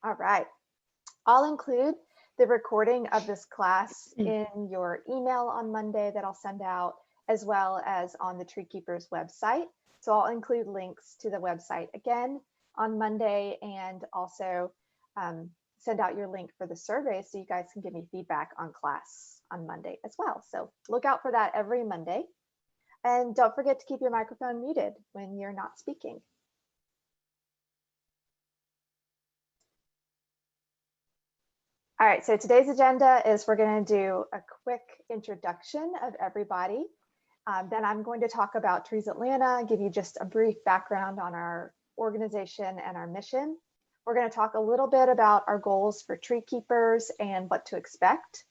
All right. I'll include the recording of this class in your email on Monday that I'll send out, as well as on the TreeKeepers website. So I'll include links to the website again on Monday, and also send out your link for the survey so you guys can give me feedback on class on Monday as well. So look out for that every Monday. And don't forget to keep your microphone muted when you're not speaking. All right, so today's agenda is we're going to do a quick introduction of everybody. Then I'm going to talk about Trees Atlanta, give you just a brief background on our organization and our mission. We're going to talk a little bit about our goals for tree keepers and what to expect.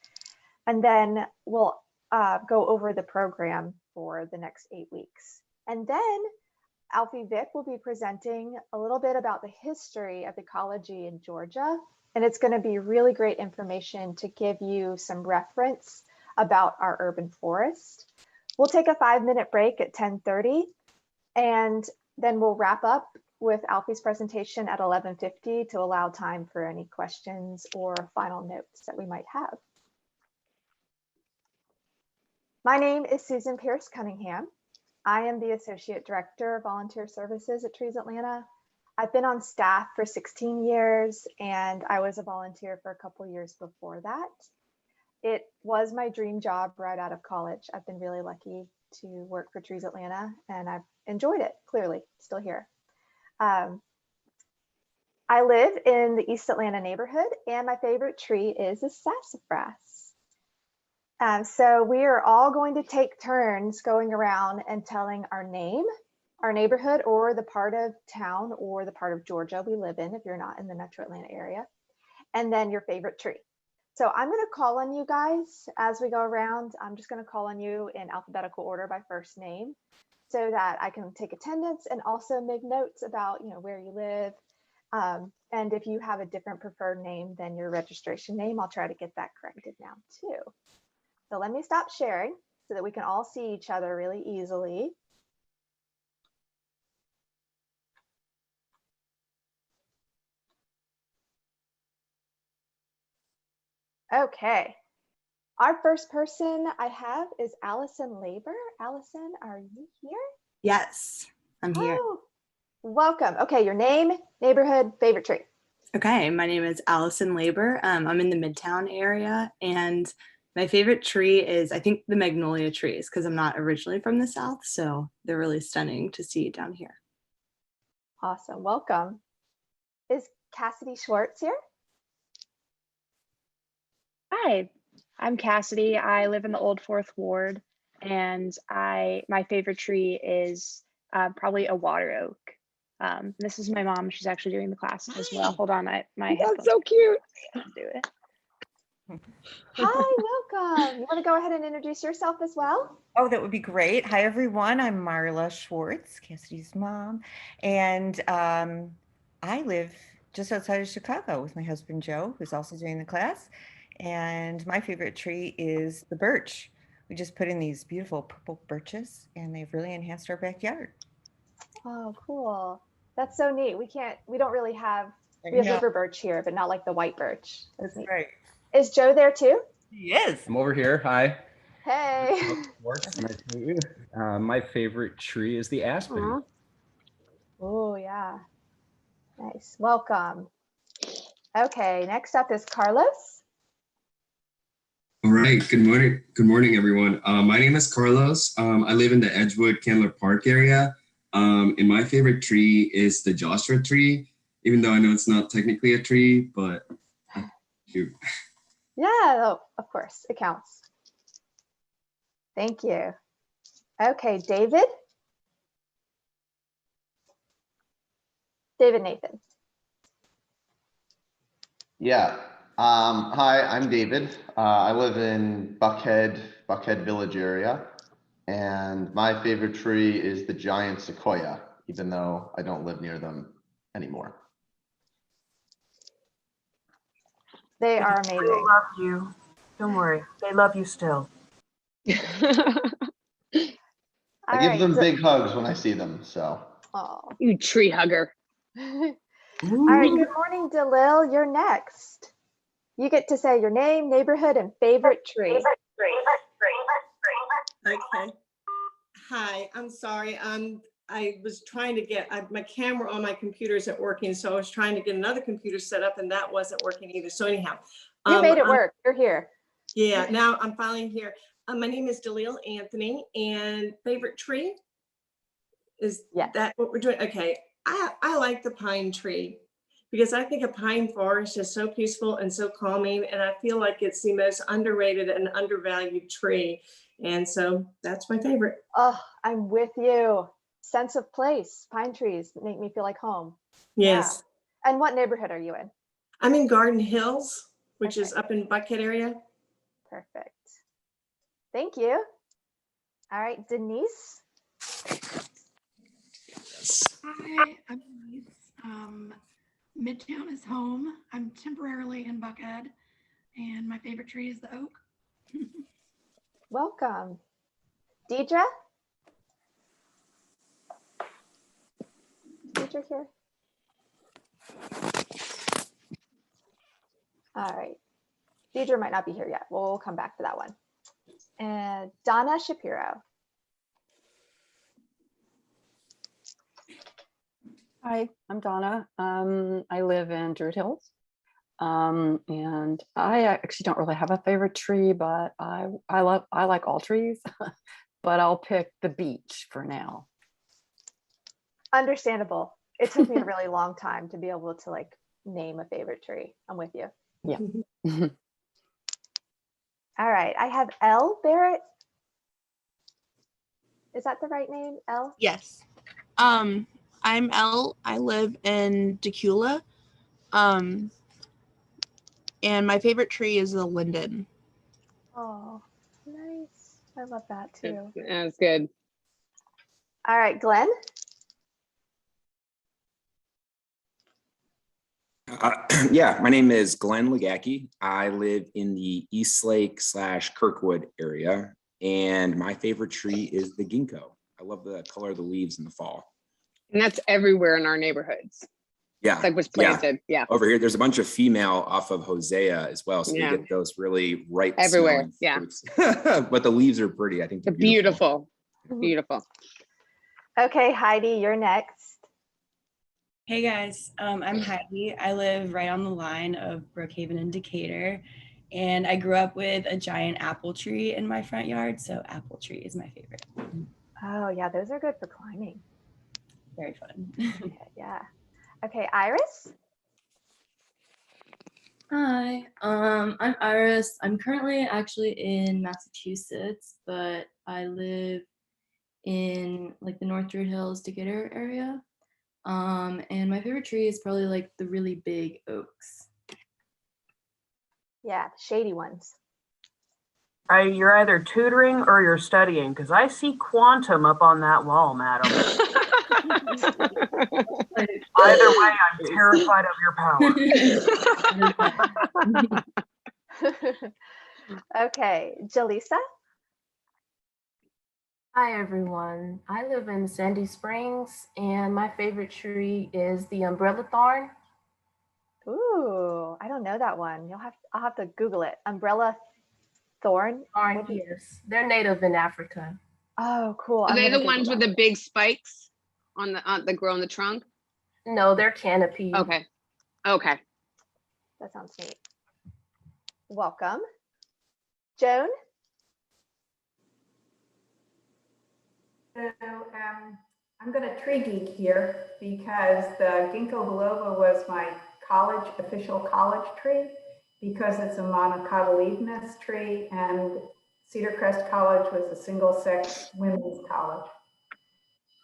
And then we'll go over the program for the next 8 weeks. And then Alfie Vick will be presenting a little bit about the history of ecology in Georgia. And it's going to be really great information to give you some reference about our urban forest. We'll take a 5-minute break at 10:30, and then we'll wrap up with Alfie's presentation at 11:50 to allow time for any questions or final notes that we might have. My name is Susan Pierce Cunningham. I am the Associate Director of Volunteer Services at Trees Atlanta. I've been on staff for 16 years, and I was a volunteer for a couple years before that. It was my dream job right out of college. I've been really lucky to work for Trees Atlanta, and I've enjoyed it, clearly, still here. I live in the East Atlanta neighborhood, and my favorite tree is a sassafras. So we are all going to take turns going around and telling our name, our neighborhood, or the part of town or the part of Georgia we live in if you're not in the Metro Atlanta area, and then your favorite tree. So I'm going to call on you guys as we go around. I'm just going to call on you in alphabetical order by first name so that I can take attendance and also make notes about where you live. And if you have a different preferred name than your registration name, I'll try to get that corrected now too. So let me stop sharing so that we can all see each other really easily. Okay, our first person I have is Allison Labor. Allison, are you here? Yes, I'm here. Oh, welcome. Okay, your name, neighborhood, favorite tree. Okay, my name is Allison Labor. I'm in the Midtown area, and my favorite tree is, I think, the magnolia trees, because I'm not originally from the South, so they're really stunning to see down here. Awesome, welcome. Is Cassidy Schwartz here? Hi, I'm Cassidy. I live in the Old Fourth Ward, and my favorite tree is probably a water oak. This is my mom. She's actually doing the class as well. Hold on, my That's so cute. Do it. Hi, welcome. You want to go ahead and introduce yourself as well? Oh, that would be great. Hi, everyone. I'm Marla Schwartz, Cassidy's mom, and I live just outside of Chicago with my husband, Joe, who's also doing the class. And my favorite tree is the birch. We just put in these beautiful purple birches, and they've really enhanced our backyard. Oh, cool. That's so neat. We don't really have, we have river birch here, but not like the white birch. That's right. Is Joe there too? He is. I'm over here. Hi. Hey. Nice to meet you. My favorite tree is the aspen. Oh, yeah. Nice. Welcome. Okay, next up is Carlos. All right. Good morning. Good morning, everyone. My name is Carlos. I live in the Edgewood Candler Park area. And my favorite tree is the Joshua tree, even though I know it's not technically a tree, but shoot. Yeah, oh, of course, it counts. Thank you. Okay, David. David Nathan. Yeah. Hi, I'm David. I live in Buckhead Village area, and my favorite tree is the giant sequoia, even though I don't live near them anymore. They are amazing. They love you. Don't worry. They love you still. I give them big hugs when I see them, so. Oh, You tree hugger. All right, good morning, Dalil. You're next. You get to say your name, neighborhood, and favorite tree. Okay. Hi, I'm sorry. I was trying to get my camera on my computer isn't working, so I was trying to get another computer set up, and that wasn't working either. So anyhow, You made it work. You're here. Yeah, now I'm finally here. My name is Dalil Anthony, and favorite tree is that what we're doing? Okay, I like the pine tree because I think a pine forest is so peaceful and so calming, and I feel like it's the most underrated and undervalued tree. And so that's my favorite. Oh, I'm with you. Sense of place. Pine trees make me feel like home. Yes. Yeah. And what neighborhood are you in? I'm in Garden Hills, which is up in Buckhead area. Perfect. Thank you. All right, Denise. Hi, I'm Denise. Midtown is home. I'm temporarily in Buckhead, and my favorite tree is the oak. Welcome. Deidre? Deidre here? All right. Deidre might not be here yet. We'll come back to that one. And Donna Shapiro. Hi, I'm Donna. I live in Druid Hills. And I actually don't really have a favorite tree, but I like all trees, but I'll pick the beech for now. Understandable. It took me a really long time to be able to like name a favorite tree. I'm with you. Yeah. All right. I have Elle Barrett. Is that the right name? Elle? Yes. I'm Elle. I live in Decula. And my favorite tree is the linden. Oh, nice. I love that too. That's good. All right, Glenn. Yeah, my name is Glenn Legacki. I live in the Eastlake / Kirkwood area, and my favorite tree is the ginkgo. I love the color of the leaves in the fall. And that's everywhere in our neighborhoods. Yeah, it's like was planted. Yeah. Over here, there's a bunch of female off of Hosea as well, so you get those really ripe everywhere. Yeah, fruits. But the leaves are pretty. I think they're beautiful. Beautiful. Okay, Heidi, you're next. Hey guys, I'm Heidi. I live right on the line of Brookhaven and Decatur, and I grew up with a giant apple tree in my front yard, so apple tree is my favorite. Oh yeah, those are good for climbing. Very fun. Okay, yeah. Okay, Iris. Hi, I'm Iris. I'm currently actually in Massachusetts, but I live in like the North Druid Hills, Decatur area. And my favorite tree is probably like the really big oaks. Yeah, the shady ones. You're either tutoring or you're studying, because I see quantum up on that wall, madam. Either way, I'm terrified of your power. Okay, Jaleesa. Hi everyone. I live in Sandy Springs, and my favorite tree is the umbrella thorn. Ooh, I don't know that one. I'll have to Google it. Umbrella thorn. Yes, they're native in Africa. Oh, cool. Are they the ones with the big spikes on that grow on the trunk? No, they're canopy. Okay. Okay. That sounds neat. Welcome. Joan? So I'm going to tree geek here because the ginkgo biloba was my official college tree because it's a monocotyledonous tree, and Cedar Crest College was a single-sex women's college.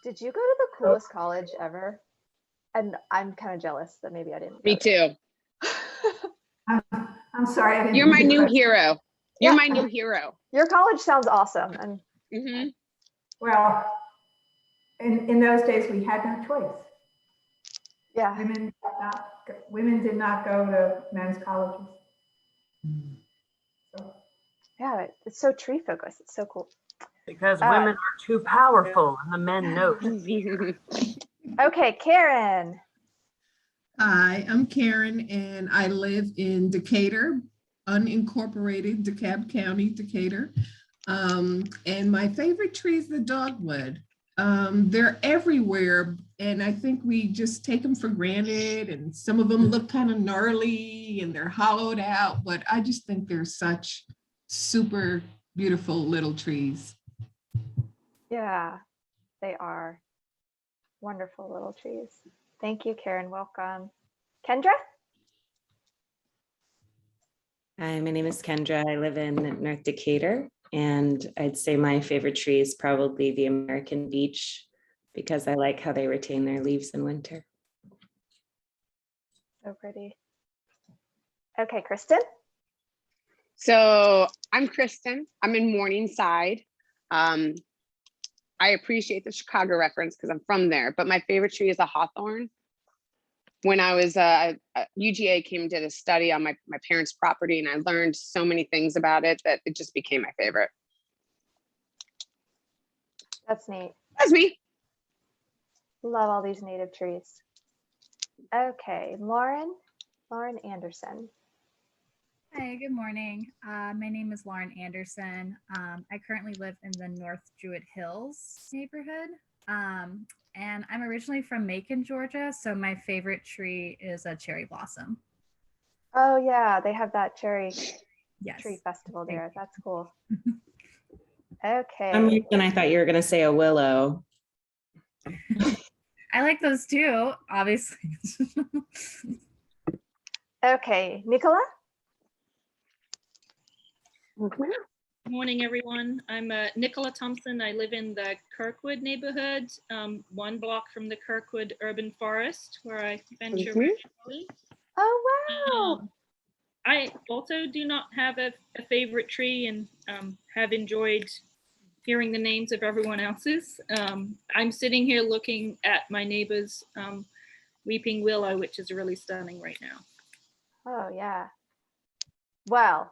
Did you go to the coolest college ever? And I'm kind of jealous that maybe I didn't. Me too. I'm sorry. I didn't You're my new hero. You're my new hero. Your college sounds awesome. And well, in those days we had no choice. Yeah. Women did not go to men's colleges. So. Yeah, it's so tree focused. It's so cool. Because women are too powerful and the men know. Okay, Karen. Hi, I'm Karen, and I live in Decatur, unincorporated DeKalb County, Decatur. And my favorite tree is the dogwood. They're everywhere, and I think we just take them for granted, and some of them look kind of gnarly and they're hollowed out, but I just think they're such super beautiful little trees. Yeah, they are wonderful little trees. Thank you, Karen. Welcome. Kendra? Hi, my name is Kendra. I live in North Decatur, and I'd say my favorite tree is probably the American beech because I like how they retain their leaves in winter. So pretty. Okay, Kristen? So I'm Kristen. I'm in Morningside. I appreciate the Chicago reference because I'm from there, but my favorite tree is a hawthorn. When I was UGA came and did a study on my parents' property, and I learned so many things about it that it just became my favorite. That's neat. That's me. Love all these native trees. Okay, Lauren Anderson. Hi, good morning. My name is Lauren Anderson. I currently live in the North Druid Hills neighborhood. And I'm originally from Macon, Georgia, so my favorite tree is a cherry blossom. Oh yeah, they have that cherry Yes. tree festival there. That's cool. Okay. For some reason, I thought you were going to say a willow. I like those too, obviously. Okay, Nicola? Good morning, everyone. I'm Nicola Thompson. I live in the Kirkwood neighborhood, 1 block from the Kirkwood Urban Forest, where I venture regularly. Oh, wow. I also do not have a favorite tree and have enjoyed hearing the names of everyone else's. I'm sitting here looking at my neighbor's weeping willow, which is really stunning right now. Oh yeah. Well,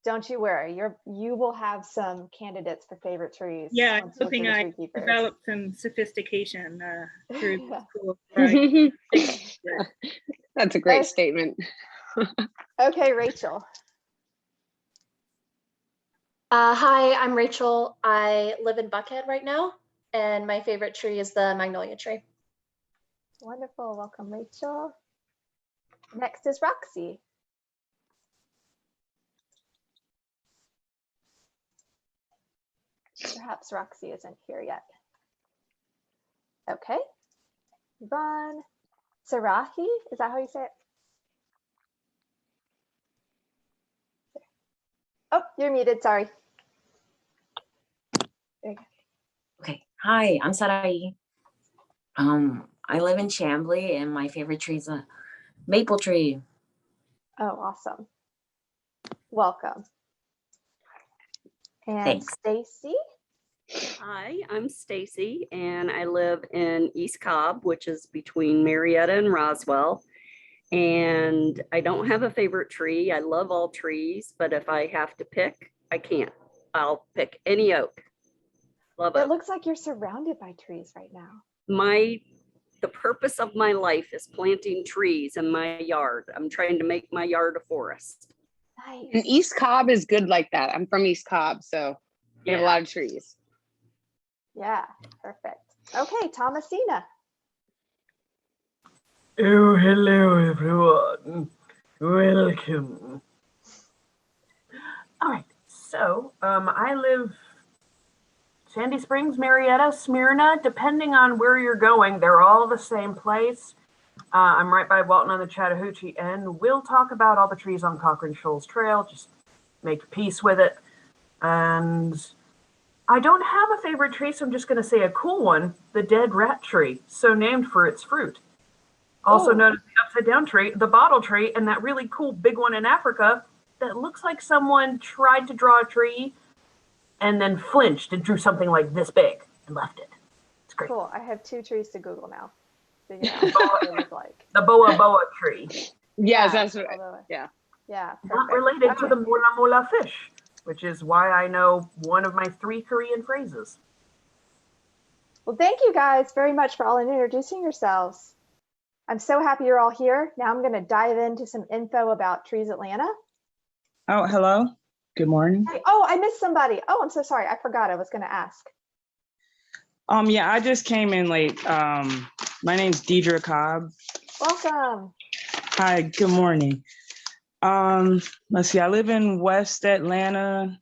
don't you worry. You will have some candidates for favorite trees. Yeah, I'm once you hoping get to I the TreeKeepers. developed some sophistication through Yeah. school. That's a great statement. Okay, Rachel. Hi, I'm Rachel. I live in Buckhead right now, and my favorite tree is the magnolia tree. Wonderful. Welcome, Rachel. Next is Roxy. Perhaps Roxy isn't here yet. Okay. Yvonne. Sarahi, is that how you say it? Oh, you're muted, sorry. There you go. Okay, hi, I'm Sarai. I live in Chamblee, and my favorite tree is a maple tree. Oh, awesome. Welcome. And Thanks. Stacy. Hi, I'm Stacy, and I live in East Cobb, which is between Marietta and Roswell. And I don't have a favorite tree. I love all trees, but if I have to pick, I can't. I'll pick any oak. Love it. It looks like you're surrounded by trees right now. The purpose of my life is planting trees in my yard. I'm trying to make my yard a forest. Nice. And East Cobb is good like that. I'm from East Cobb, so we have a lot of trees. Yeah, perfect. Okay, Thomasina. Oh, hello, everyone. Welcome. All right, so I live Sandy Springs, Marietta, Smyrna. Depending on where you're going, they're all the same place. I'm right by Walton on the Chattahoochee End. We'll talk about all the trees on Cochrane Shoals Trail, just make peace with it. And I don't have a favorite tree, so I'm just going to say a cool one, the dead rat tree, so named for its fruit. Also known as the upside down tree, the bottle tree, and that really cool big one in Africa that looks like someone tried to draw a tree and then flinched and drew something like this big and left it. It's great. Cool. I have 2 trees to Google now. Figure out what they look like. The boa tree. Yes, that's what yeah. Yeah. Not related to the mola mola fish, which is why I know one of my 3 Korean phrases. Well, thank you guys very much for all introducing yourselves. I'm so happy you're all here. Now I'm going to dive into some info about Trees Atlanta. Oh, hello. Good morning. Hey, oh, I missed somebody. Oh, I'm so sorry. I forgot I was going to ask. Yeah, I just came in late. My name's Deidre Cobb. Welcome. Hi, good morning. Let's see, I live in West Atlanta,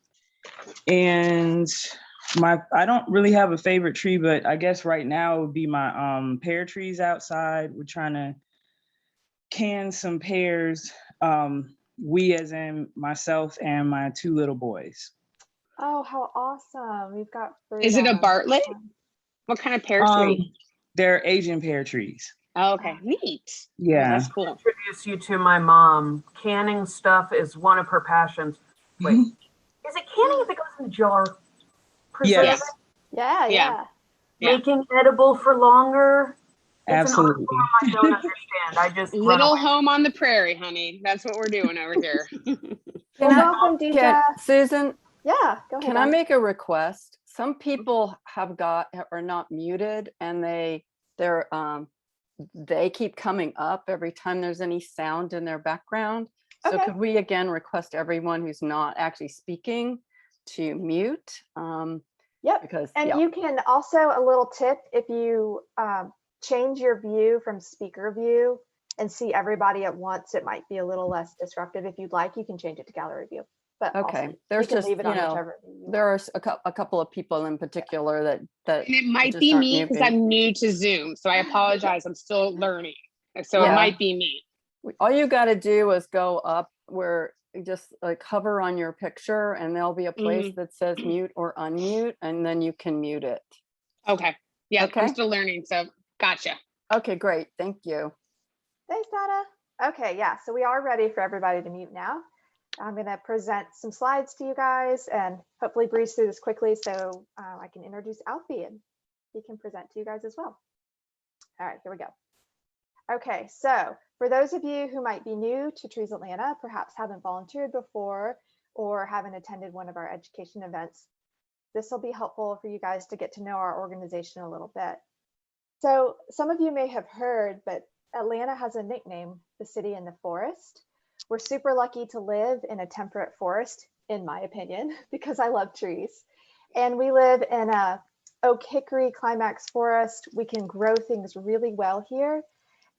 and I don't really have a favorite tree, but I guess right now it would be my pear trees outside. We're trying to can some pears. We as in myself and my 2 little boys. Oh, how awesome. We've got fruit Is it on a them. Bartlett? What kind of pear tree? They're Asian pear trees. Oh, okay, neat. Yeah. Oh, that's cool. Introduce you to my mom. Canning stuff is one of her passions. Wait, is it canning if it goes in a jar? Preserve Yes. it? Yeah. Making edible for longer. It's Absolutely. an art form I don't understand. I just run Little away. home on the prairie, honey. That's what we're doing over here. Welcome, Deidre. Susan, Yeah, go ahead. can I make a request? Some people are not muted, and they keep coming up every time there's any sound in their background. So Okay. could we again request everyone who's not actually speaking to mute? Yep. Because You can also, a little tip, if you change your view from speaker view and see everybody at once, it might be a little less disruptive. If you'd like, you can change it to gallery view. But okay, also, there's you can just, leave it on whichever view you there are a couple of people in particular that And it might just be aren't me because muting. I'm new to Zoom. So I apologize. I'm still learning. So it Yeah. might be me. All you got to do is go up where you just like hover on your picture, and there'll be a place that says mute or unmute, and then you can mute it. Okay. Yeah, Okay. I'm still learning. So gotcha. Okay, great. Thank you. Thanks, Donna. Okay, yeah, so we are ready for everybody to mute now. I'm going to present some slides to you guys and hopefully breeze through this quickly so I can introduce Alfie and he can present to you guys as well. All right, here we go. Okay, so for those of you who might be new to Trees Atlanta, perhaps haven't volunteered before or haven't attended one of our education events, this will be helpful for you guys to get to know our organization a little bit. So some of you may have heard, but Atlanta has a nickname, the city in the forest. We're super lucky to live in a temperate forest, in my opinion, because I love trees. And we live in a oak hickory climax forest. We can grow things really well here.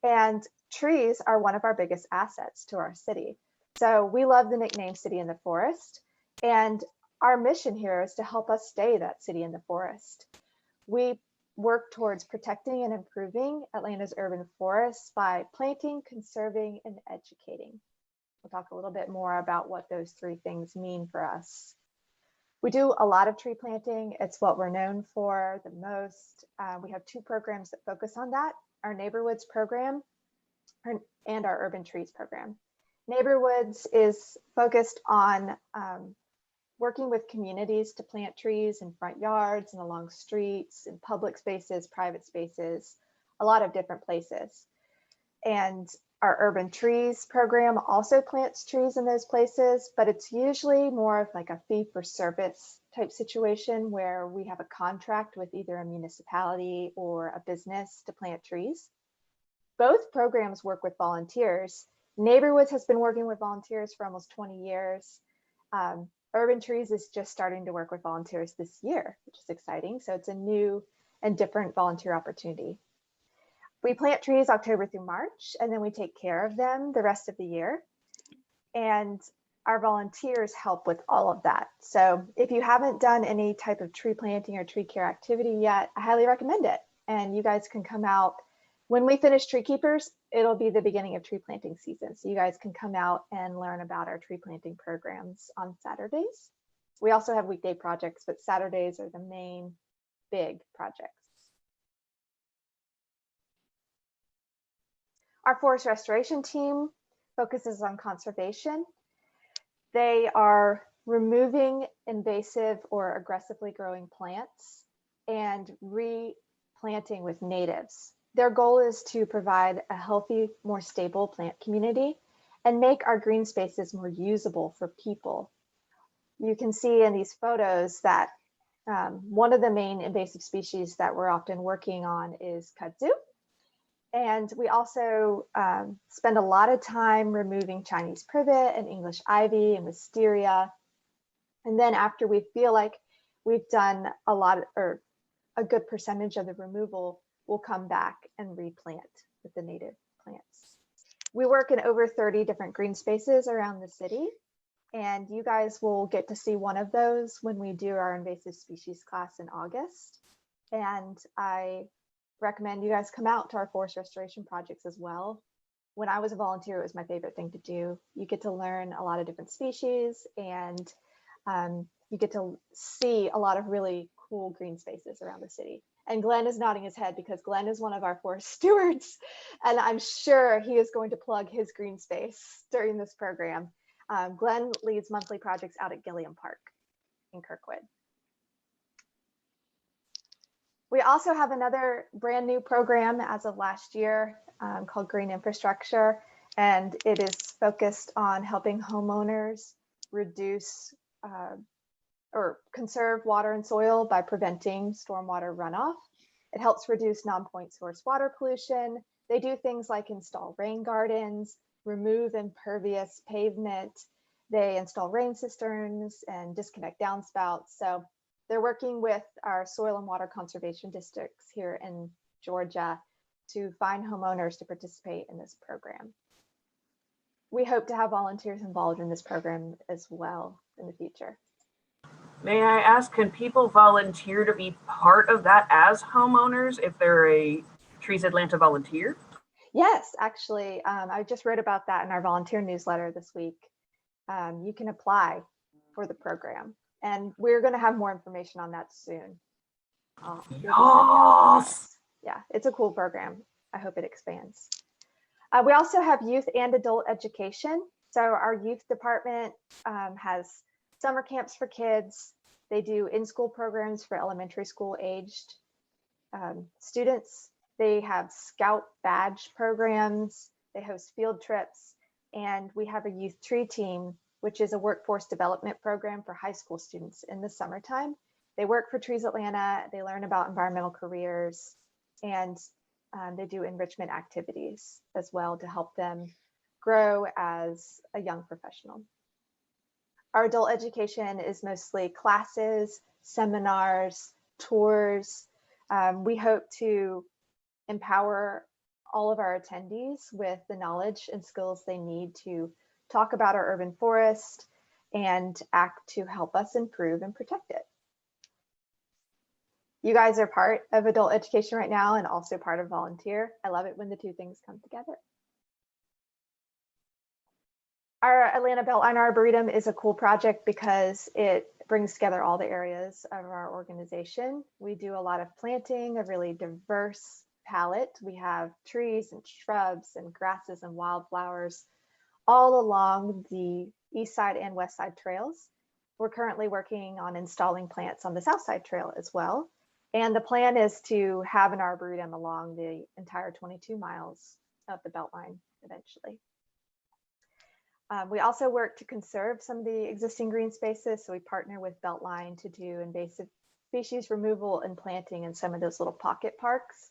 And trees are one of our biggest assets to our city. So we love the nickname City in the Forest. And our mission here is to help us stay that city in the forest. We work towards protecting and improving Atlanta's urban forests by planting, conserving, and educating. We'll talk a little bit more about what those 3 things mean for us. We do a lot of tree planting. It's what we're known for the most. We have 2 programs that focus on that, our Neighborhoods program and our Urban Trees program. Neighborhoods is focused on working with communities to plant trees in front yards and along streets, in public spaces, private spaces, a lot of different places. And our Urban Trees program also plants trees in those places, but it's usually more of like a fee-for-service type situation where we have a contract with either a municipality or a business to plant trees. Both programs work with volunteers. Neighborhoods has been working with volunteers for almost 20 years. Urban Trees is just starting to work with volunteers this year, which is exciting. So it's a new and different volunteer opportunity. We plant trees October through March, and then we take care of them the rest of the year. And our volunteers help with all of that. So if you haven't done any type of tree planting or tree care activity yet, I highly recommend it. And you guys can come out. When we finish TreeKeepers, it'll be the beginning of tree planting season. So you guys can come out and learn about our tree planting programs on Saturdays. We also have weekday projects, but Saturdays are the main big projects. Our forest restoration team focuses on conservation. They are removing invasive or aggressively growing plants and replanting with natives. Their goal is to provide a healthy, more stable plant community and make our green spaces more usable for people. You can see in these photos that one of the main invasive species that we're often working on is kudzu. And we also spend a lot of time removing Chinese privet and English ivy and wisteria. And then after we feel like we've done a good percentage of the removal, we'll come back and replant with the native plants. We work in over 30 different green spaces around the city, and you guys will get to see one of those when we do our invasive species class in August. And I recommend you guys come out to our forest restoration projects as well. When I was a volunteer, it was my favorite thing to do. You get to learn a lot of different species, and you get to see a lot of really cool green spaces around the city. And Glenn is nodding his head because Glenn is one of our forest stewards, and I'm sure he is going to plug his green space during this program. Glenn leads monthly projects out at Gilliam Park in Kirkwood. We also have another brand new program as of last year called Green Infrastructure, and it is focused on helping homeowners reduce or conserve water and soil by preventing stormwater runoff. It helps reduce non-point source water pollution. They do things like install rain gardens, remove impervious pavement. They install rain cisterns and disconnect downspouts. So they're working with our soil and water conservation districts here in Georgia to find homeowners to participate in this program. We hope to have volunteers involved in this program as well in the future. May I ask, can people volunteer to be part of that as homeowners if they're a Trees Atlanta volunteer? Yes, actually, I just wrote about that in our volunteer newsletter this week. You can apply for the program, and we're going to have more information on that soon. Yes. Yeah, it's a cool program. I hope it expands. We also have youth and adult education. So our youth department has summer camps for kids. They do in-school programs for elementary school aged students. They have scout badge programs. They host field trips. And we have a youth tree team, which is a workforce development program for high school students in the summertime. They work for Trees Atlanta. They learn about environmental careers, and they do enrichment activities as well to help them grow as a young professional. Our adult education is mostly classes, seminars, tours. We hope to empower all of our attendees with the knowledge and skills they need to talk about our urban forest and act to help us improve and protect it. You guys are part of adult education right now and also part of volunteer. I love it when the two things come together. Our Atlanta Beltline Arboretum is a cool project because it brings together all the areas of our organization. We do a lot of planting, a really diverse palette. We have trees and shrubs and grasses and wildflowers all along the east side and west side trails. We're currently working on installing plants on the south side trail as well. And the plan is to have an arboretum along the entire 22 miles of the Beltline eventually. We also work to conserve some of the existing green spaces. So we partner with Beltline to do invasive species removal and planting in some of those little pocket parks,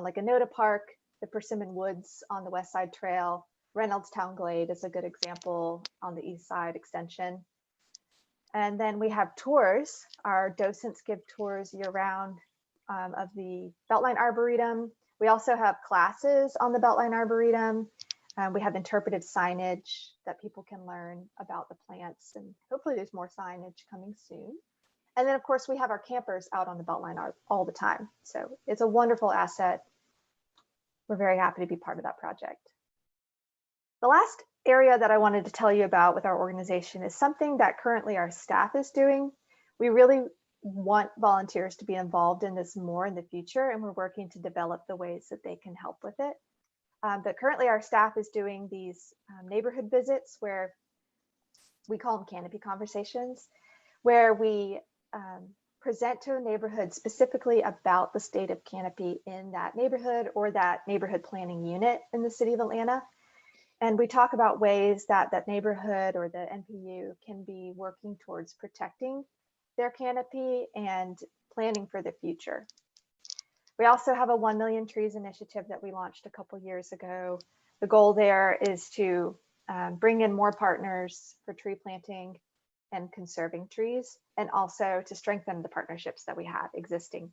like Anoda Park, the Persimmon Woods on the West Side Trail, Reynoldstown Glade is a good example on the East Side Extension. And then we have tours. Our docents give tours year-round of the Beltline Arboretum. We also have classes on the Beltline Arboretum. We have interpretive signage that people can learn about the plants, and hopefully there's more signage coming soon. And then of course we have our campers out on the Beltline all the time. So it's a wonderful asset. We're very happy to be part of that project. The last area that I wanted to tell you about with our organization is something that currently our staff is doing. We really want volunteers to be involved in this more in the future, and we're working to develop the ways that they can help with it. But currently our staff is doing these neighborhood visits where we call them canopy conversations, where we present to a neighborhood specifically about the state of canopy in that neighborhood or that neighborhood planning unit in the city of Atlanta. And we talk about ways that that neighborhood or the NPU can be working towards protecting their canopy and planning for the future. We also have a 1 Million Trees initiative that we launched a couple years ago. The goal there is to bring in more partners for tree planting and conserving trees, and also to strengthen the partnerships that we have existing.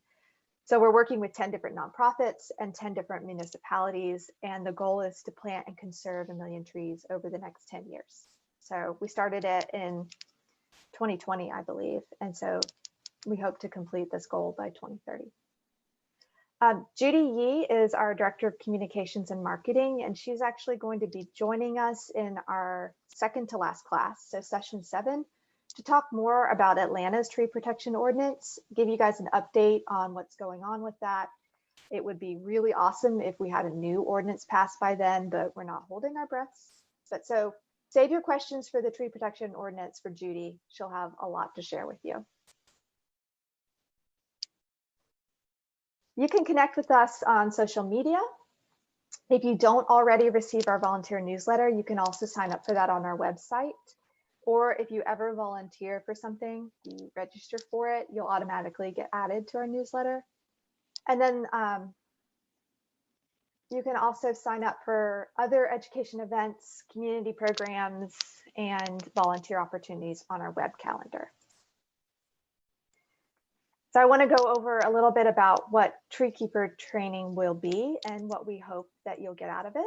So we're working with 10 different nonprofits and 10 different municipalities, and the goal is to plant and conserve 1 million trees over the next 10 years. So we started it in 2020, I believe, and so we hope to complete this goal by 2030. Judy Yee is our Director of Communications and Marketing, and she's actually going to be joining us in our second to last class, so session 7, to talk more about Atlanta's tree protection ordinance, give you guys an update on what's going on with that. It would be really awesome if we had a new ordinance passed by then, but we're not holding our breaths. But so save your questions for the tree protection ordinance for Judy. She'll have a lot to share with you. You can connect with us on social media. If you don't already receive our volunteer newsletter, you can also sign up for that on our website. Or if you ever volunteer for something, you register for it, you'll automatically get added to our newsletter. And then you can also sign up for other education events, community programs, and volunteer opportunities on our web calendar. So I want to go over a little bit about what Tree Keeper training will be and what we hope that you'll get out of it.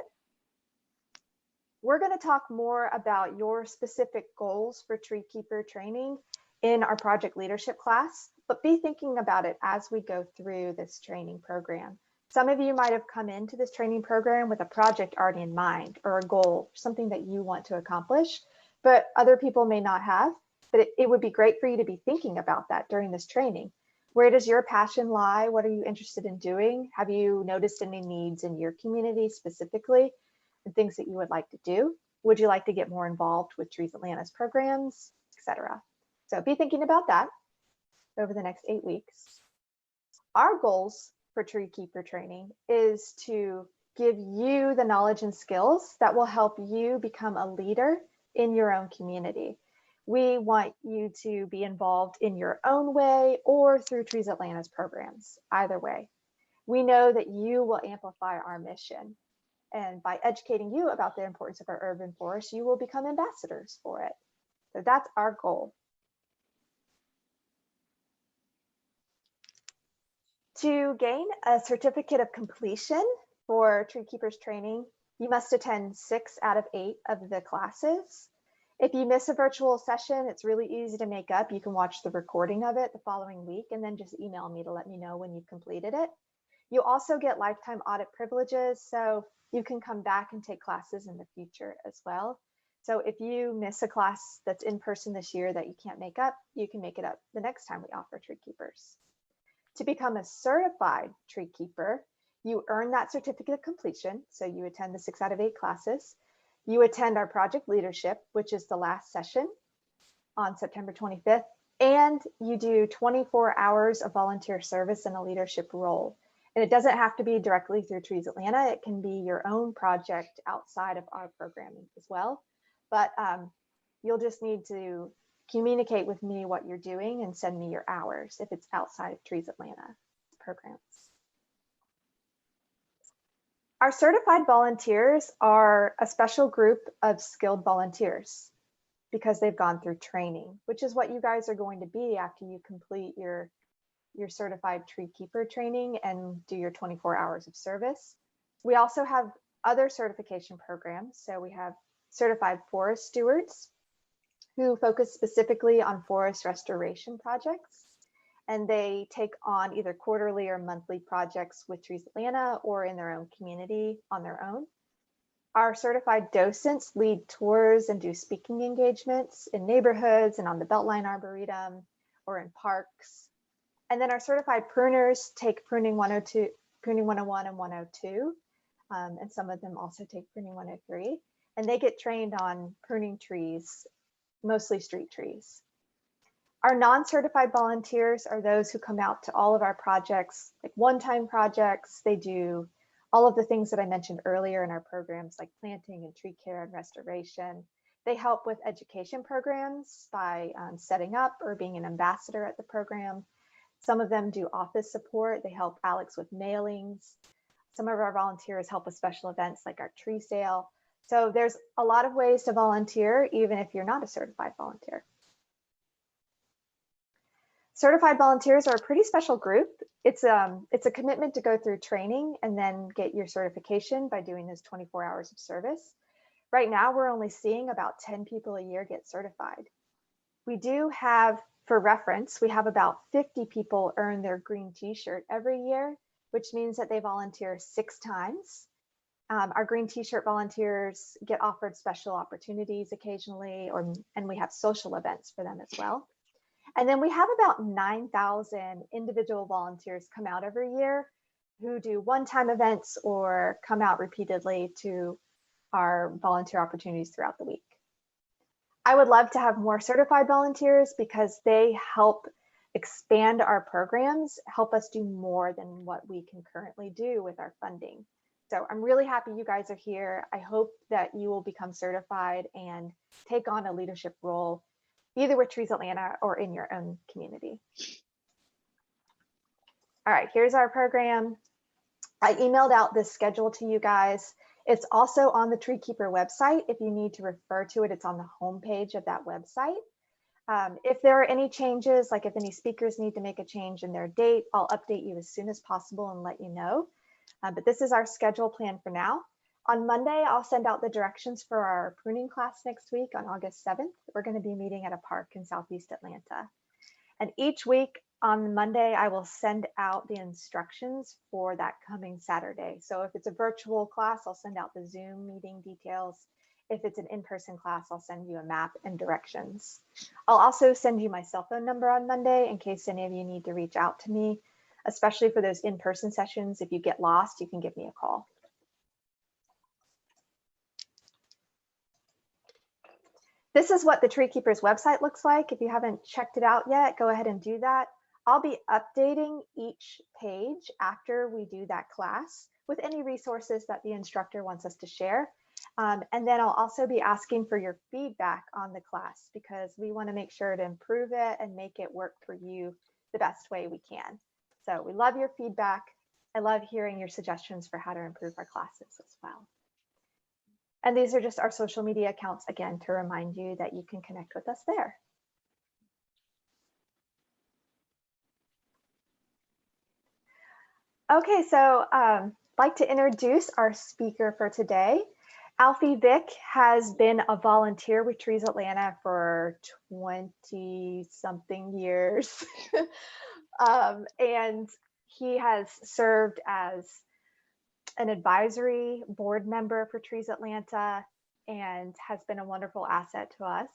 We're going to talk more about your specific goals for Tree Keeper training in our project leadership class, but be thinking about it as we go through this training program. Some of you might have come into this training program with a project already in mind, or a goal, something that you want to accomplish, but other people may not have. But it would be great for you to be thinking about that during this training. Where does your passion lie? What are you interested in doing? Have you noticed any needs in your community specifically, and things that you would like to do? Would you like to get more involved with Trees Atlanta's programs, etc.? So be thinking about that over the next 8 weeks. Our goals for Tree Keeper training is to give you the knowledge and skills that will help you become a leader in your own community. We want you to be involved in your own way or through Trees Atlanta's programs, either way. We know that you will amplify our mission. And by educating you about the importance of our urban forests, you will become ambassadors for it. So that's our goal. To gain a certificate of completion for Tree Keepers training, you must attend 6 out of 8 of the classes. If you miss a virtual session, it's really easy to make up. You can watch the recording of it the following week and then just email me to let me know when you've completed it. You also get lifetime audit privileges, so you can come back and take classes in the future as well. So if you miss a class that's in person this year that you can't make up, you can make it up the next time we offer Tree Keepers. To become a certified Tree Keeper, you earn that certificate of completion. So you attend the 6 out of 8 classes. You attend our project leadership, which is the last session on September 25th, and you do 24 hours of volunteer service in a leadership role. And it doesn't have to be directly through Trees Atlanta. It can be your own project outside of our programming as well. But you'll just need to communicate with me what you're doing and send me your hours if it's outside of Trees Atlanta programs. Our certified volunteers are a special group of skilled volunteers because they've gone through training, which is what you guys are going to be after you complete your certified Tree Keeper training and do your 24 hours of service. We also have other certification programs. So we have certified forest stewards who focus specifically on forest restoration projects. And they take on either quarterly or monthly projects with Trees Atlanta or in their own community on their own. Our certified docents lead tours and do speaking engagements in neighborhoods and on the Beltline Arboretum or in parks. And then our certified pruners take pruning 102, pruning 101 and 102. And some of them also take pruning 103. And they get trained on pruning trees, mostly street trees. Our non-certified volunteers are those who come out to all of our projects, like one-time projects. They do all of the things that I mentioned earlier in our programs, like planting and tree care and restoration. They help with education programs by setting up or being an ambassador at the program. Some of them do office support. They help Alex with mailings. Some of our volunteers help with special events like our tree sale. So there's a lot of ways to volunteer, even if you're not a certified volunteer. Certified volunteers are a pretty special group. It's a commitment to go through training and then get your certification by doing those 24 hours of service. Right now, we're only seeing about 10 people a year get certified. We do have, for reference, we have about 50 people earn their green t-shirt every year, which means that they volunteer 6 times. Our green t-shirt volunteers get offered special opportunities occasionally, and we have social events for them as well. And then we have about 9,000 individual volunteers come out every year who do one-time events or come out repeatedly to our volunteer opportunities throughout the week. I would love to have more certified volunteers because they help expand our programs, help us do more than what we can currently do with our funding. So I'm really happy you guys are here. I hope that you will become certified and take on a leadership role, either with Trees Atlanta or in your own community. All right, here's our program. I emailed out this schedule to you guys. It's also on the TreeKeeper website. If you need to refer to it, it's on the homepage of that website. If there are any changes, like if any speakers need to make a change in their date, I'll update you as soon as possible and let you know. But this is our schedule plan for now. On Monday, I'll send out the directions for our pruning class next week on August 7th. We're going to be meeting at a park in Southeast Atlanta. And each week on Monday, I will send out the instructions for that coming Saturday. So if it's a virtual class, I'll send out the Zoom meeting details. If it's an in-person class, I'll send you a map and directions. I'll also send you my cell phone number on Monday in case any of you need to reach out to me, especially for those in-person sessions. If you get lost, you can give me a call. This is what the TreeKeepers website looks like. If you haven't checked it out yet, go ahead and do that. I'll be updating each page after we do that class with any resources that the instructor wants us to share. And then I'll also be asking for your feedback on the class because we want to make sure to improve it and make it work for you the best way we can. So we love your feedback. I love hearing your suggestions for how to improve our classes as well. And these are just our social media accounts, again, to remind you that you can connect with us there. Okay, so I'd like to introduce our speaker for today. Alfie Vick has been a volunteer with Trees Atlanta for 20-something years. And he has served as an advisory board member for Trees Atlanta and has been a wonderful asset to us.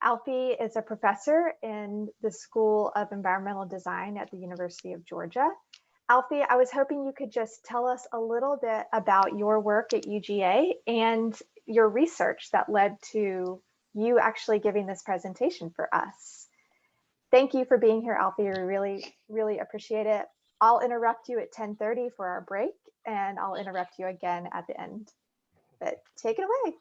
Alfie is a professor in the School of Environmental Design at the University of Georgia. Alfie, I was hoping you could just tell us a little bit about your work at UGA and your research that led to you actually giving this presentation for us. Thank you for being here, Alfie. We really, really appreciate it. I'll interrupt you at 10:30 for our break, and I'll interrupt you again at the end. But take it away.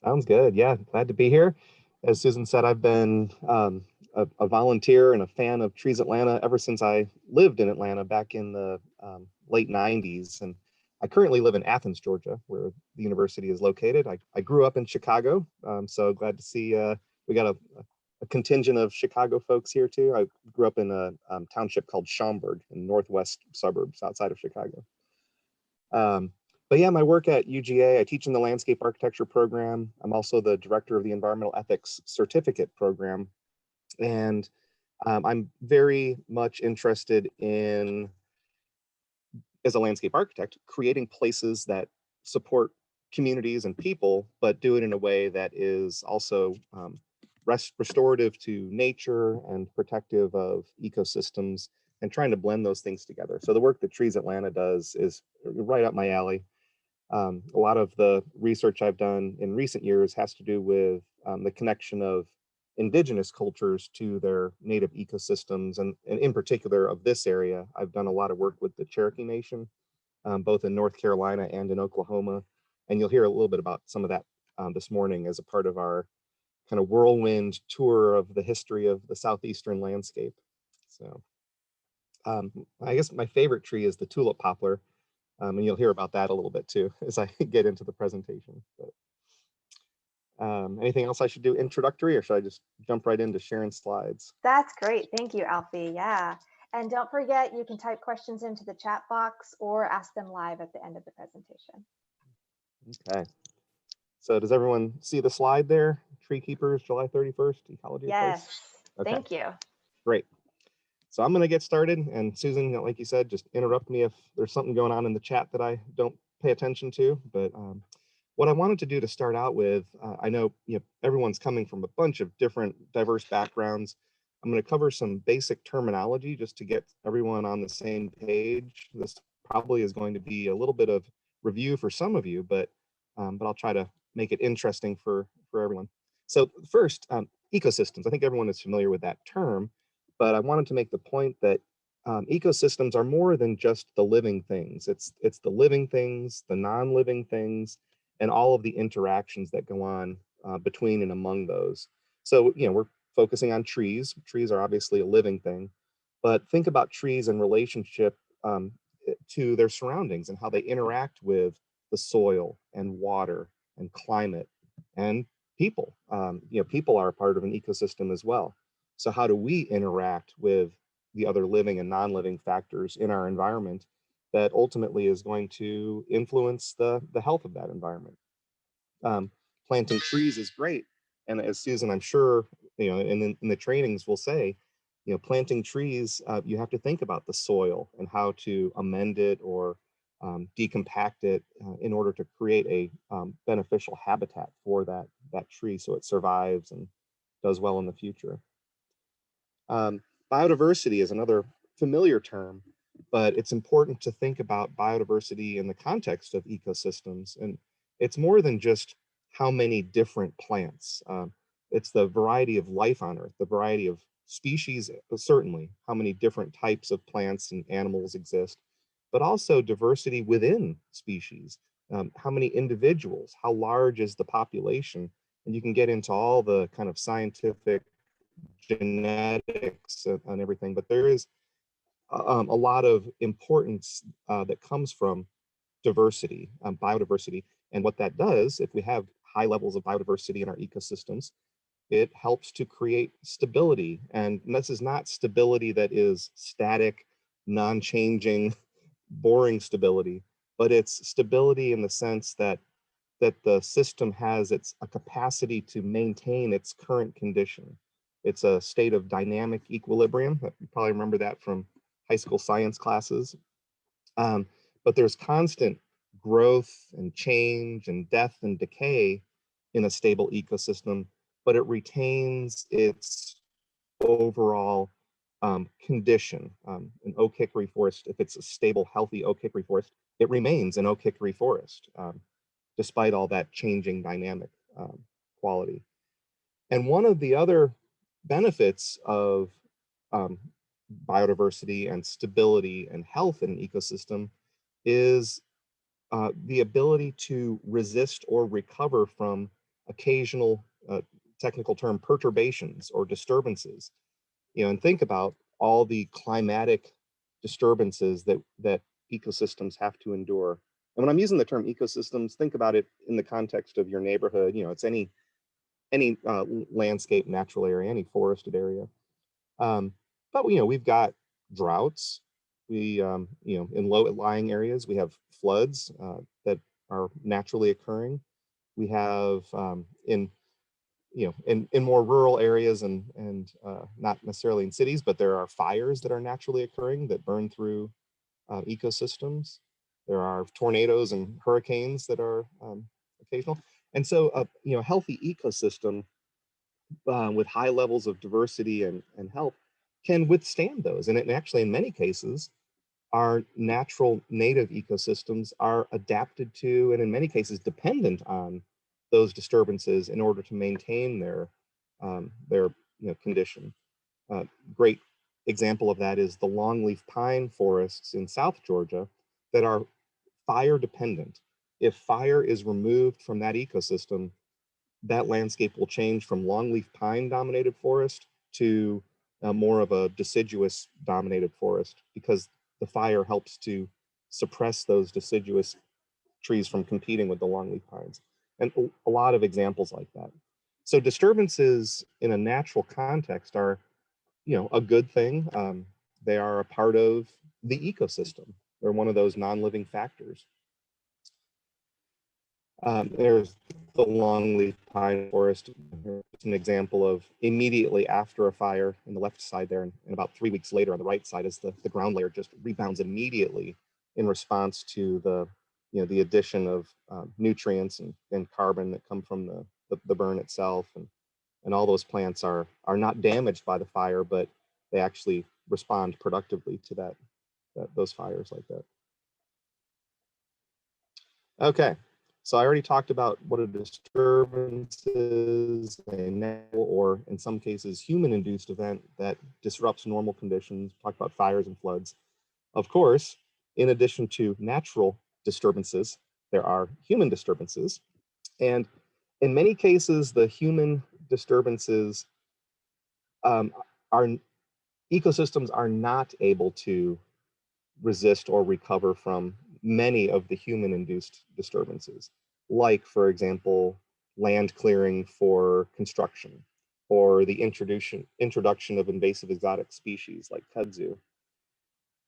Sounds good. Yeah, glad to be here. As Susan said, I've been a volunteer and a fan of Trees Atlanta ever since I lived in Atlanta back in the late 90s. And I currently live in Athens, Georgia, where the university is located. I grew up in Chicago, so glad to see we got a contingent of Chicago folks here too. I grew up in a township called Schaumburg in northwest suburbs outside of Chicago. But yeah, my work at UGA, I teach in the landscape architecture program. I'm also the director of the environmental ethics certificate program. And I'm very much interested in, as a landscape architect, creating places that support communities and people, but do it in a way that is also restorative to nature and protective of ecosystems, and trying to blend those things together. So the work that Trees Atlanta does is right up my alley. A lot of the research I've done in recent years has to do with the connection of indigenous cultures to their native ecosystems. And in particular of this area, I've done a lot of work with the Cherokee Nation, both in North Carolina and in Oklahoma. And you'll hear a little bit about some of that this morning as a part of our kind of whirlwind tour of the history of the Southeastern landscape. So I guess my favorite tree is the tulip poplar, and you'll hear about that a little bit too as I get into the presentation. But, anything else I should do introductory, or should I just jump right into sharing slides? That's great. Thank you, Alfie. Yeah. And don't forget, you can type questions into the chat box or ask them live at the end of the presentation. Okay. So does everyone see the slide there? TreeKeepers, July 31st, Ecology. Yes. Okay. Thank you. Great. So I'm going to get started. And Susan, like you said, just interrupt me if there's something going on in the chat that I don't pay attention to. But what I wanted to do to start out with, I know, everyone's coming from a bunch of different diverse backgrounds. I'm going to cover some basic terminology just to get everyone on the same page. This probably is going to be a little bit of review for some of you, but I'll try to make it interesting for everyone. So first, ecosystems. I think everyone is familiar with that term, but I wanted to make the point that ecosystems are more than just the living things. It's the living things, the non-living things, and all of the interactions that go on between and among those. So, we're focusing on trees. Trees are obviously a living thing, but think about trees in relationship to their surroundings and how they interact with the soil and water and climate and people. People are a part of an ecosystem as well. So how do we interact with the other living and non-living factors in our environment that ultimately is going to influence the health of that environment? Planting trees is great. And as Susan, I'm sure, in the trainings will say, planting trees, you have to think about the soil and how to amend it or decompact it in order to create a beneficial habitat for that tree so it survives and does well in the future. Biodiversity is another familiar term, but it's important to think about biodiversity in the context of ecosystems. And it's more than just how many different plants. It's the variety of life on Earth, the variety of species, certainly, how many different types of plants and animals exist, but also diversity within species. How many individuals, how large is the population? And you can get into all the kind of scientific genetics and everything, but there is a lot of importance that comes from diversity, biodiversity. And what that does, if we have high levels of biodiversity in our ecosystems, it helps to create stability. And this is not stability that is static, non-changing, boring stability, but it's stability in the sense that the system has a capacity to maintain its current condition. It's a state of dynamic equilibrium. You probably remember that from high school science classes. But there's constant growth and change and death and decay in a stable ecosystem, but it retains its overall condition. An oak hickory forest, if it's a stable, healthy oak hickory forest, it remains an oak hickory forest, despite all that changing dynamic quality. And one of the other benefits of biodiversity and stability and health in an ecosystem is the ability to resist or recover from occasional, technical term, perturbations or disturbances. And think about all the climatic disturbances that ecosystems have to endure. And when I'm using the term ecosystems, think about it in the context of your neighborhood. It's any landscape, natural area, any forested area. But we've got droughts. We in low-lying areas, we have floods that are naturally occurring. We have in more rural areas and not necessarily in cities, but there are fires that are naturally occurring that burn through ecosystems. There are tornadoes and hurricanes that are occasional. And so a healthy ecosystem with high levels of diversity and health can withstand those. And actually, in many cases, our natural native ecosystems are adapted to, and in many cases, dependent on those disturbances in order to maintain their condition. Great example of that is the longleaf pine forests in South Georgia that are fire dependent. If fire is removed from that ecosystem, that landscape will change from longleaf pine dominated forest to more of a deciduous dominated forest, because the fire helps to suppress those deciduous trees from competing with the longleaf pines. And a lot of examples like that. So disturbances in a natural context are, a good thing. They are a part of the ecosystem. They're one of those non-living factors. There's the longleaf pine forest. It's an example of immediately after a fire in the left side there, and about 3 weeks later on the right side, as the ground layer just rebounds immediately in response to the addition of nutrients and carbon that come from the burn itself. And all those plants are not damaged by the fire, but they actually respond productively to those fires like that. Okay, so I already talked about what a disturbance is, a natural or in some cases human-induced event that disrupts normal conditions. Talked about fires and floods. Of course, in addition to natural disturbances, there are human disturbances. And in many cases, the human disturbances ecosystems are not able to resist or recover from many of the human-induced disturbances, like, for example, land clearing for construction, or the introduction of invasive exotic species like kudzu.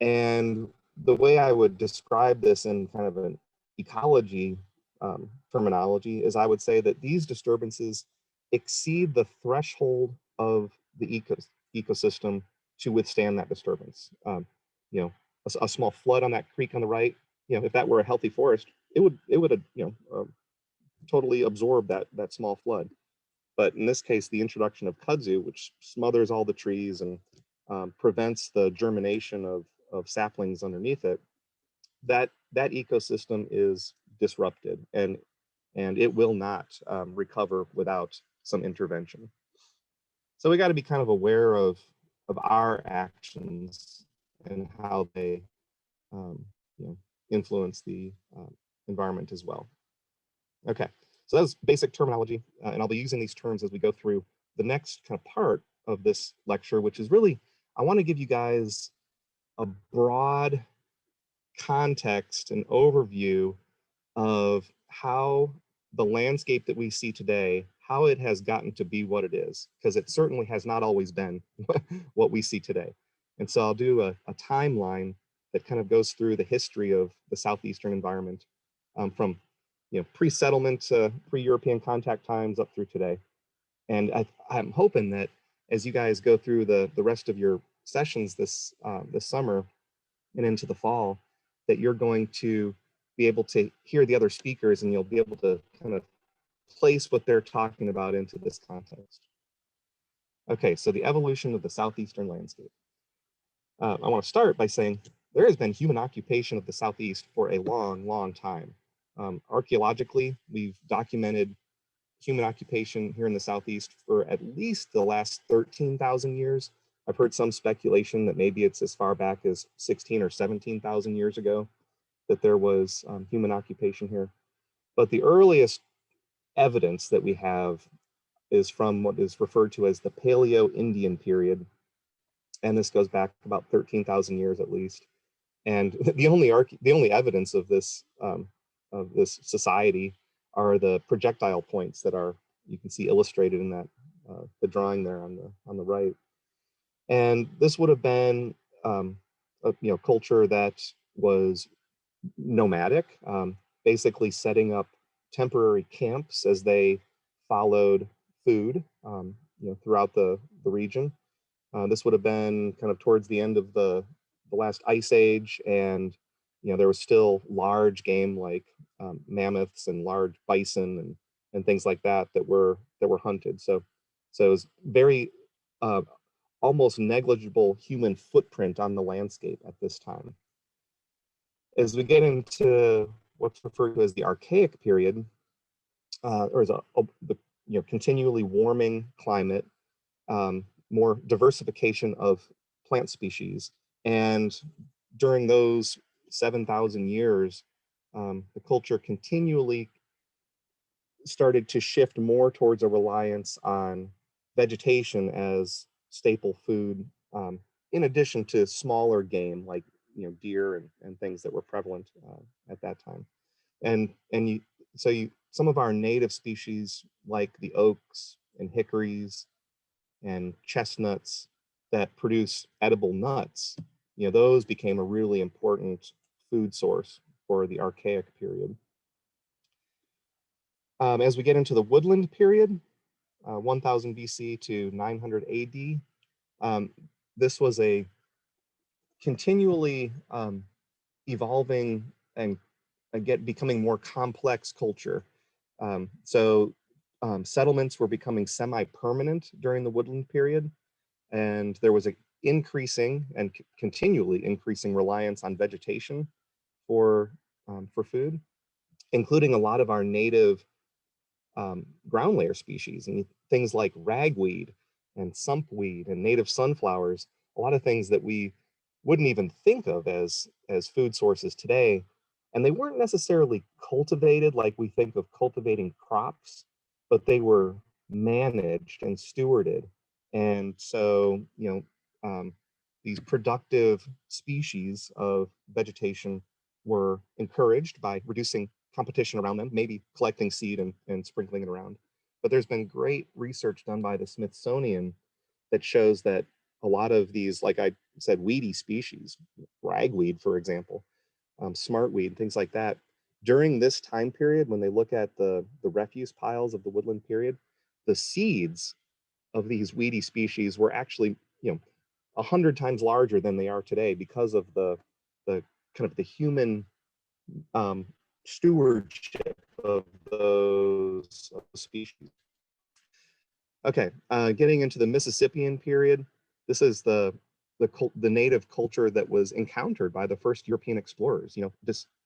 And the way I would describe this in kind of an ecology terminology is I would say that these disturbances exceed the threshold of the ecosystem to withstand that disturbance. A small flood on that creek on the right, if that were a healthy forest, it would totally absorb that small flood. But in this case, the introduction of kudzu, which smothers all the trees and prevents the germination of saplings underneath it, that ecosystem is disrupted, and it will not recover without some intervention. So we got to be kind of aware of our actions and how they influence the environment as well. Okay, so that was basic terminology, and I'll be using these terms as we go through the next kind of part of this lecture, which is really, I want to give you guys a broad context and overview of how the landscape that we see today, how it has gotten to be what it is, because it certainly has not always been what we see today. And so I'll do a timeline that kind of goes through the history of the southeastern environment from pre-settlement, pre-European contact times up through today. And I'm hoping that as you guys go through the rest of your sessions this summer and into the fall, that you're going to be able to hear the other speakers, and you'll be able to kind of place what they're talking about into this context. Okay, so the evolution of the southeastern landscape. I want to start by saying there has been human occupation of the Southeast for a long, long time. Archaeologically, we've documented human occupation here in the Southeast for at least the last 13,000 years. I've heard some speculation that maybe it's as far back as 16 or 17,000 years ago that there was human occupation here. But the earliest evidence that we have is from what is referred to as the Paleo-Indian period. And this goes back about 13,000 years at least. And the only evidence of this society are the projectile points that you can see illustrated in that the drawing there on the right. And this would have been a culture that was nomadic, basically setting up temporary camps as they followed food throughout the region. This would have been kind of towards the end of the last ice age, and there was still large game like mammoths and large bison and things like that were hunted. So it was very almost negligible human footprint on the landscape at this time. As we get into what's referred to as the Archaic period, or as the continually warming climate, more diversification of plant species, and during those 7,000 years, the culture continually started to shift more towards a reliance on vegetation as staple food, in addition to smaller game like deer and things that were prevalent at that time. Some of our native species like the oaks and hickories and chestnuts that produce edible nuts, those became a really important food source for the Archaic period. As we get into the woodland period, 1000 BC to 900 AD, this was a continually evolving and becoming more complex culture. Settlements were becoming semi-permanent during the woodland period, and there was an increasing and continually increasing reliance on vegetation for food, including a lot of our native ground layer species, and things like ragweed and sumpweed and native sunflowers, a lot of things that we wouldn't even think of as food sources today. And they weren't necessarily cultivated like we think of cultivating crops, but they were managed and stewarded. And so, these productive species of vegetation were encouraged by reducing competition around them, maybe collecting seed and sprinkling it around. But there's been great research done by the Smithsonian that shows that a lot of these, like I said, weedy species, ragweed, for example, smartweed, things like that, during this time period, when they look at the refuse piles of the woodland period, the seeds of these weedy species were actually, 100 times larger than they are today because of the kind of the human stewardship of those species. Okay, getting into the Mississippian period, this is the native culture that was encountered by the first European explorers.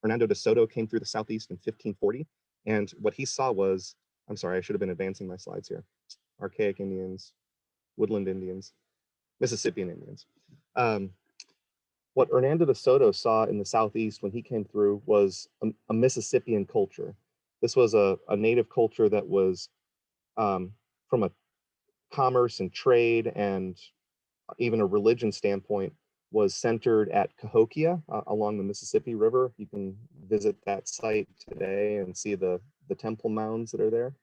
Hernando de Soto came through the Southeast in 1540, and what he saw was, I'm sorry, I should have been advancing my slides here. Archaic Indians, woodland Indians, Mississippian Indians. What Hernando de Soto saw in the Southeast when he came through was a Mississippian culture. This was a native culture that was, from a commerce and trade and even a religion standpoint, was centered at Cahokia along the Mississippi River. You can visit that site today and see the temple mounds that are there.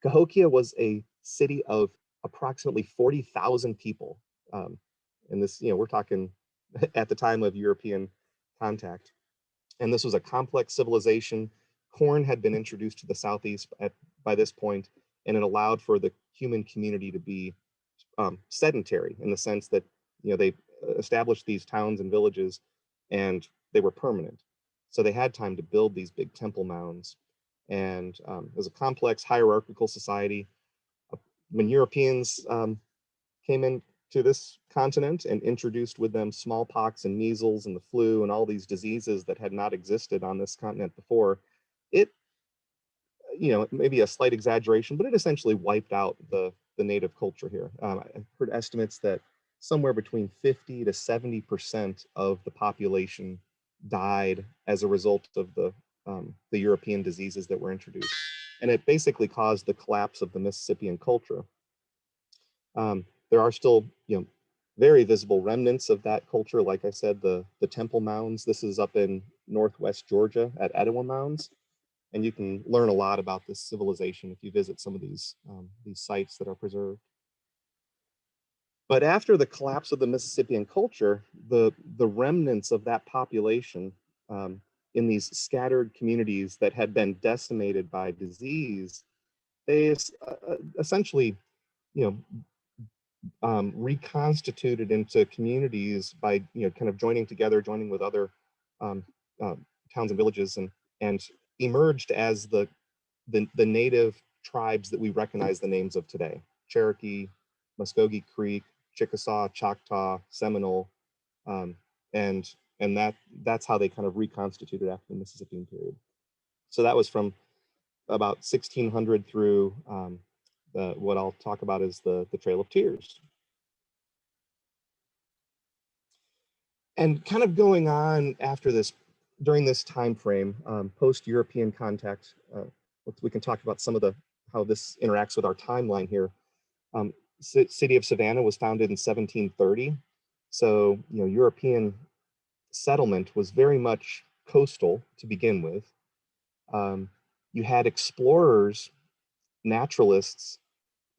Cahokia was a city of approximately 40,000 people. And this, we're talking at the time of European contact. And this was a complex civilization. Corn had been introduced to the Southeast by this point, and it allowed for the human community to be sedentary in the sense that, they established these towns and villages and they were permanent. So they had time to build these big temple mounds. And it was a complex hierarchical society. When Europeans came into this continent and introduced with them smallpox and measles and the flu and all these diseases that had not existed on this continent before, it, maybe a slight exaggeration, but it essentially wiped out the native culture here. I've heard estimates that somewhere between 50 to 70% of the population died as a result of the European diseases that were introduced. And it basically caused the collapse of the Mississippian culture. There are still, very visible remnants of that culture. Like I said, the temple mounds. This is up in Northwest Georgia at Etowah Mounds. And you can learn a lot about this civilization if you visit some of these sites that are preserved. But after the collapse of the Mississippian culture, the remnants of that population in these scattered communities that had been decimated by disease, they essentially, reconstituted into communities by, kind of joining with other towns and villages, and emerged as the native tribes that we recognize the names of today: Cherokee, Muskogee Creek, Chickasaw, Choctaw, Seminole, and that's how they kind of reconstituted after the Mississippian period. So that was from about 1600 through what I'll talk about is the Trail of Tears. And kind of going on after this, during this time frame, post-European contact, we can talk about some of how this interacts with our timeline here. city of Savannah was founded in 1730. So, European settlement was very much coastal to begin with. You had explorers, naturalists,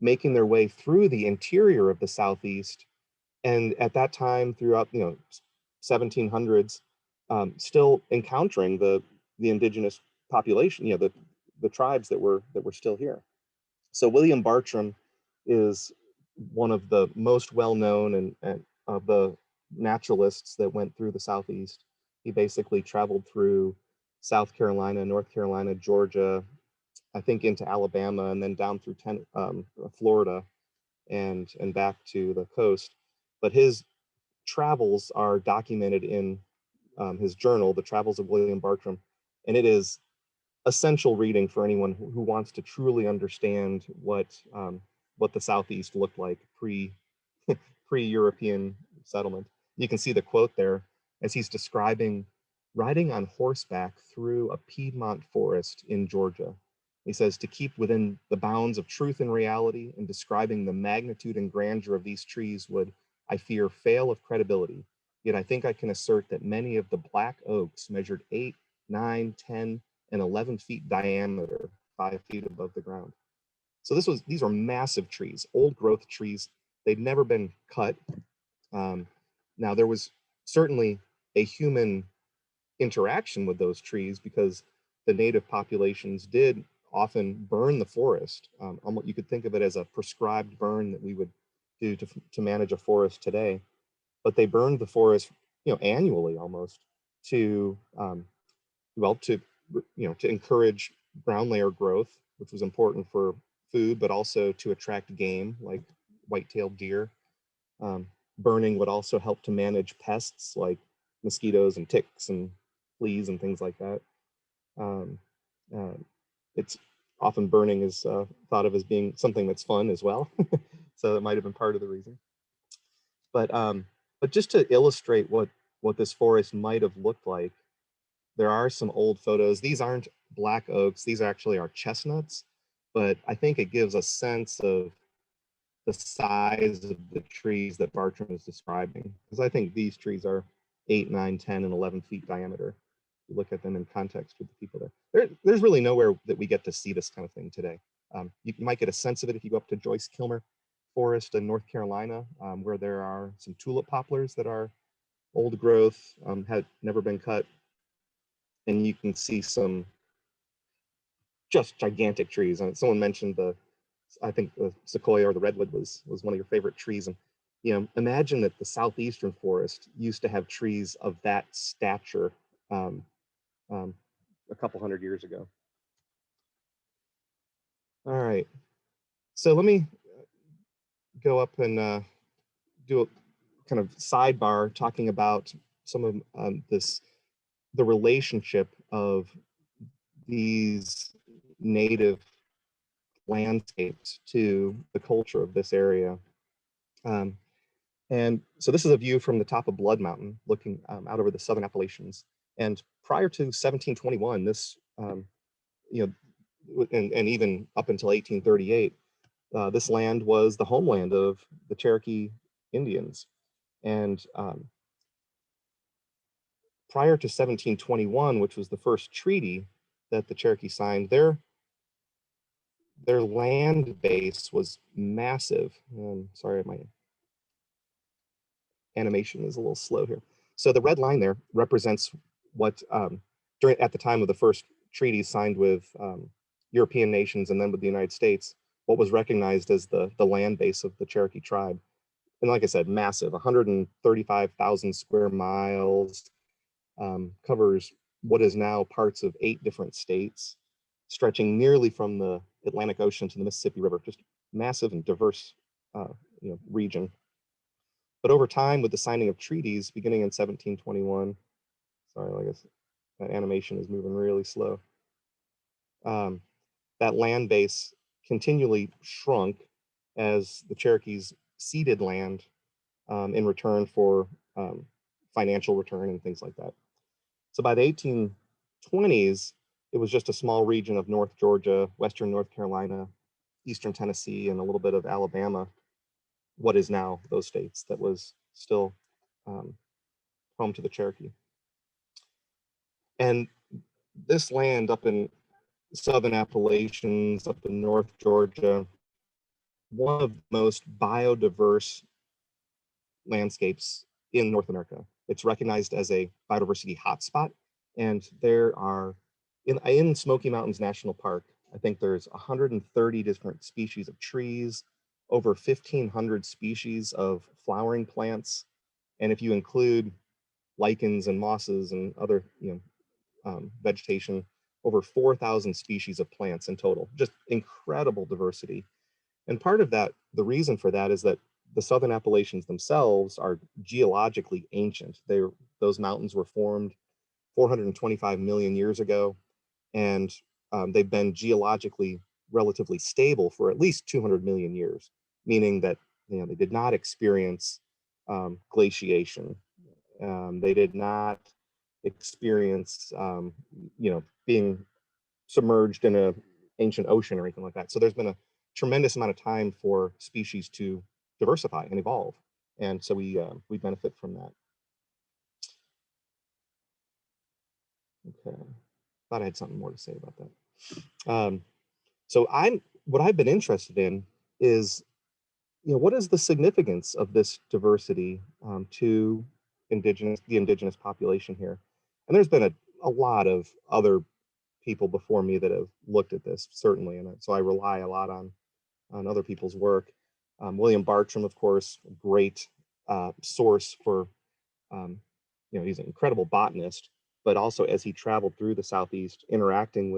making their way through the interior of the Southeast. And at that time, throughout 1700s, still encountering the indigenous population, the tribes that were still here. So William Bartram is one of the most well-known and of the naturalists that went through the Southeast. He basically traveled through South Carolina, North Carolina, Georgia, I think into Alabama, and then down through Florida and back to the coast. But his travels are documented in his journal, The Travels of William Bartram, and it is essential reading for anyone who wants to truly understand what the Southeast looked like pre-European settlement. You can see the quote there as he's describing riding on horseback through a Piedmont forest in Georgia. He says, to keep within the bounds of truth and reality and describing the magnitude and grandeur of these trees would, I fear, fail of credibility. Yet I think I can assert that many of the black oaks measured 8, 9, 10, and 11 feet diameter, 5 feet above the ground. So these are massive trees, old growth trees. They'd never been cut. Now there was certainly a human interaction with those trees because the native populations did often burn the forest. You could think of it as a prescribed burn that we would do to manage a forest today. But they burned the forest, annually almost to encourage ground layer growth, which was important for food, but also to attract game like white-tailed deer. Burning would also help to manage pests like mosquitoes and ticks and fleas and things like that. It's often burning is thought of as being something that's fun as well. So that might have been part of the reason. But just to illustrate what this forest might have looked like, there are some old photos. These aren't black oaks. These actually are chestnuts, but I think it gives a sense of the size of the trees that Bartram is describing, because I think these trees are 8, 9, 10, and 11 feet diameter. You look at them in context with the people there. There's really nowhere that we get to see this kind of thing today. You might get a sense of it if you go up to Joyce Kilmer Forest in North Carolina, where there are some tulip poplars that are old growth, had never been cut. And you can see some just gigantic trees. And someone mentioned I think the sequoia or the redwood was one of your favorite trees. And imagine that the southeastern forest used to have trees of that stature a couple hundred years ago. All right, so let me go up and do a kind of sidebar talking about some of the relationship of these native landscapes to the culture of this area. And so this is a view from the top of Blood Mountain, looking out over the Southern Appalachians. And prior to 1721, this, and even up until 1838, this land was the homeland of the Cherokee Indians. And prior to 1721, which was the first treaty that the Cherokee signed, their land base was massive. Sorry, my animation is a little slow here. So the red line there represents what at the time of the first treaties signed with European nations and then with the United States, what was recognized as the land base of the Cherokee tribe. And like I said, massive, 135,000 square miles, covers what is now parts of 8 different states, stretching nearly from the Atlantic Ocean to the Mississippi River, just massive and diverse region. But over time, with the signing of treaties beginning in 1721, sorry, like I said, that animation is moving really slow. That land base continually shrunk as the Cherokees ceded land in return for financial return and things like that. So by the 1820s, it was just a small region of North Georgia, Western North Carolina, Eastern Tennessee, and a little bit of Alabama what is now those states that was still home to the Cherokee. And this land up in Southern Appalachians, up in North Georgia, one of the most biodiverse landscapes in North America. It's recognized as a biodiversity hotspot. And there are, in Smoky Mountains National Park, I think there's 130 different species of trees, over 1,500 species of flowering plants. And if you include lichens and mosses and other vegetation, over 4,000 species of plants in total, just incredible diversity. And part of that, the reason for that is that the Southern Appalachians themselves are geologically ancient. Those mountains were formed 425 million years ago, and they've been geologically relatively stable for at least 200 million years, meaning that they did not experience glaciation. They did not experience being submerged in an ancient ocean or anything like that. So there's been a tremendous amount of time for species to diversify and evolve, and so we benefit from that. Okay, thought I had something more to say about that. So what I've been interested in is, what is the significance of this diversity to the indigenous population here? And there's been a lot of other people before me that have looked at this, certainly, and so I rely a lot on other people's work. William Bartram, of course, a great source for, he's an incredible botanist, but also as he traveled through the Southeast, interacting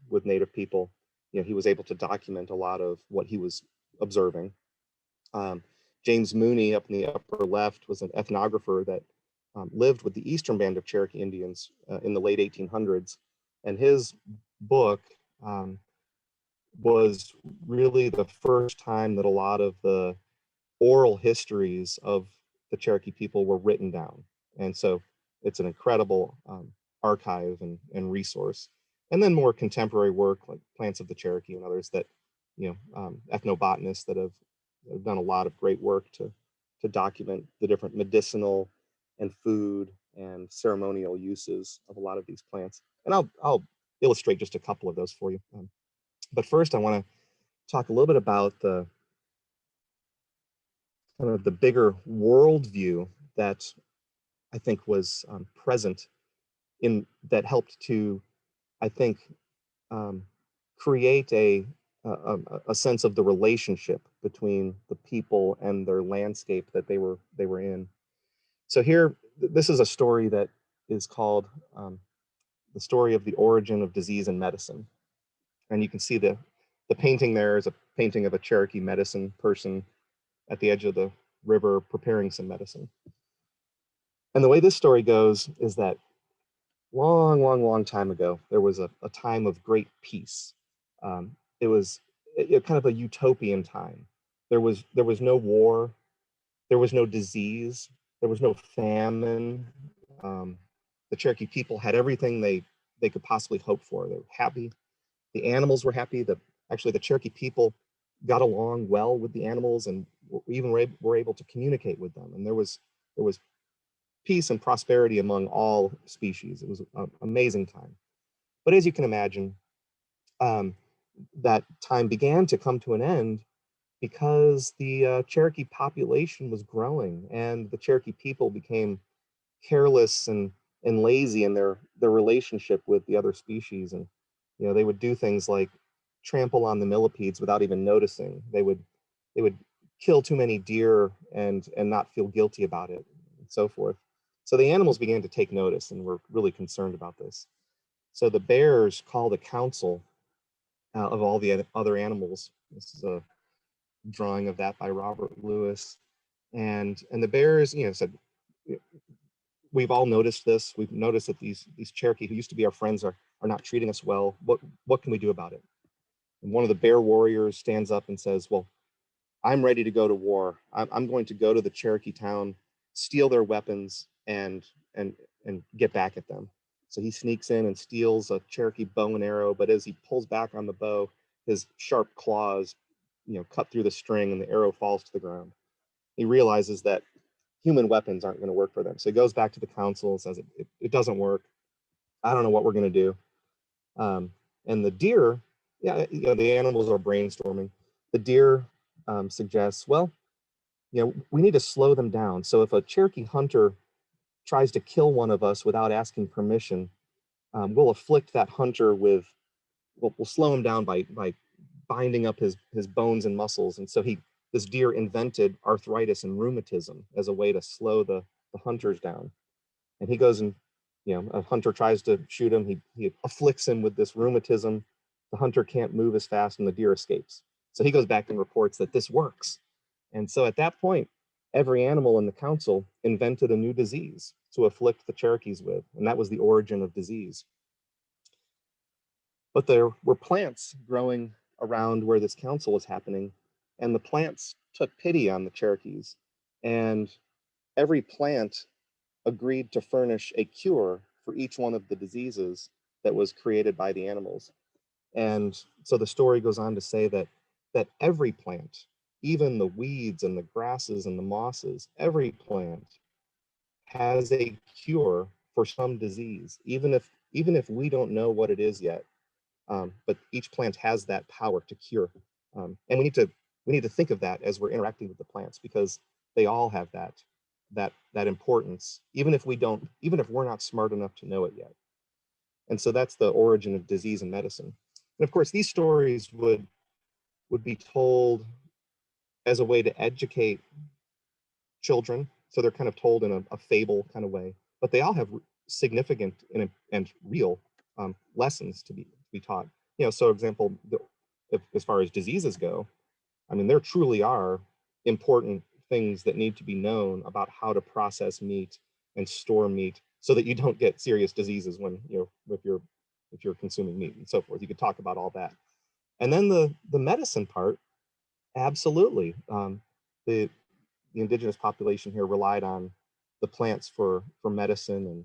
with Native people, he was able to document a lot of what he was observing. James Mooney, up in the upper left, was an ethnographer that lived with the Eastern Band of Cherokee Indians in the late 1800s, and his book was really the first time that a lot of the oral histories of the Cherokee people were written down. And so it's an incredible archive and resource. And then more contemporary work like Plants of the Cherokee and others that, ethnobotanists that have done a lot of great work to document the different medicinal and food and ceremonial uses of a lot of these plants. And I'll illustrate just a couple of those for you. But first, I want to talk a little bit about the kind of the bigger worldview that I think was present that helped to, I think, create a sense of the relationship between the people and their landscape that they were in. So here, this is a story that is called The Story of the Origin of Disease and Medicine. And you can see the painting there is a painting of a Cherokee medicine person at the edge of the river preparing some medicine. And the way this story goes is that long time ago, there was a time of great peace. It was kind of a utopian time. There was no war, there was no disease, there was no famine. The Cherokee people had everything they could possibly hope for. They were happy. The animals were happy. Actually, the Cherokee people got along well with the animals and even were able to communicate with them. And there was peace and prosperity among all species. It was an amazing time. But as you can imagine, that time began to come to an end because the Cherokee population was growing and the Cherokee people became careless and lazy in their relationship with the other species. And they would do things like trample on the millipedes without even noticing. They would kill too many deer and not feel guilty about it, and so forth. So the animals began to take notice and were really concerned about this. So the bears called a council of all the other animals. This is a drawing of that by Robert Lewis. And the bears, said, we've all noticed this. We've noticed that these Cherokee who used to be our friends are not treating us well. What can we do about it? And one of the bear warriors stands up and says, well, I'm ready to go to war. I'm going to go to the Cherokee town, steal their weapons, and get back at them. So he sneaks in and steals a Cherokee bow and arrow, but as he pulls back on the bow, his sharp claws cut through the string and the arrow falls to the ground. He realizes that human weapons aren't going to work for them. So he goes back to the council and says, it doesn't work. I don't know what we're going to do. And the deer, the animals are brainstorming. The deer suggests, well, we need to slow them down. So if a Cherokee hunter tries to kill one of us without asking permission, we'll afflict that hunter with, we'll slow him down by binding up his bones and muscles. And so this deer invented arthritis and rheumatism as a way to slow the hunters down. And he goes and, a hunter tries to shoot him. He afflicts him with this rheumatism. The hunter can't move as fast and the deer escapes. So he goes back and reports that this works. And so at that point, every animal in the council invented a new disease to afflict the Cherokees with, and that was the origin of disease. But there were plants growing around where this council was happening, and the plants took pity on the Cherokees, and every plant agreed to furnish a cure for each one of the diseases that was created by the animals. And so the story goes on to say that every plant, even the weeds and the grasses and the mosses, every plant has a cure for some disease, even if we don't know what it is yet. But each plant has that power to cure. And we need to think of that as we're interacting with the plants, because they all have that importance, even if we're not smart enough to know it yet. And so that's the origin of disease and medicine. And of course, these stories would be told as a way to educate children. So they're kind of told in a fable kind of way, but they all have significant and real lessons to be taught. So example, as far as diseases go, I mean, there truly are important things that need to be known about how to process meat and store meat so that you don't get serious diseases when, if you're consuming meat and so forth. You could talk about all that. And then the medicine part, absolutely. The indigenous population here relied on the plants for medicine,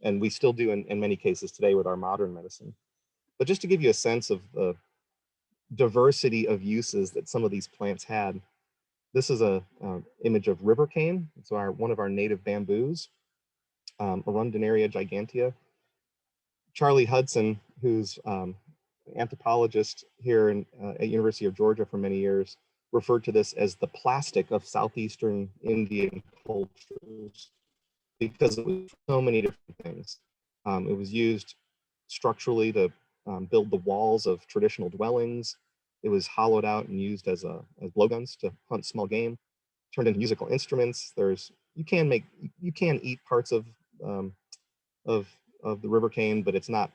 and we still do in many cases today with our modern medicine. But just to give you a sense of the diversity of uses that some of these plants had, this is a image of river cane. It's one of our native bamboos, Arundinaria gigantea. Charlie Hudson, who's anthropologist here at University of Georgia for many years, referred to this as the plastic of southeastern Indian cultures because it was so many different things. It was used structurally to build the walls of traditional dwellings. It was hollowed out and used as blowguns to hunt small game, turned into musical instruments. You can eat parts of the river cane, but it's not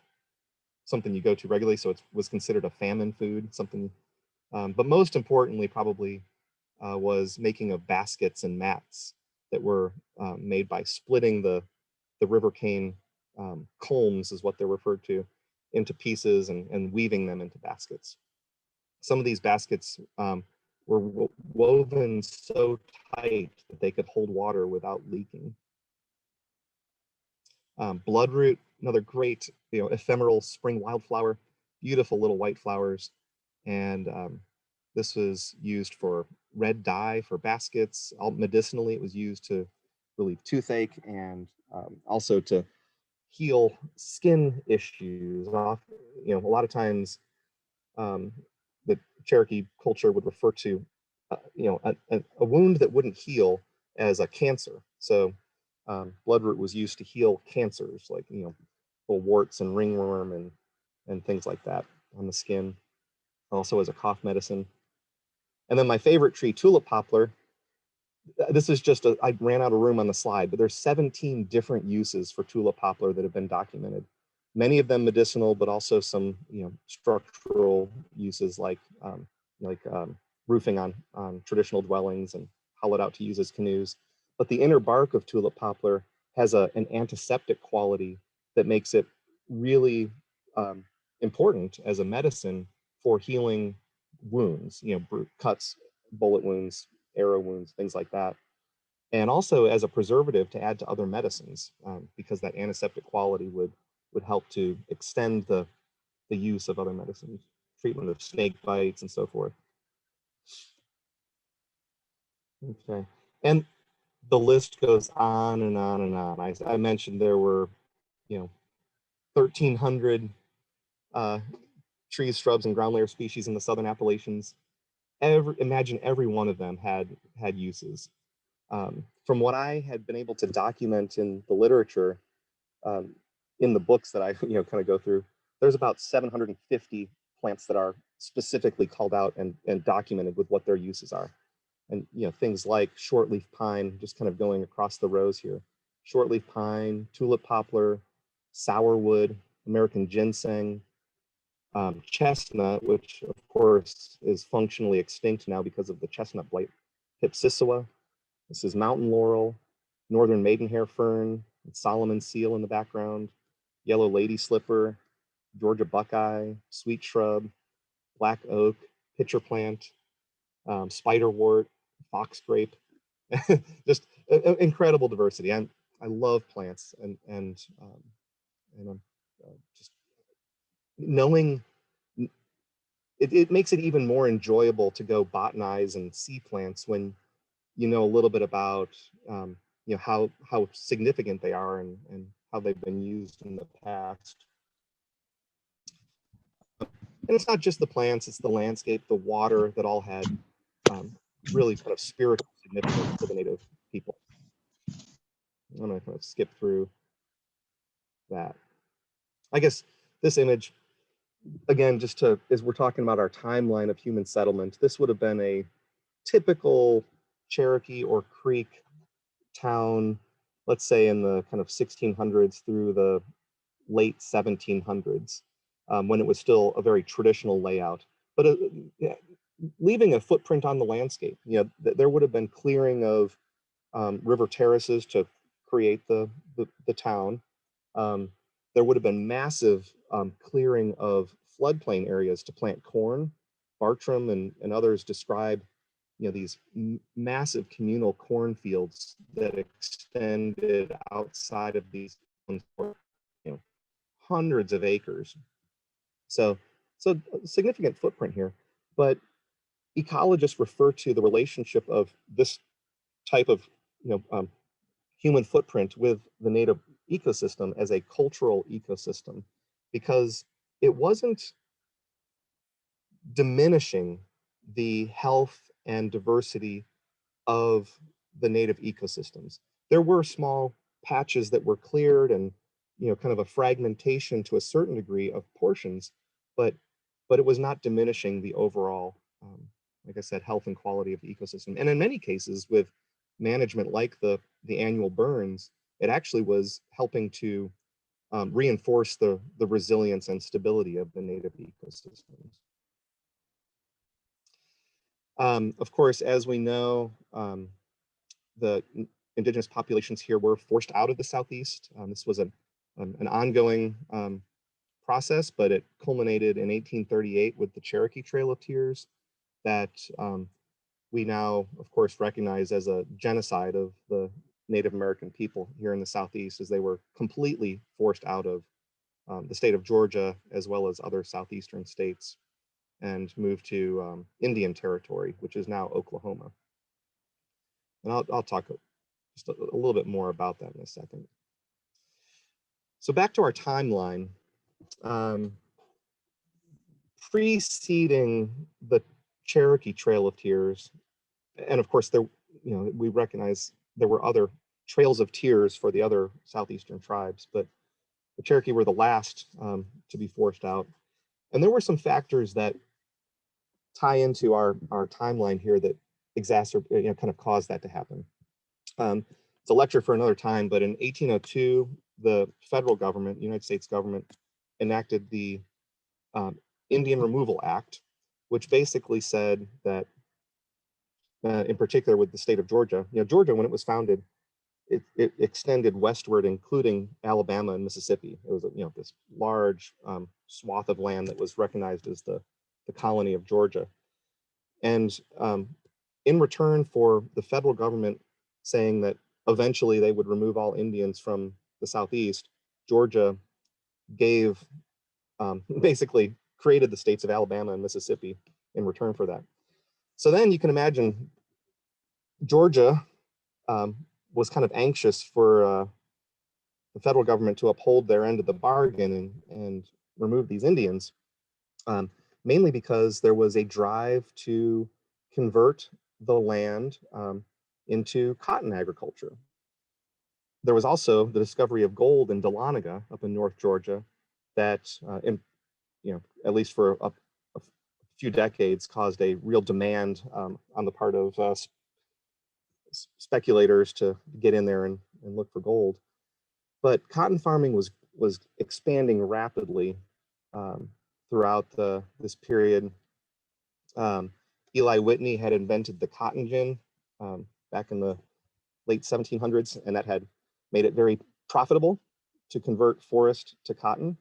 something you go to regularly, so it was considered a famine food, something. But most importantly, probably was making of baskets and mats that were made by splitting the river cane culms, is what they're referred to, into pieces and weaving them into baskets. Some of these baskets were woven so tight that they could hold water without leaking. Bloodroot, another great, ephemeral spring wildflower, beautiful little white flowers. And this was used for red dye for baskets. Medicinally, it was used to relieve toothache and also to heal skin issues. A lot of times the Cherokee culture would refer to, a wound that wouldn't heal as a cancer. So bloodroot was used to heal cancers, like, warts and ringworm and things like that on the skin, also as a cough medicine. And then my favorite tree, tulip poplar. This is just I ran out of room on the slide, but there's 17 different uses for tulip poplar that have been documented. Many of them medicinal, but also some, structural uses like roofing on traditional dwellings and hollowed out to use as canoes. But the inner bark of tulip poplar has an antiseptic quality that makes it really important as a medicine for healing wounds, cuts, bullet wounds, arrow wounds, things like that. And also as a preservative to add to other medicines, because that antiseptic quality would help to extend the use of other medicines, treatment of snake bites and so forth. Okay, and the list goes on and on and on. I mentioned there were, 1,300 trees, shrubs, and ground layer species in the Southern Appalachians. Imagine every one of them had uses. From what I had been able to document in the literature, in the books that I kind of go through, there's about 750 plants that are specifically called out and documented with what their uses are. And things like shortleaf pine, just kind of going across the rows here. Shortleaf pine, tulip poplar, sourwood, American ginseng, chestnut, which of course is functionally extinct now because of the chestnut blight, Hypsissoa. This is mountain laurel, northern maidenhair fern, Solomon seal in the background, yellow lady slipper, Georgia buckeye, sweet shrub, black oak, pitcher plant, spiderwort, foxgrape. Just incredible diversity. I love plants, and I'm just knowing it makes it even more enjoyable to go botanize and see plants when you know a little bit about how significant they are and how they've been used in the past. And it's not just the plants, it's the landscape, the water that all had really kind of spiritual significance to the native people. I'm gonna kind of skip through that. I guess this image, again, as we're talking about our timeline of human settlement, this would have been a typical Cherokee or Creek town, let's say in the kind of 1600s through the late 1700s, when it was still a very traditional layout. But leaving a footprint on the landscape, there would have been clearing of river terraces to create the town. There would have been massive clearing of floodplain areas to plant corn. Bartram and others describe these massive communal cornfields that extended outside of these for hundreds of acres. So a significant footprint here, but ecologists refer to the relationship of this type of human footprint with the native ecosystem as a cultural ecosystem, because it wasn't diminishing the health and diversity of the native ecosystems. There were small patches that were cleared and kind of a fragmentation to a certain degree of portions, but it was not diminishing the overall, like I said, health and quality of the ecosystem. And in many cases with management like the annual burns, it actually was helping to reinforce the resilience and stability of the native ecosystems. Of course, as we know, the indigenous populations here were forced out of the Southeast. This was an ongoing process, but it culminated in 1838 with the Cherokee Trail of Tears that we now, of course, recognize as a genocide of the Native American people here in the Southeast, as they were completely forced out of the state of Georgia, as well as other Southeastern states, and moved to Indian Territory, which is now Oklahoma. And I'll talk just a little bit more about that in a second. So back to our timeline. Preceding the Cherokee Trail of Tears, and of course we recognize there were other trails of tears for the other Southeastern tribes, but the Cherokee were the last to be forced out. And there were some factors that tie into our timeline here that kind of caused that to happen. It's a lecture for another time, but in 1802, the federal government, United States government, enacted the Indian Removal Act, which basically said that, in particular with the state of Georgia, Georgia, when it was founded, it extended westward, including Alabama and Mississippi. It was this large swath of land that was recognized as the colony of Georgia. And in return for the federal government saying that eventually they would remove all Indians from the Southeast, Georgia gave, basically created the states of Alabama and Mississippi in return for that. So then you can imagine Georgia was kind of anxious for the federal government to uphold their end of the bargain and remove these Indians, mainly because there was a drive to convert the land into cotton agriculture. There was also the discovery of gold in Dahlonega up in North Georgia that, at least for a few decades, caused a real demand on the part of speculators to get in there and look for gold. But cotton farming was expanding rapidly throughout this period. Eli Whitney had invented the cotton gin back in the late 1700s, and that had made it very profitable to convert forest to cotton.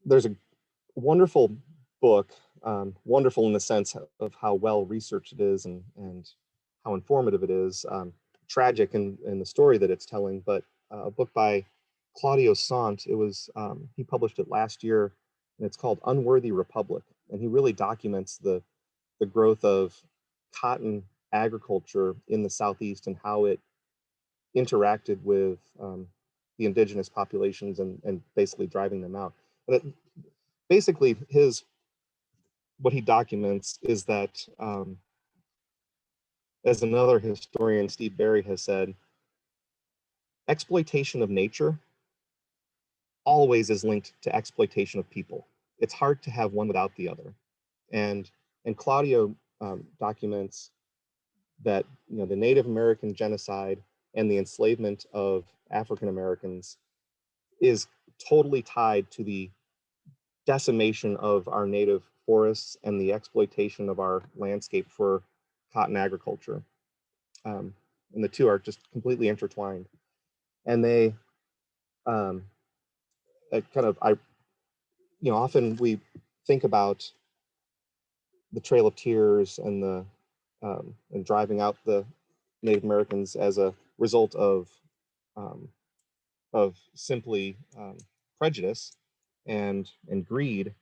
There's a wonderful book, wonderful in the sense of how well researched it is and how informative it is, tragic in the story that it's telling, but a book by Claudio Sant. It was, he published it last year, and it's called Unworthy Republic. And he really documents the growth of cotton agriculture in the Southeast and how it interacted with the indigenous populations and basically driving them out. But basically what he documents is that, as another historian, Steve Berry, has said, exploitation of nature always is linked to exploitation of people. It's hard to have one without the other. And Claudio documents that the Native American genocide and the enslavement of African Americans is totally tied to the decimation of our native forests and the exploitation of our landscape for cotton agriculture. And the two are just completely intertwined. And they often we think about the Trail of Tears and and driving out the Native Americans as a result of simply prejudice and greed.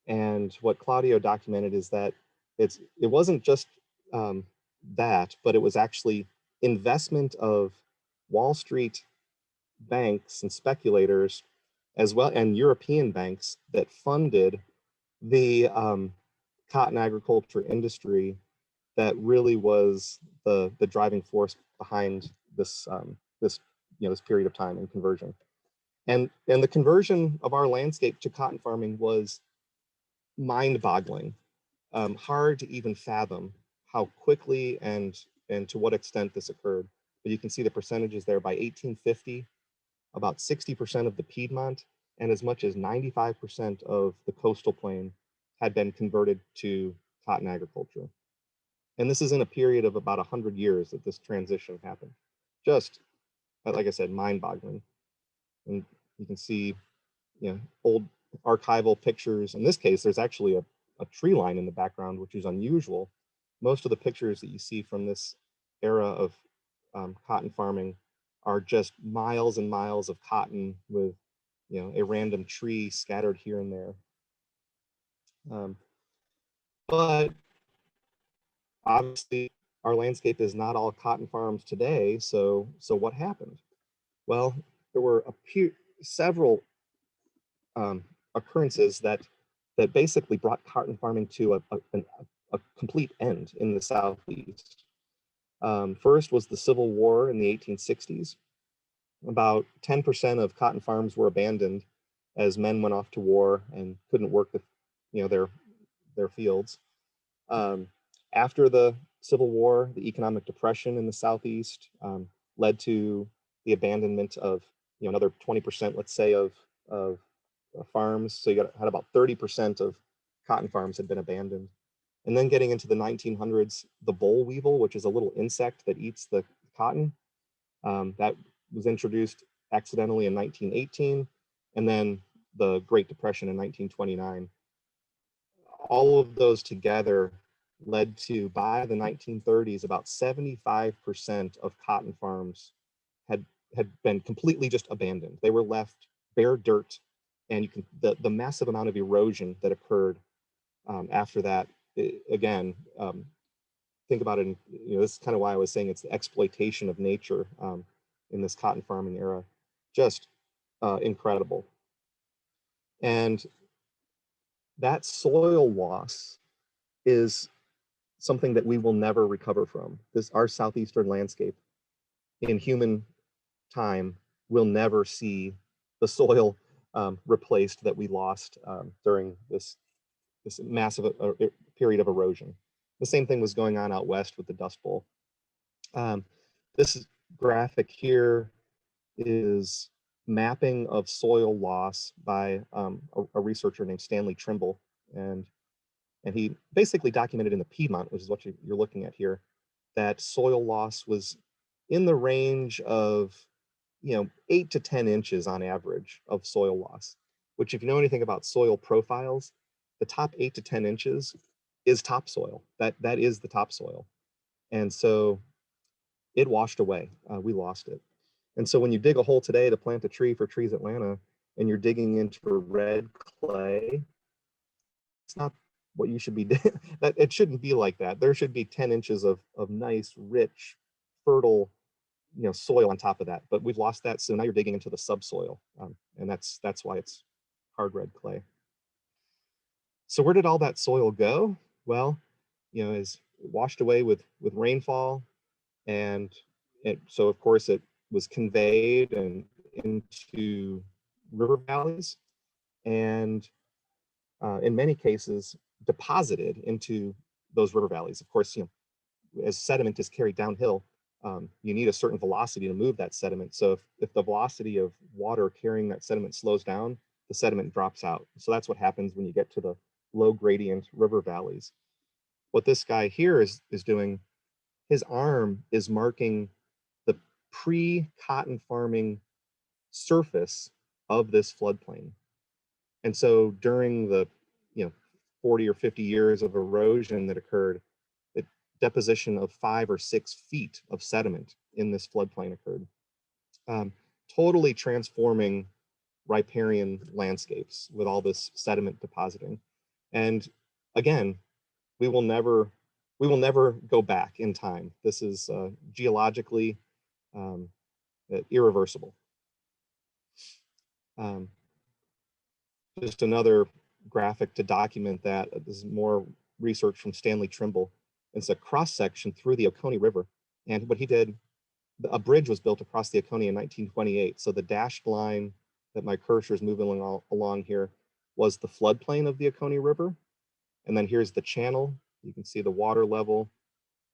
And what Claudio documented is that it wasn't just that, but it was actually investment of Wall Street banks and speculators, as well, and European banks that funded the cotton agriculture industry that really was the driving force behind this period of time and conversion. And the conversion of our landscape to cotton farming was mind-boggling, hard to even fathom how quickly and to what extent this occurred. But you can see the percentages there. By 1850, about 60% of the Piedmont and as much as 95% of the coastal plain had been converted to cotton agriculture. And this is in a period of about 100 years that this transition happened. Just, like I said, mind-boggling. And you can see, old archival pictures. In this case, there's actually a tree line in the background, which is unusual. Most of the pictures that you see from this era of cotton farming are just miles and miles of cotton with, a random tree scattered here and there. But obviously, our landscape is not all cotton farms today. So what happened? Well, there were several occurrences that basically brought cotton farming to a complete end in the Southeast. First was the Civil War in the 1860s. About 10% of cotton farms were abandoned as men went off to war and couldn't work their fields. After the Civil War, the economic depression in the Southeast led to the abandonment of another 20%, let's say, of farms. So you had about 30% of cotton farms had been abandoned. And then getting into the 1900s, the boll weevil, which is a little insect that eats the cotton, that was introduced accidentally in 1918, and then the Great Depression in 1929. All of those together led to, by the 1930s, about 75% of cotton farms had been completely just abandoned. They were left bare dirt And you can, the massive amount of erosion that occurred after that, again, think about it, this is kind of why I was saying it's the exploitation of nature in this cotton farming era, just incredible. And that soil loss is something that we will never recover from. Our southeastern landscape in human time will never see the soil replaced that we lost during this massive period of erosion. The same thing was going on out west with the Dust Bowl. This graphic here is mapping of soil loss by a researcher named Stanley Trimble, and he basically documented in the Piedmont, which is what you're looking at here, that soil loss was in the range of 8 to 10 inches on average of soil loss, which, if you know anything about soil profiles, the top 8 to 10 inches is topsoil. That is the topsoil. And so it washed away. We lost it. And so when you dig a hole today to plant a tree for Trees Atlanta and you're digging into red clay, it's not what you should be doing. That it shouldn't be like that. There should be 10 inches of nice, rich, fertile, soil on top of that. But we've lost that, so now you're digging into the subsoil, and that's why it's hard red clay. So where did all that soil go? Well, is washed away with rainfall, and so of course it was conveyed and into river valleys, and in many cases deposited into those river valleys. Of course, as sediment is carried downhill, you need a certain velocity to move that sediment. So if the velocity of water carrying that sediment slows down, the sediment drops out. So that's what happens when you get to the low gradient river valleys. What this guy here is doing, his arm is marking the pre-cotton farming surface of this floodplain. And so during the 40 or 50 years of erosion that occurred, the deposition of 5 or 6 feet of sediment in this floodplain occurred, totally transforming riparian landscapes with all this sediment depositing. And again, we will never go back in time. This is geologically irreversible. Just another graphic to document that. This is more research from Stanley Trimble. It's a cross section through the Oconee River. And what he did, a bridge was built across the Oconee in 1928. So the dashed line that my cursor is moving along here was the floodplain of the Oconee River. And then here's the channel. You can see the water level,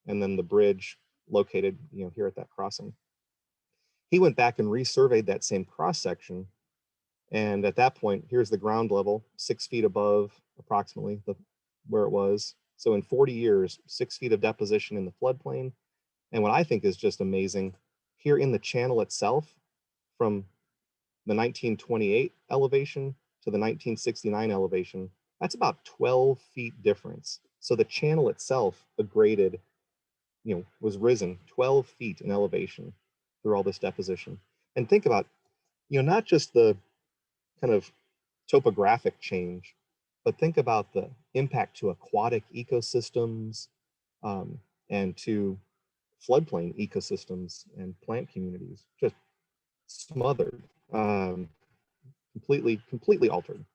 and then the bridge located here at that crossing. He went back and resurveyed that same cross section. And at that point, here's the ground level, 6 feet above approximately where it was. So in 40 years, 6 feet of deposition in the floodplain. And what I think is just amazing, here in the channel itself, from the 1928 elevation to the 1969 elevation, that's about 12 feet difference. So the channel itself graded, was risen 12 feet in elevation through all this deposition. And think about, not just the kind of topographic change, but think about the impact to aquatic ecosystems and to floodplain ecosystems and plant communities, just smothered, completely altered.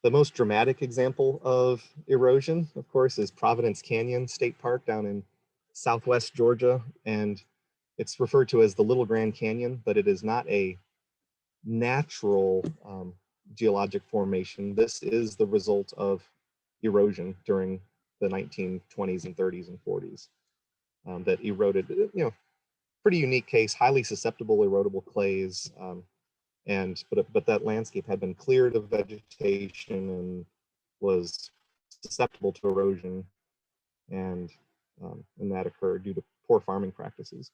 The most dramatic example of erosion, of course, is Providence Canyon State Park down in Southwest Georgia. And it's referred to as the Little Grand Canyon, but it is not a natural geologic formation. This is the result of erosion during the 1920s and 30s and 40s that eroded, pretty unique case, highly susceptible erodible clays. But that landscape had been cleared of vegetation and was susceptible to erosion, and that occurred due to poor farming practices.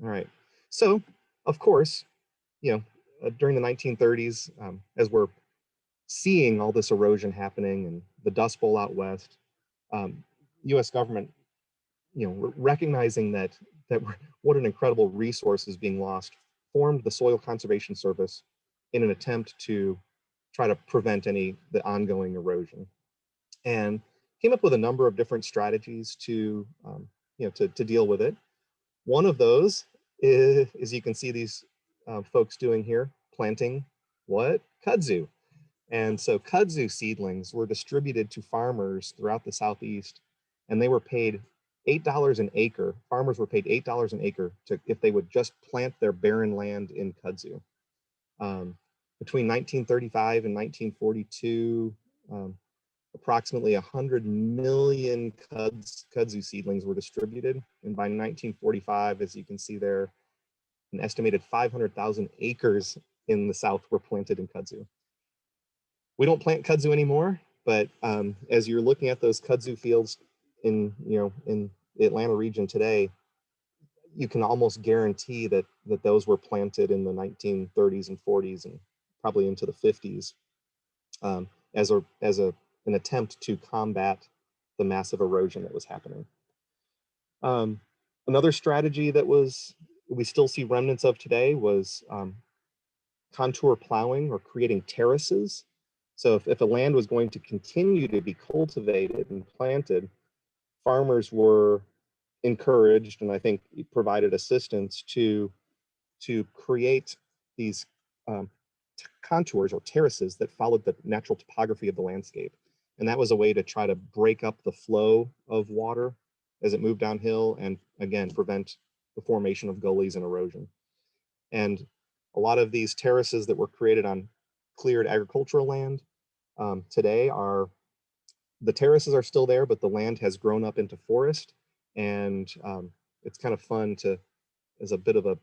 All right, so of course, during the 1930s, as we're seeing all this erosion happening and the Dust Bowl out west, U.S. government, recognizing that what an incredible resource is being lost formed the Soil Conservation Service in an attempt to try to prevent the ongoing erosion, and came up with a number of different strategies to to deal with it. One of those is you can see these folks doing here, planting what? Kudzu. And so kudzu seedlings were distributed to farmers throughout the Southeast, and they were paid $8 an acre. Farmers were paid $8 an acre if they would just plant their barren land in kudzu. Between 1935 and 1942, approximately 100 million kudzu seedlings were distributed. And by 1945, as you can see there, an estimated 500,000 acres in the South were planted in kudzu. We don't plant kudzu anymore, but as you're looking at those kudzu fields in the Atlanta region today, you can almost guarantee that those were planted in the 1930s and 40s and probably into the 50s as an attempt to combat the massive erosion that was happening. Another strategy that we still see remnants of today was contour plowing or creating terraces. So if a land was going to continue to be cultivated and planted, farmers were encouraged, and I think provided assistance to create these contours or terraces that followed the natural topography of the landscape. And that was a way to try to break up the flow of water as it moved downhill and, again, prevent the formation of gullies and erosion. And a lot of these terraces that were created on cleared agricultural land today the terraces are still there, but the land has grown up into forest. And it's kind of fun as a bit of a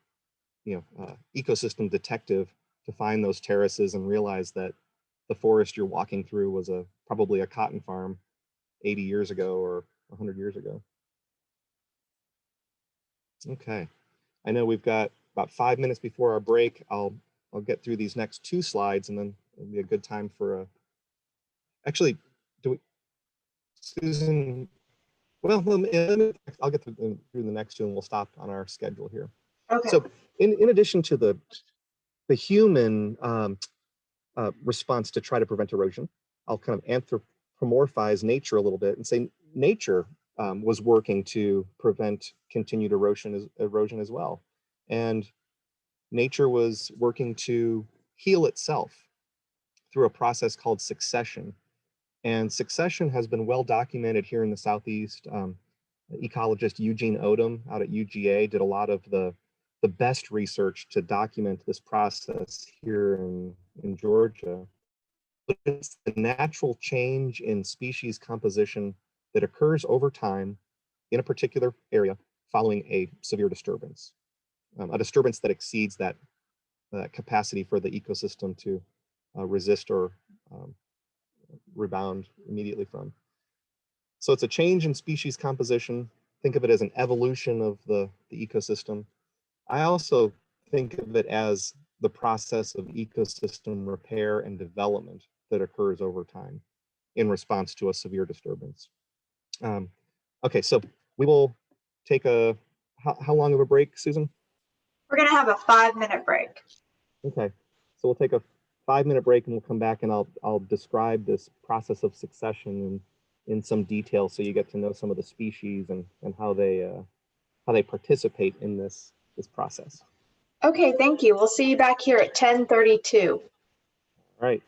ecosystem detective, to find those terraces and realize that the forest you're walking through was probably a cotton farm 80 years ago or 100 years ago. Okay, I know we've got about 5 minutes before our break. I'll get through these next 2 slides, and then it'll be a good time for actually, Susan, well, I'll get through the next 2 and we'll stop on our schedule here. Okay. So in addition to the human response to try to prevent erosion, I'll kind of anthropomorphize nature a little bit and say nature was working to prevent continued erosion as well. And nature was working to heal itself through a process called succession. And succession has been well documented here in the Southeast. Ecologist Eugene Odom out at UGA did a lot of the best research to document this process here in Georgia. But it's the natural change in species composition that occurs over time in a particular area following a severe disturbance, a disturbance that exceeds that capacity for the ecosystem to resist or rebound immediately from. So it's a change in species composition. Think of it as an evolution of the ecosystem. I also think of it as the process of ecosystem repair and development that occurs over time in response to a severe disturbance. Okay, so we will take how long of a break, Susan? We're going to have a 5-minute break. Okay, so we'll take a 5-minute break and we'll come back and I'll describe this process of succession in some detail so you get to know some of the species and how they participate in this process. Okay, thank you. We'll see you back here at 10:32. All right.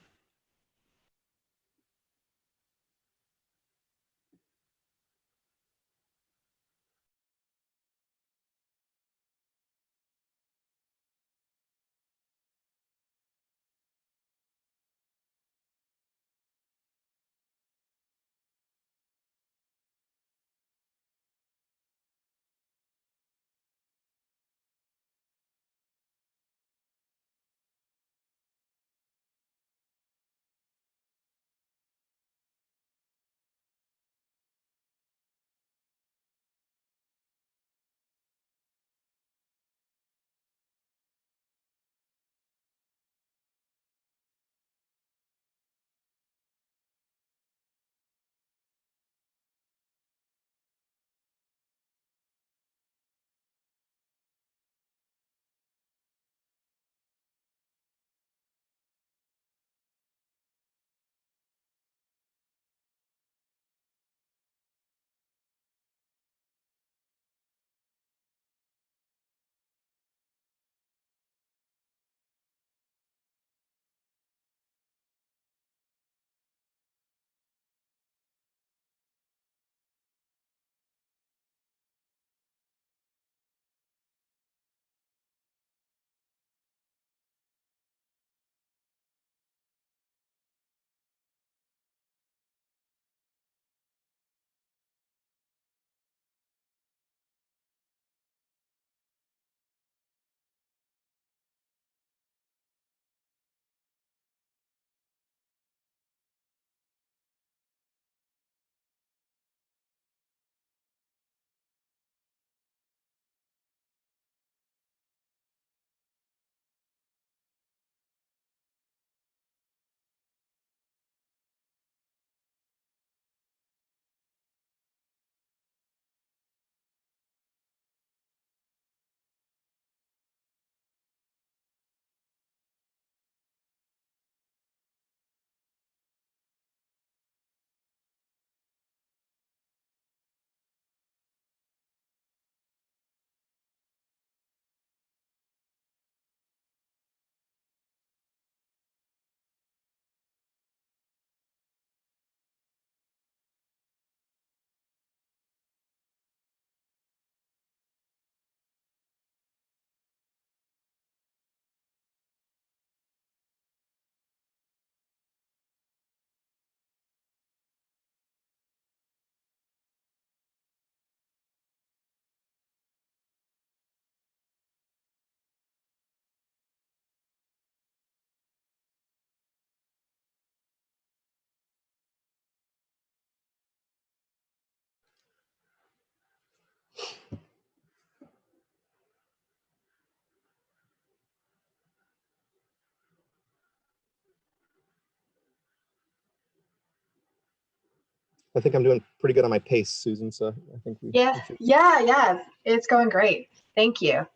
I think I'm doing pretty good on my pace, Susan. So I think we should. Yeah. It's going great. Thank you.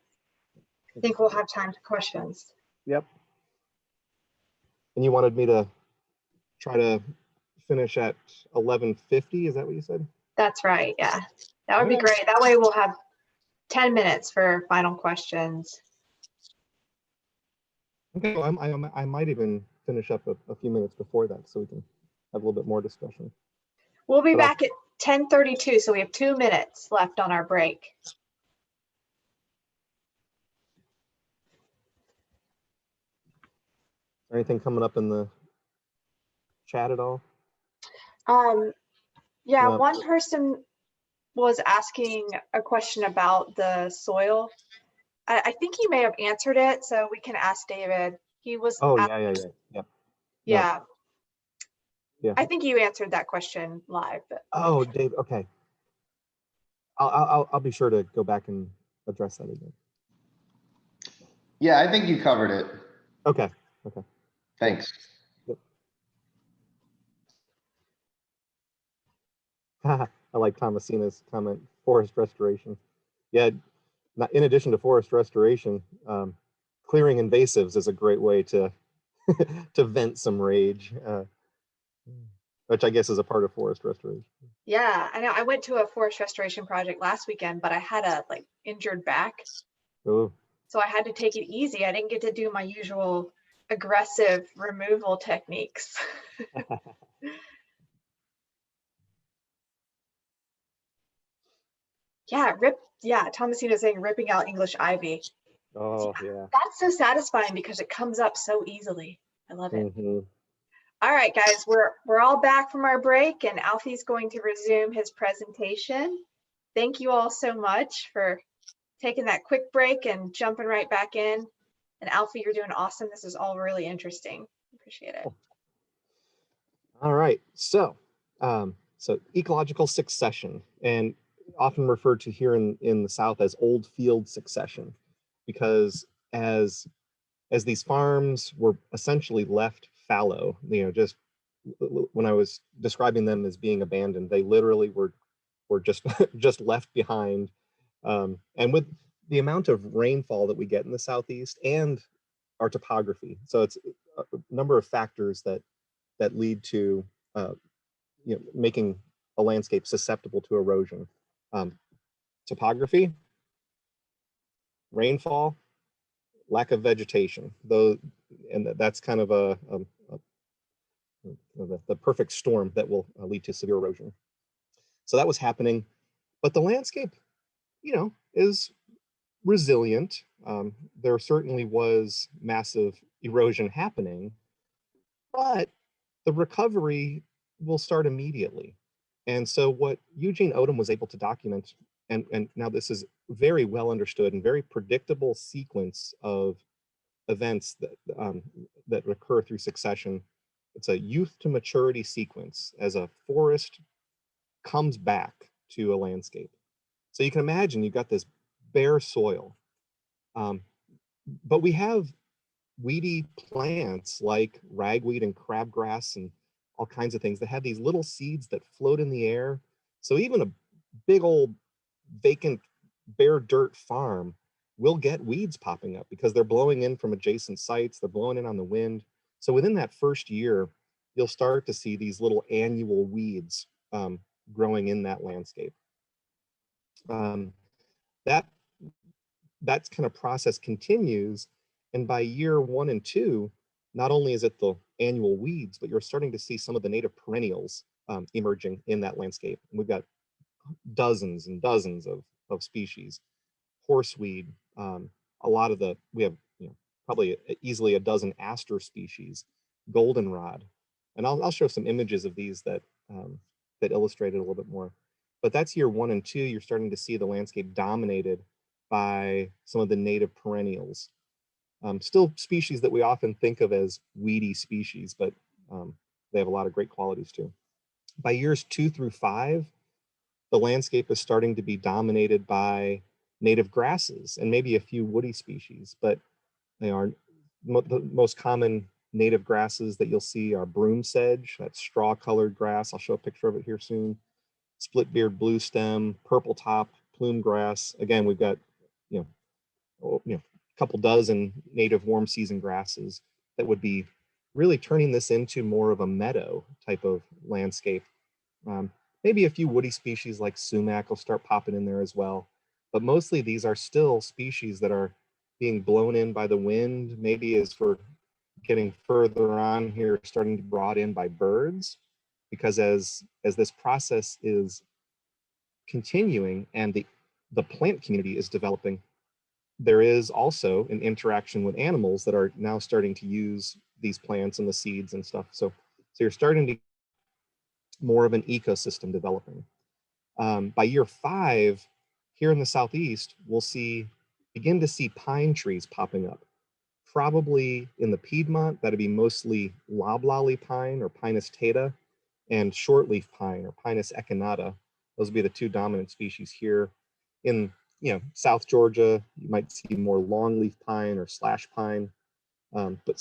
I think we'll have time for questions. Yep. And you wanted me to try to finish at 11:50. Is that what you said? That's right. Yeah, that would be great. That way we'll have 10 minutes for final questions. Okay, well, I might even finish up a few minutes before that so we can have a little bit more discussion. We'll be back at 10:32, so we have 2 minutes left on our break. Is there anything coming up in the chat at all? Yeah, No. one person was asking a question about the soil. I think he may have answered it, so we can ask David. He was. Oh, Yeah. Yeah. I think you answered that question live. But Oh, Dave. Okay. I'll be sure to go back and address that again. Yeah, I think you covered it. Okay. Thanks. Yep. I like Thomasina's comment, forest restoration. Yeah, in addition to forest restoration, clearing invasives is a great way to to vent some rage, which I guess is a part of forest restoration. yeah, I know. I went to a forest restoration project last weekend, but I had a injured back. Oh. So I had to take it easy. I didn't get to do my usual aggressive removal techniques. Yeah, Thomasina saying ripping out English ivy. Oh, yeah. That's so satisfying because it comes up so easily. I love it. Mm-hmm. All right, guys, we're all back from our break, and Alfie's going to resume his presentation. Thank you all so much for taking that quick break and jumping right back in. And Alfie, you're doing awesome. This is all really interesting. Appreciate it. All right, so ecological succession, and often referred to here in the South as old field succession, because as these farms were essentially left fallow, just when I was describing them as being abandoned, they literally were just just left behind. And with the amount of rainfall that we get in the Southeast and our topography, so it's a number of factors that lead to making a landscape susceptible to erosion. Topography, rainfall, lack of vegetation, and that's kind of the perfect storm that will lead to severe erosion. So that was happening, but the landscape, is resilient. There certainly was massive erosion happening, but the recovery will start immediately. And so what Eugene Odom was able to document, and now this is very well understood and very predictable sequence of events that occur through succession. It's a youth to maturity sequence as a forest comes back to a landscape. So you can imagine you've got this bare soil, but we have weedy plants like ragweed and crabgrass and all kinds of things that have these little seeds that float in the air. So even a big old vacant bare dirt farm will get weeds popping up because they're blowing in from adjacent sites, they're blowing in on the wind. So within that first year, you'll start to see these little annual weeds growing in that landscape. That kind of process continues, and by year 1 and 2, not only is it the annual weeds, but you're starting to see some of the native perennials emerging in that landscape. And we've got dozens and dozens of species. Horseweed, we have probably easily a dozen aster species, goldenrod, and I'll show some images of these that illustrate it a little bit more. But that's year 1 and 2. You're starting to see the landscape dominated by some of the native perennials. Still species that we often think of as weedy species, but they have a lot of great qualities too. By years 2 through 5, the landscape is starting to be dominated by native grasses and maybe a few woody species, but they are the most common native grasses that you'll see are broom sedge, that straw colored grass. I'll show a picture of it here soon. Split-beard blue stem, purple top, plume grass. Again, we've got, a couple dozen native warm season grasses that would be really turning this into more of a meadow type of landscape. Maybe a few woody species like sumac will start popping in there as well. But mostly these are still species that are being blown in by the wind, maybe as we're getting further on here, starting to be brought in by birds, because as this process is continuing and the plant community is developing, there is also an interaction with animals that are now starting to use these plants and the seeds and stuff. So you're starting to more of an ecosystem developing. By year 5, here in the Southeast, we'll begin to see pine trees popping up. Probably in the Piedmont, that'd be mostly loblolly pine or Pinus taeta, and shortleaf pine or Pinus echinata. Those would be the 2 dominant species here. In South Georgia, you might see more longleaf pine or slash pine. But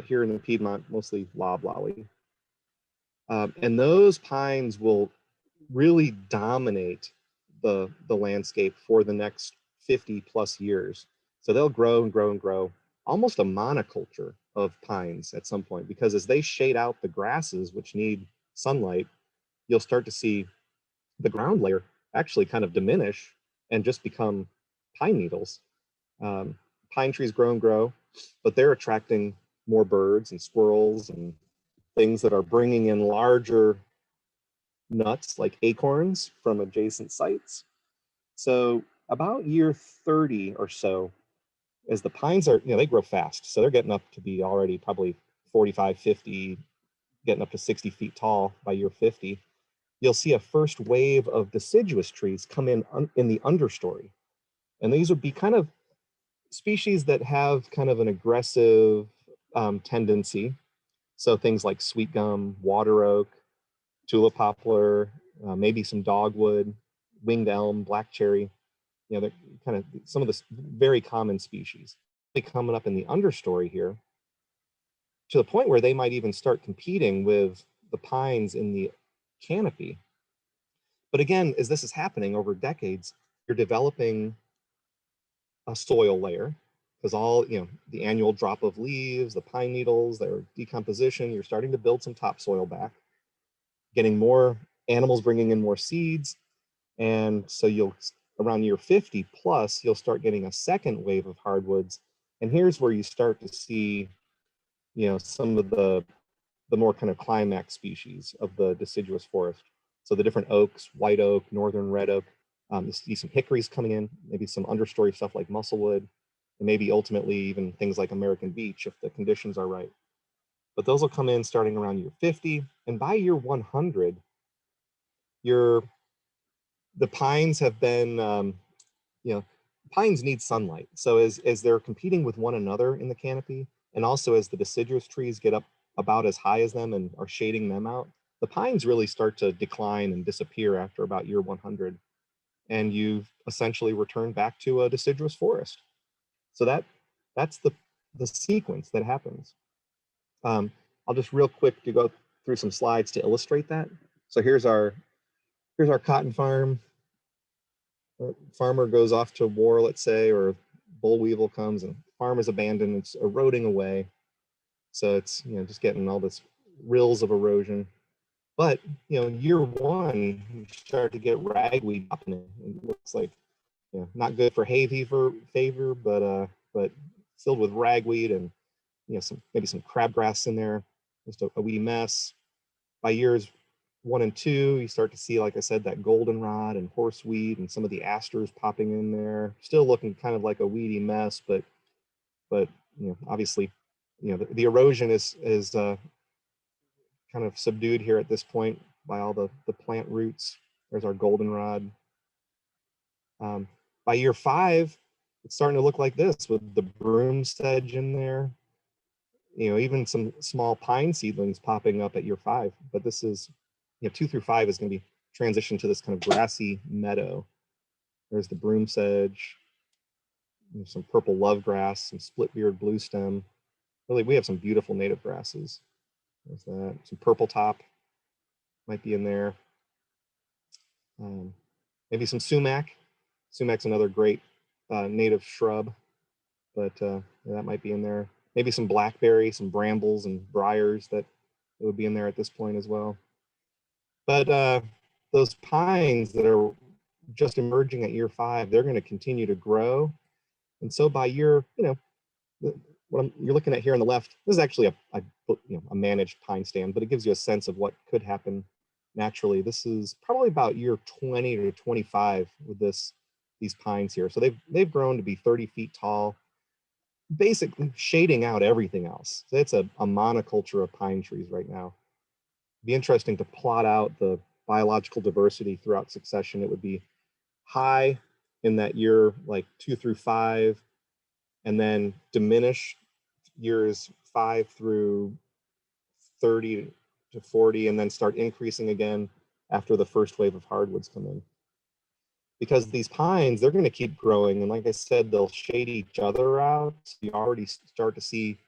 here in the Piedmont, mostly loblolly. And those pines will really dominate the landscape for the next 50 plus years. So they'll grow and grow and grow, almost a monoculture of pines at some point, because as they shade out the grasses, which need sunlight, you'll start to see the ground layer actually kind of diminish and just become pine needles. Pine trees grow and grow, but they're attracting more birds and squirrels and things that are bringing in larger nuts like acorns from adjacent sites. So about year 30 or so, as the pines are, they grow fast. So they're getting up to be already probably 45, 50, getting up to 60 feet tall by year 50. You'll see a first wave of deciduous trees come in the understory. And these would be kind of species that have kind of an aggressive tendency. So things like sweet gum, water oak, tulip poplar, maybe some dogwood, winged elm, black cherry. They're kind of some of the very common species. They coming up in the understory here to the point where they might even start competing with the pines in the canopy. But again, as this is happening over decades, you're developing a soil layer, because all, the annual drop of leaves, the pine needles, their decomposition, you're starting to build some topsoil back, getting more animals bringing in more seeds. And so around year 50 plus, you'll start getting a second wave of hardwoods. And here's where you start to see, some of the more kind of climax species of the deciduous forest. So the different oaks, white oak, northern red oak, you see some hickories coming in, maybe some understory stuff like musclewood, and maybe ultimately even things like American beech if the conditions are right. But those will come in starting around year 50. And by year 100, the pines have been, pines need sunlight. So as they're competing with one another in the canopy, and also as the deciduous trees get up about as high as them and are shading them out, the pines really start to decline and disappear after about year 100. And you've essentially returned back to a deciduous forest. So that's the sequence that happens. I'll just real quick to go through some slides to illustrate that. So here's our cotton farm. Farmer goes off to war, let's say, or boll weevil comes and farm is abandoned, it's eroding away. So it's, just getting all this rills of erosion. But, year 1, you start to get ragweed happening. It looks like, not good for hay fever, but filled with ragweed and, maybe some crabgrass in there, just a weedy mess. By years 1 and 2, you start to see, like I said, that goldenrod and horseweed and some of the asters popping in there, still looking kind of like a weedy mess, but obviously, the erosion is kind of subdued here at this point by all the plant roots. There's our goldenrod. By year 5, it's starting to look like this with the broom sedge in there. Even some small pine seedlings popping up at year 5. But this is, 2 through 5 is going to be transitioned to this kind of grassy meadow. There's the broom sedge, some purple love grass, some split-beard blue stem. really, we have some beautiful native grasses. There's that. Some purple top might be in there. Maybe some sumac. Sumac's another great native shrub, but yeah, that might be in there. Maybe some blackberry, some brambles and briars that would be in there at this point as well. But those pines that are just emerging at year 5, they're going to continue to grow. And so by year, you're looking at here on the left, this is actually a managed pine stand, but it gives you a sense of what could happen naturally. This is probably about year 20 to 25 with these pines here. So they've grown to be 30 feet tall, basically shading out everything else. So it's a monoculture of pine trees right now. It'd be interesting to plot out the biological diversity throughout succession. It would be high in that year like 2 through 5, and then diminish years 5 through 30 to 40, and then start increasing again after the first wave of hardwoods come in. Because these pines, they're going to keep growing, and like I said, they'll shade each other out. So you already start to see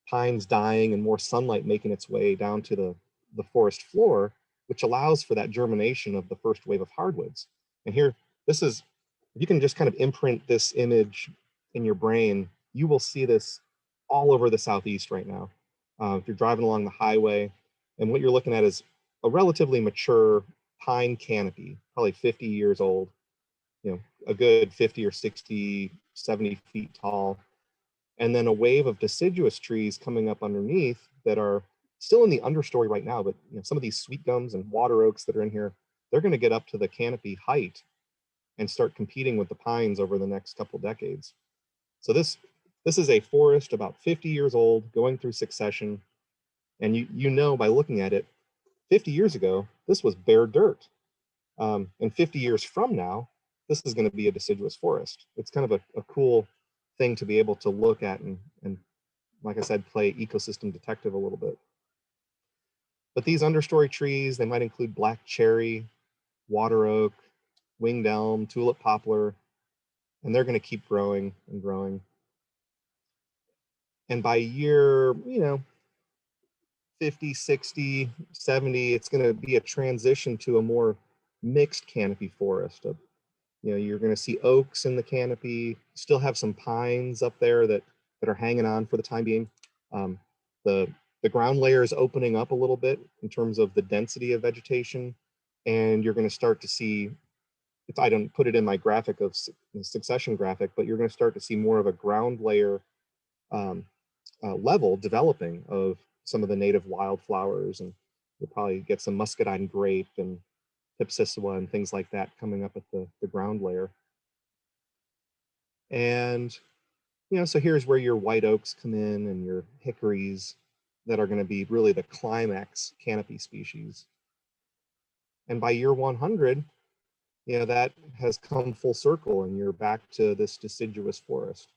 pines dying and more sunlight making its way down to the forest floor, which allows for that germination of the first wave of hardwoods. And here, this is, if you can just kind of imprint this image in your brain, you will see this all over the Southeast right now. If you're driving along the highway, and what you're looking at is a relatively mature pine canopy, probably 50 years old, a good 50 or 60, 70 feet tall. And then a wave of deciduous trees coming up underneath that are still in the understory right now, but some of these sweet gums and water oaks that are in here, they're going to get up to the canopy height and start competing with the pines over the next couple decades. So this is a forest about 50 years old, going through succession. And you know by looking at it, 50 years ago, this was bare dirt. And 50 years from now, this is going to be a deciduous forest. It's kind of a cool thing to be able to look at and, like I said, play ecosystem detective a little bit. But these understory trees, they might include black cherry, water oak, winged elm, tulip poplar, and they're going to keep growing and growing. And by year, 50, 60, 70, it's going to be a transition to a more mixed canopy forest. You're going to see oaks in the canopy, still have some pines up there that are hanging on for the time being. The ground layer is opening up a little bit in terms of the density of vegetation, and you're going to start to see, if I don't put it in my graphic of succession graphic, but you're going to start to see more of a ground layer level developing of some of the native wildflowers, and you'll probably get some muscadine grape and Pipsissewa and things like that coming up at the ground layer. And, so here's where your white oaks come in and your hickories that are going to be really the climax canopy species. And by year 100, that has come full circle and you're back to this deciduous forest.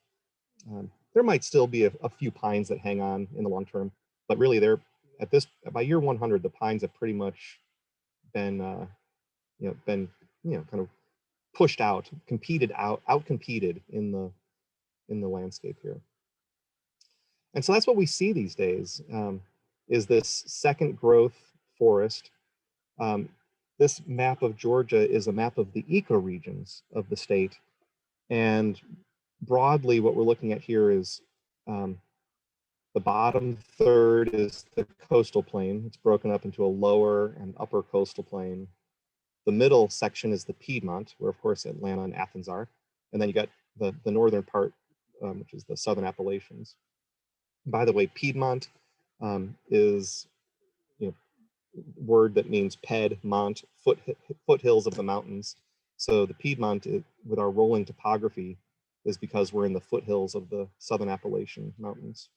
There might still be a few pines that hang on in the long term, but really by year 100, the pines have pretty much been kind of pushed out, outcompeted in the landscape here. And so that's what we see these days, is this second growth forest. This map of Georgia is a map of the ecoregions of the state. And broadly, what we're looking at here is the bottom third is the coastal plain. It's broken up into a lower and upper coastal plain. The middle section is the Piedmont, where of course Atlanta and Athens are. And then you got the northern part, which is the Southern Appalachians. By the way, Piedmont is word that means ped, mont, foothills of the mountains. So the Piedmont, with our rolling topography, is because we're in the foothills of the Southern Appalachian Mountains.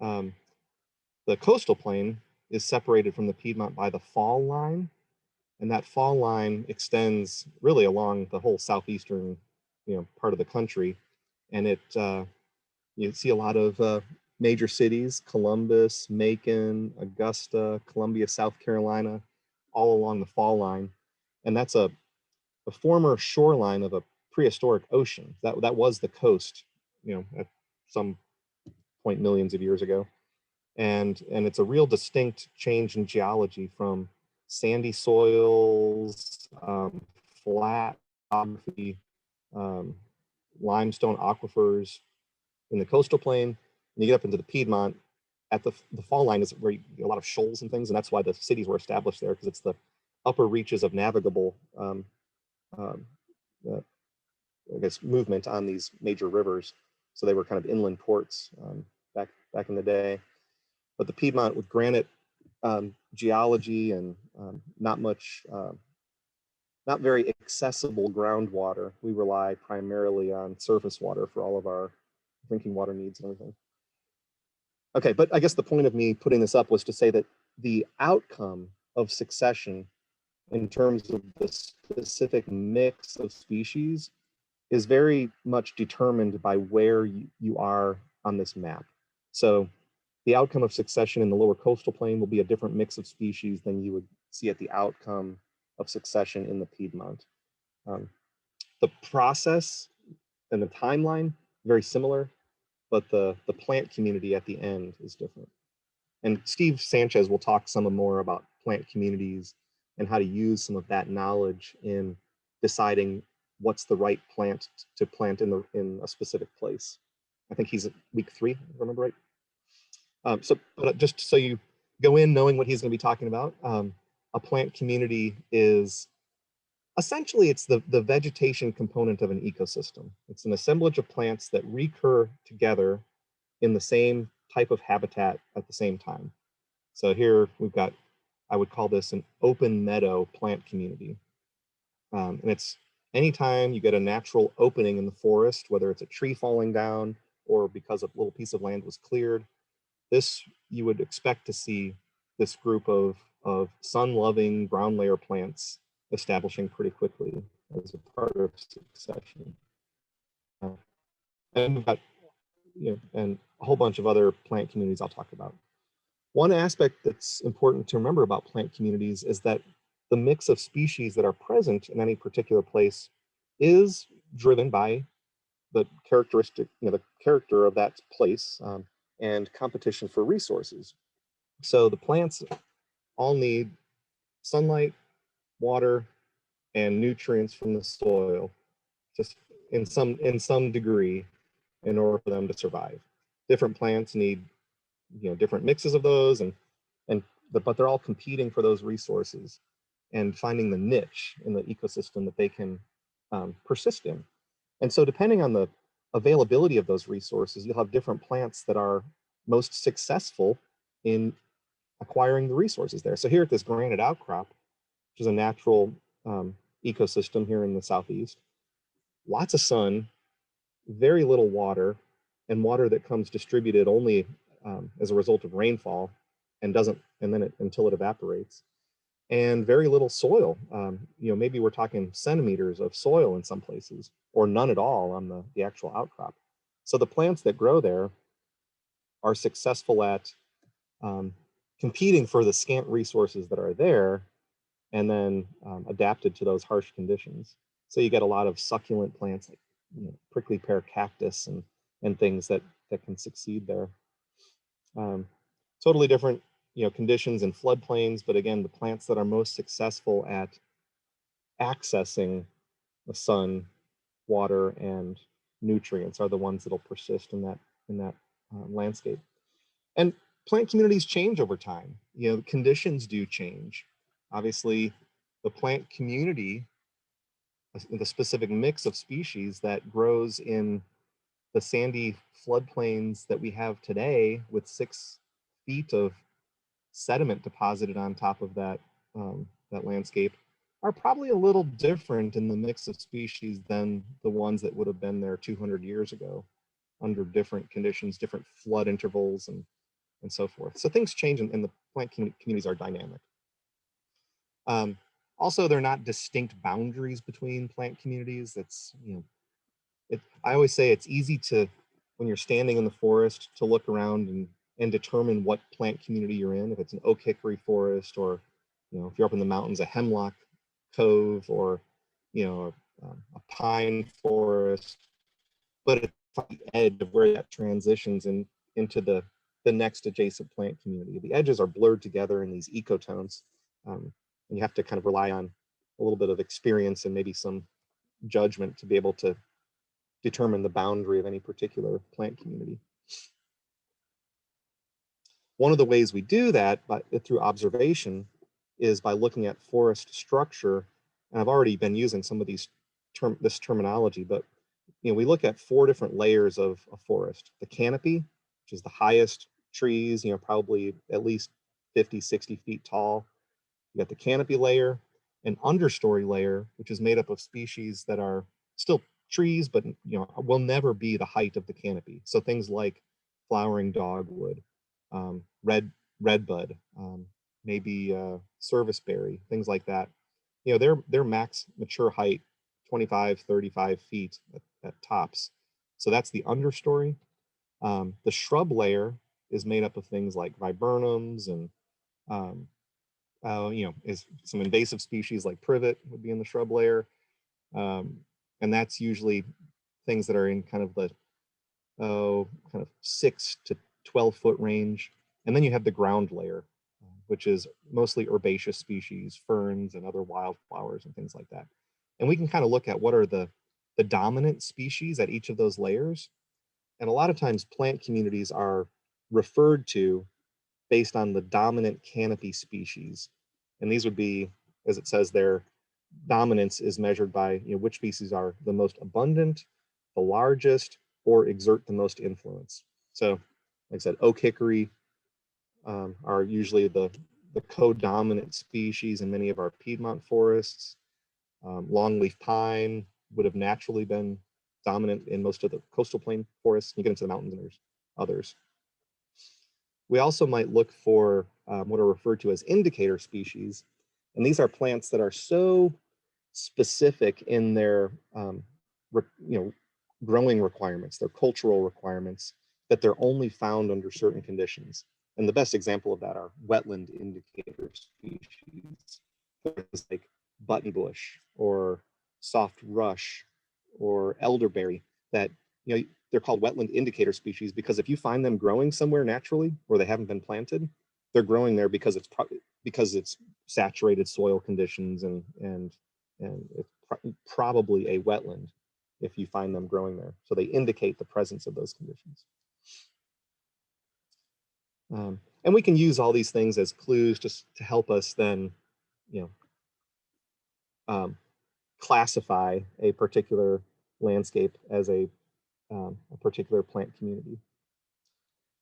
The coastal plain is separated from the Piedmont by the fall line, and that fall line extends really along the whole southeastern part of the country. And you see a lot of major cities: Columbus, Macon, Augusta, Columbia, South Carolina, all along the fall line. And that's a former shoreline of a prehistoric ocean. That was the coast, at some point millions of years ago. And it's a real distinct change in geology from sandy soils, flat geography, limestone aquifers in the coastal plain. And you get up into the Piedmont, at the fall line is where you get a lot of shoals and things, and that's why the cities were established there, because it's the upper reaches of navigable I guess movement on these major rivers. So they were kind of inland ports back in the day. But the Piedmont, with granite geology and not very accessible groundwater, we rely primarily on surface water for all of our drinking water needs and everything. Okay, but I guess the point of me putting this up was to say that the outcome of succession in terms of the specific mix of species is very much determined by where you are on this map. So the outcome of succession in the lower coastal plain will be a different mix of species than you would see at the outcome of succession in the Piedmont. The process and the timeline, very similar, but the plant community at the end is different. And Steve Sanchez will talk some more about plant communities and how to use some of that knowledge in deciding what's the right plant to plant in a specific place. I think he's at week 3, if I remember right. But just so you go in knowing what he's going to be talking about, a plant community is essentially, it's the vegetation component of an ecosystem. It's an assemblage of plants that recur together in the same type of habitat at the same time. So here we've got, I would call this an open meadow plant community. And it's anytime you get a natural opening in the forest, whether it's a tree falling down or because a little piece of land was cleared, this, you would expect to see this group of sun-loving ground layer plants establishing pretty quickly as a part of succession. And we've got, and a whole bunch of other plant communities I'll talk about. One aspect that's important to remember about plant communities is that the mix of species that are present in any particular place is driven by the characteristic, the character of that place and competition for resources. So the plants all need sunlight, water, and nutrients from the soil, just in some degree, in order for them to survive. Different plants need different mixes of those, but they're all competing for those resources and finding the niche in the ecosystem that they can persist in. And so depending on the availability of those resources, you'll have different plants that are most successful in acquiring the resources there. So here at this granite outcrop, which is a natural ecosystem here in the southeast, lots of sun, very little water, and water that comes distributed only as a result of rainfall until it evaporates, and very little soil. Maybe we're talking centimeters of soil in some places, or none at all on the actual outcrop. So the plants that grow there are successful at competing for the scant resources that are there, and then adapted to those harsh conditions. So you get a lot of succulent plants like prickly pear cactus and things that can succeed there. Totally different conditions in floodplains, but again, the plants that are most successful at accessing the sun, water, and nutrients are the ones that'll persist in that landscape. And plant communities change over time. Conditions do change. Obviously, the plant community, the specific mix of species that grows in the sandy floodplains that we have today with 6 feet of sediment deposited on top of that landscape, are probably a little different in the mix of species than the ones that would have been there 200 years ago under different conditions, different flood intervals, and so forth. So things change, and the plant communities are dynamic. Also, they're not distinct boundaries between plant communities. I always say it's easy to, when you're standing in the forest, to look around and determine what plant community you're in. If it's an oak hickory forest, or if you're up in the mountains, a hemlock cove, or a pine forest. But it's at the edge of where that transitions, and into the next adjacent plant community. The edges are blurred together in these ecotones, and you have to kind of rely on a little bit of experience and maybe some judgment to be able to determine the boundary of any particular plant community. One of the ways we do that through observation is by looking at forest structure. And I've already been using some of this terminology, but we look at 4 different layers of a forest. The canopy, which is the highest trees, probably at least 50, 60 feet tall. You got the canopy layer, an understory layer, which is made up of species that are still trees, but will never be the height of the canopy. So things like flowering dogwood, redbud, maybe serviceberry, things like that. Their max mature height, 25, 35 feet at tops. So that's the understory. The shrub layer is made up of things like viburnums and is some invasive species like privet would be in the shrub layer. And that's usually things that are in kind of the kind of 6 to 12 foot range. And then you have the ground layer, which is mostly herbaceous species, ferns and other wildflowers and things like that. And we can kind of look at what are the dominant species at each of those layers. And a lot of times plant communities are referred to based on the dominant canopy species. And these would be, as it says there, dominance is measured by which species are the most abundant, the largest, or exert the most influence. So like I said, oak hickory are usually the co-dominant species in many of our Piedmont forests. Longleaf pine would have naturally been dominant in most of the coastal plain forests. You get into the mountains and there's others. We also might look for what are referred to as indicator species. And these are plants that are so specific in their growing requirements, their cultural requirements, that they're only found under certain conditions. And the best example of that are wetland indicator species, things like buttonbush or soft rush or elderberry, that they're called wetland indicator species because if you find them growing somewhere naturally where they haven't been planted, they're growing there because it's saturated soil conditions and it's probably a wetland if you find them growing there. So they indicate the presence of those conditions. And we can use all these things as clues just to help us then, classify a particular landscape as a particular plant community.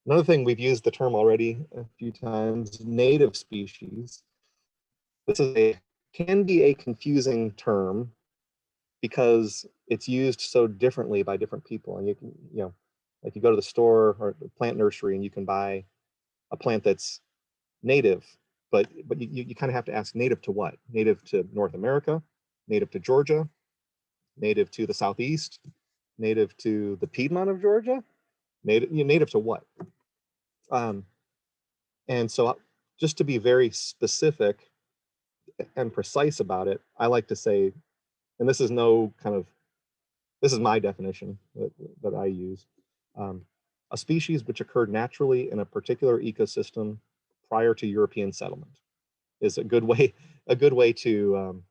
Another thing, we've used the term already a few times, native species. This can be a confusing term because it's used so differently by different people. And you can, like you go to the store or the plant nursery and you can buy a plant that's native, but you kind of have to ask native to what? Native to North America, native to Georgia, native to the Southeast, native to the Piedmont of Georgia, native to what? And so just to be very specific and precise about it, I like to say, and this is this is my definition that I use, a species which occurred naturally in a particular ecosystem prior to European settlement is a good way to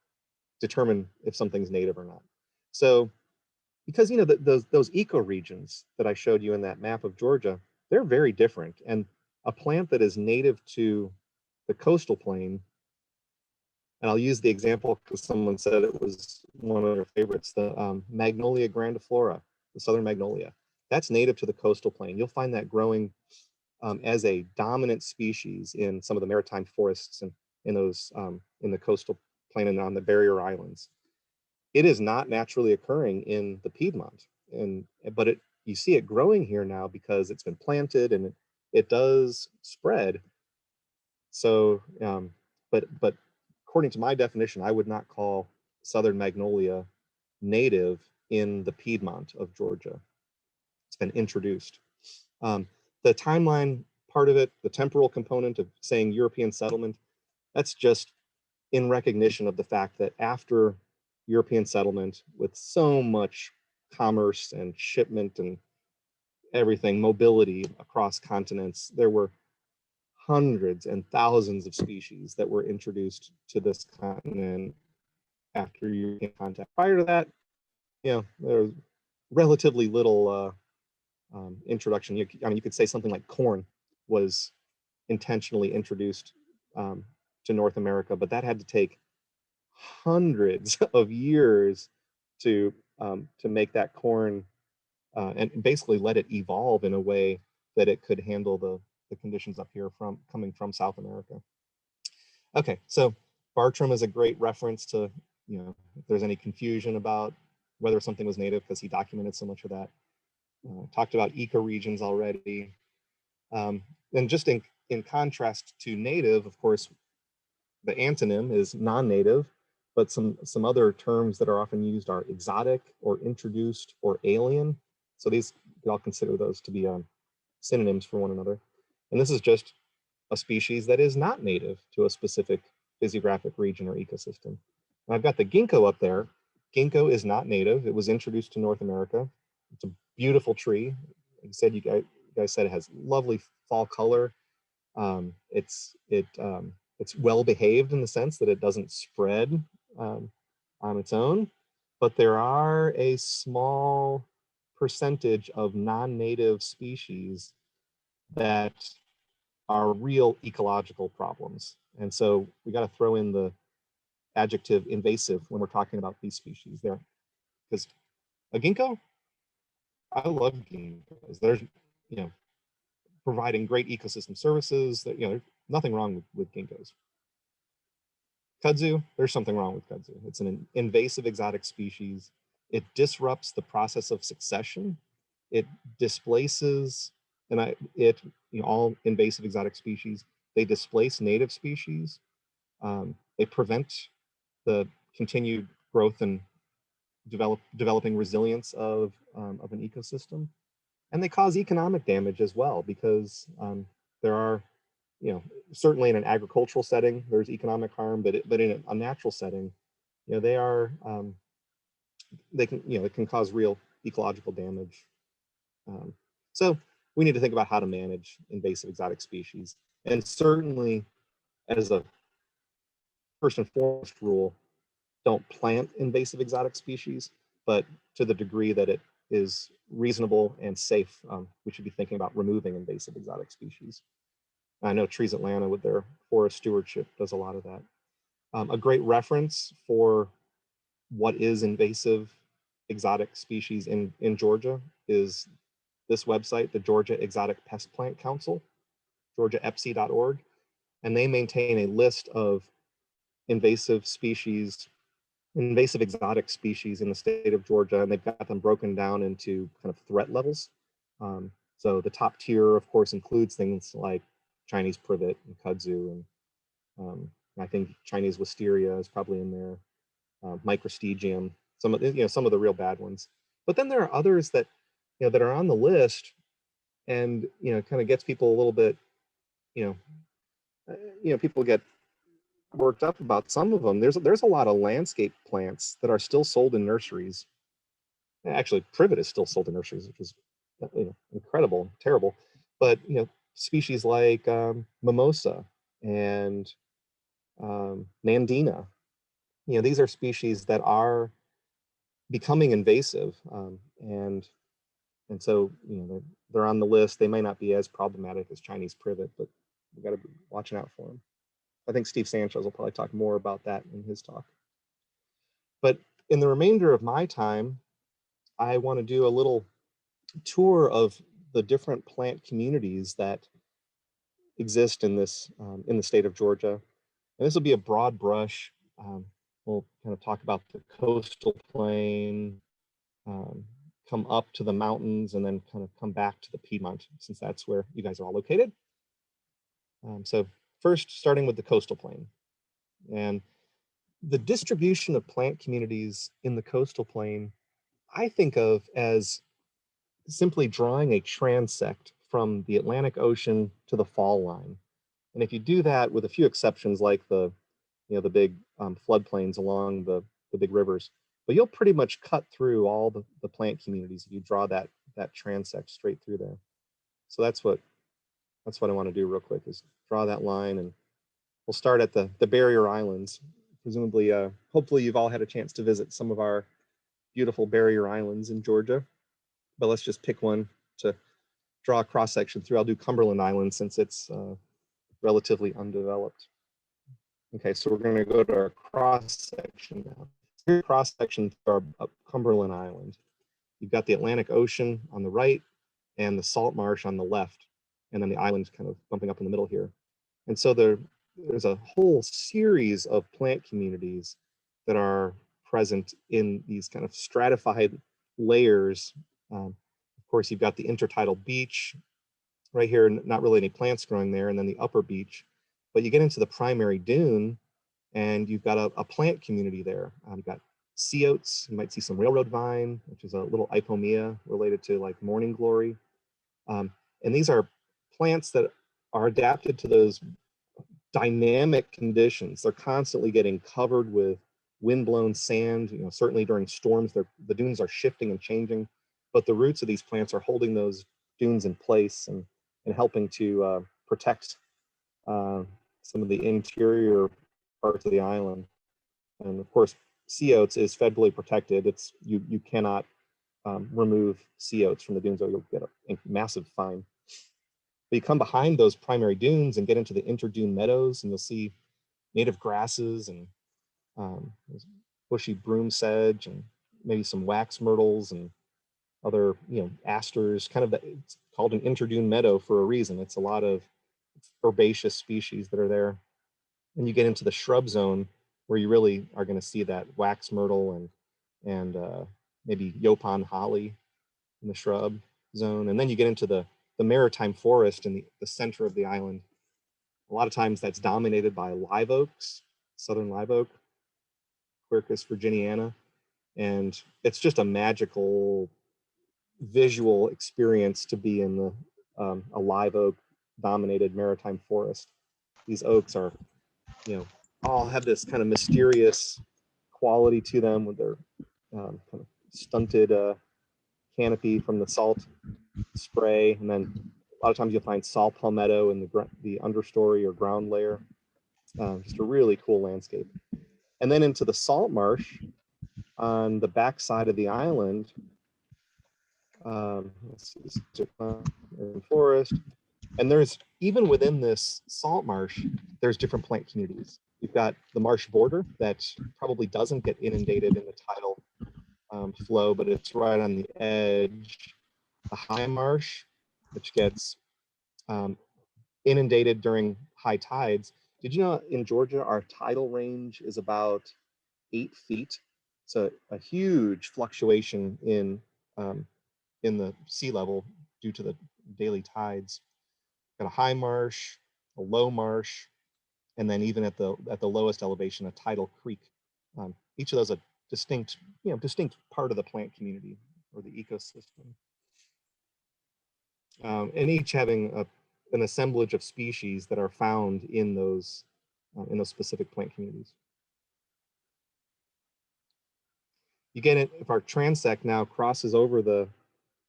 determine if something's native or not. So, because those ecoregions that I showed you in that map of Georgia, they're very different. And a plant that is native to the coastal plain, and I'll use the example because someone said it was one of their favorites, the Magnolia grandiflora, the southern magnolia. That's native to the coastal plain. You'll find that growing as a dominant species in some of the maritime forests and in those in the coastal plain and on the barrier islands. It is not naturally occurring in the Piedmont, but you see it growing here now because it's been planted and it does spread. So, but according to my definition, I would not call southern magnolia native in the Piedmont of Georgia. It's been introduced. The timeline part of it, the temporal component of saying European settlement, that's just in recognition of the fact that after European settlement, with so much commerce and shipment and everything, mobility across continents. There were hundreds and thousands of species that were introduced to this continent after European contact. Prior to that, there was relatively little introduction. I mean, you could say something like corn was intentionally introduced to North America, but that had to take hundreds of years to make that corn and basically let it evolve in a way that it could handle the conditions up here coming from South America. Okay, so Bartram is a great reference to, if there's any confusion about whether something was native, because he documented so much of that. Talked about ecoregions already. And just in contrast to native, of course, the antonym is non-native, but some other terms that are often used are exotic or introduced or alien. So these, we all consider those to be synonyms for one another. And this is just a species that is not native to a specific physiographic region or ecosystem. And I've got the ginkgo up there. Ginkgo is not native. It was introduced to North America. It's a beautiful tree. Like I said, you guys said it has lovely fall color. It's well behaved in the sense that it doesn't spread on its own, but there are a small percentage of non-native species that are real ecological problems. And so we got to throw in the adjective invasive when we're talking about these species there. Because a ginkgo, I love ginkgos. There's, providing great ecosystem services. That there's nothing wrong with ginkgos. Kudzu, there's something wrong with kudzu. It's an invasive exotic species. It disrupts the process of succession. It displaces, and all invasive exotic species, they displace native species. They prevent the continued growth and developing resilience of an ecosystem. And they cause economic damage as well, because there are, certainly in an agricultural setting, there's economic harm, but in a natural setting, they are, they can, it can cause real ecological damage. So we need to think about how to manage invasive exotic species. And certainly, as a first and foremost rule, don't plant invasive exotic species, but to the degree that it is reasonable and safe, we should be thinking about removing invasive exotic species. I know Trees Atlanta with their forest stewardship does a lot of that. A great reference for what is invasive exotic species in Georgia is this website, the Georgia Exotic Pest Plant Council, georgiaepc.org, and they maintain a list of invasive exotic species in the state of Georgia, and they've got them broken down into kind of threat levels. So the top tier, of course, includes things like Chinese privet and kudzu, and I think Chinese wisteria is probably in there, microstegium, some of the real bad ones. But then there are others that that are on the list, and kind of gets people a little bit, people get worked up about some of them. There's a lot of landscape plants that are still sold in nurseries. Actually, privet is still sold in nurseries, which is incredible, terrible. But species like mimosa and nandina, these are species that are becoming invasive, and so they're on the list. They may not be as problematic as Chinese privet, but we got to be watching out for them. I think Steve Sanchez will probably talk more about that in his talk. But in the remainder of my time, I want to do a little tour of the different plant communities that exist in this in the state of Georgia. And this will be a broad brush. We'll kind of talk about the coastal plain, come up to the mountains, and then kind of come back to the Piedmont, since that's where you guys are all located. So first, starting with the coastal plain. And the distribution of plant communities in the coastal plain, I think of as simply drawing a transect from the Atlantic Ocean to the fall line. And if you do that, with a few exceptions like the big floodplains along the big rivers, but you'll pretty much cut through all the plant communities if you draw that that transect straight through there. So that's what I want to do real quick, is draw that line, and we'll start at the barrier islands. Presumably, hopefully you've all had a chance to visit some of our beautiful barrier islands in Georgia, but let's just pick one to draw a cross section through. I'll do Cumberland Island since it's relatively undeveloped. Okay, so we're going to go to our cross section now. Here's cross section through our Cumberland Island. You've got the Atlantic Ocean on the right and the salt marsh on the left, and then the island kind of bumping up in the middle here. And so there's a whole series of plant communities that are present in these kind of stratified layers. Of course, you've got the intertidal beach right here, not really any plants growing there, and then the upper beach. But you get into the primary dune, and you've got a plant community there. You've got sea oats. You might see some railroad vine, which is a little ipomea related to like morning glory. And these are plants that are adapted to those dynamic conditions. They're constantly getting covered with windblown sand. Certainly during storms, the dunes are shifting and changing, but the roots of these plants are holding those dunes in place and helping to protect some of the interior parts of the island. And of course, sea oats is federally protected. It's you cannot remove sea oats from the dunes, or you'll get a massive fine. But you come behind those primary dunes and get into the interdune meadows, and you'll see native grasses and bushy broom sedge and maybe some wax myrtles and other asters. It's called an interdune meadow for a reason. It's a lot of herbaceous species that are there. And you get into the shrub zone where you really are going to see that wax myrtle and maybe yopon holly in the shrub zone. And then you get into the maritime forest in the center of the island. A lot of times that's dominated by live oaks, southern live oak, Quercus virginiana. And it's just a magical visual experience to be in a live oak dominated maritime forest. These oaks are, all have this kind of mysterious quality to them with their kind of stunted canopy from the salt spray. And then a lot of times you'll find saw palmetto in the understory or ground layer. Just a really cool landscape. And then into the salt marsh on the back side of the island, let's see, forest. And there's, even within this salt marsh, there's different plant communities. You've got the marsh border that probably doesn't get inundated in the tidal flow, but it's right on the edge. The high marsh, which gets inundated during high tides. Did you know in Georgia, our tidal range is about 8 feet? So a huge fluctuation in the sea level due to the daily tides. Got a high marsh, a low marsh, and then even at the lowest elevation, a tidal creek. Each of those a distinct part of the plant community or the ecosystem, and each having an assemblage of species that are found in those specific plant communities. You get it if our transect now crosses over the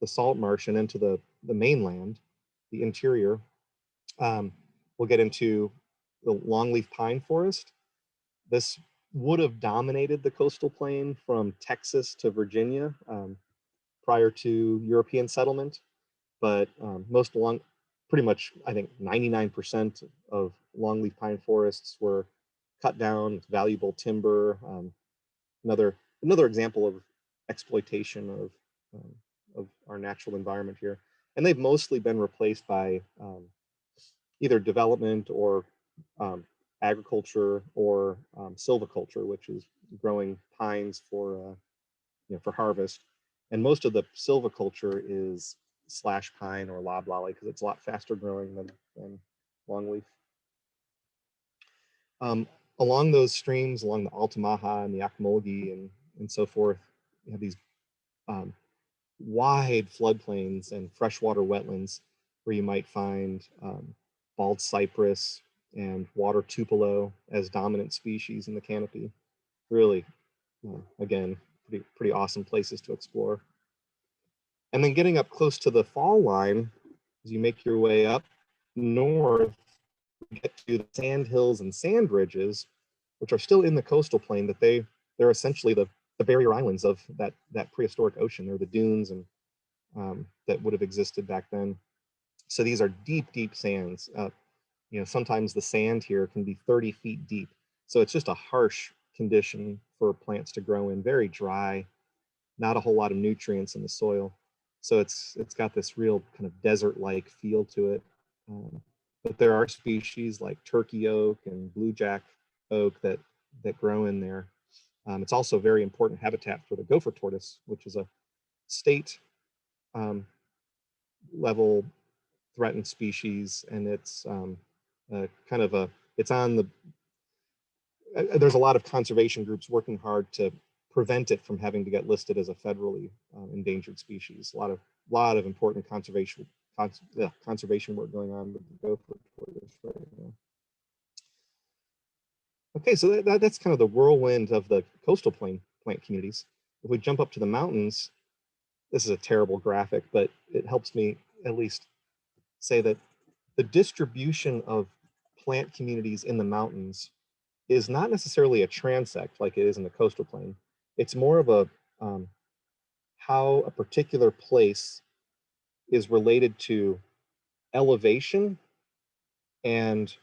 salt marsh and into the mainland, the interior. We'll get into the longleaf pine forest. This would have dominated the coastal plain from Texas to Virginia prior to European settlement, but pretty much, I think 99% of longleaf pine forests were cut down with valuable timber. Another example of exploitation of our natural environment here. And they've mostly been replaced by either development or agriculture or silviculture, which is growing pines for harvest. And most of the silviculture is slash pine or loblolly because it's a lot faster growing than longleaf. Along those streams, along the Altamaha and the Ocmulgee and so forth, you have these wide floodplains and freshwater wetlands where you might find bald cypress and water tupelo as dominant species in the canopy. Really, again, pretty awesome places to explore. And then getting up close to the fall line, as you make your way up north, you get to the sand hills and sand ridges, which are still in the coastal plain, but they're essentially the barrier islands of that prehistoric ocean. They're the dunes and that would have existed back then. So these are deep, deep sands. You know, sometimes the sand here can be 30 feet deep. So it's just a harsh condition for plants to grow in, very dry, not a whole lot of nutrients in the soil. So it's got this real kind of desert-like feel to it. But there are species like turkey oak and blue jack oak that grow in there. It's also a very important habitat for the gopher tortoise, which is a state level threatened species, and it's there's a lot of conservation groups working hard to prevent it from having to get listed as a federally endangered species. A lot of important conservation work going on with the gopher tortoise right now. Okay, so that's kind of the whirlwind of the coastal plain plant communities. If we jump up to the mountains, this is a terrible graphic, but it helps me at least say that the distribution of plant communities in the mountains is not necessarily a transect like it is in the coastal plain. It's more of a how a particular place is related to elevation and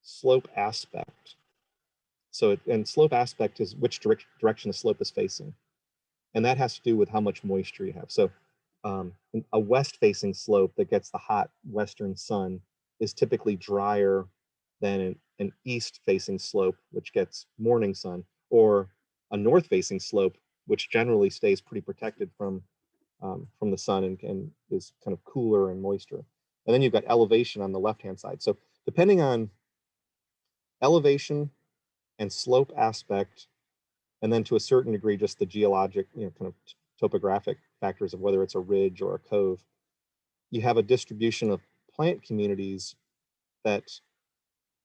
slope aspect. So, and slope aspect is which direction the slope is facing. And that has to do with how much moisture you have. So a west-facing slope that gets the hot western sun is typically drier than an east-facing slope, which gets morning sun, or a north-facing slope, which generally stays pretty protected from the sun and is kind of cooler and moisture. And then you've got elevation on the left-hand side. So depending on elevation and slope aspect, and then to a certain degree, just the geologic, kind of topographic factors of whether it's a ridge or a cove, you have a distribution of plant communities that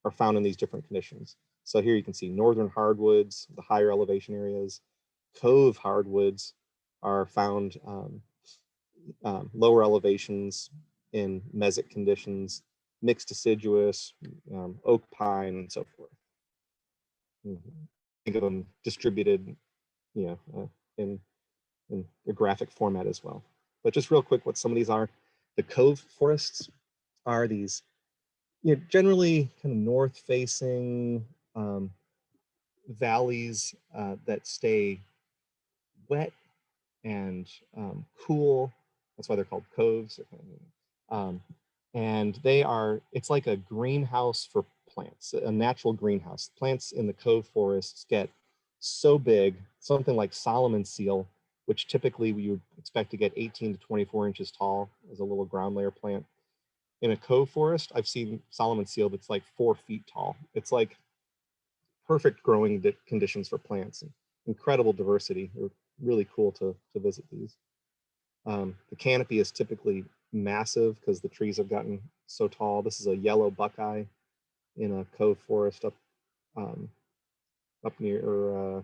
are found in these different conditions. So here you can see northern hardwoods, the higher elevation areas. Cove hardwoods are found lower elevations in mesic conditions, mixed deciduous, oak pine, and so forth. Think of them distributed, in a graphic format as well. But just real quick, what some of these are. The cove forests are these, generally kind of north-facing valleys that stay wet and cool. That's why they're called coves. And it's like a greenhouse for plants, a natural greenhouse. Plants in the cove forests get so big, something like Solomon seal, which typically you would expect to get 18 to 24 inches tall as a little ground layer plant. In a cove forest, I've seen Solomon seal that's like 4 feet tall. It's like perfect growing conditions for plants and incredible diversity. They're really cool to visit these. The canopy is typically massive because the trees have gotten so tall. This is a yellow buckeye in a cove forest up near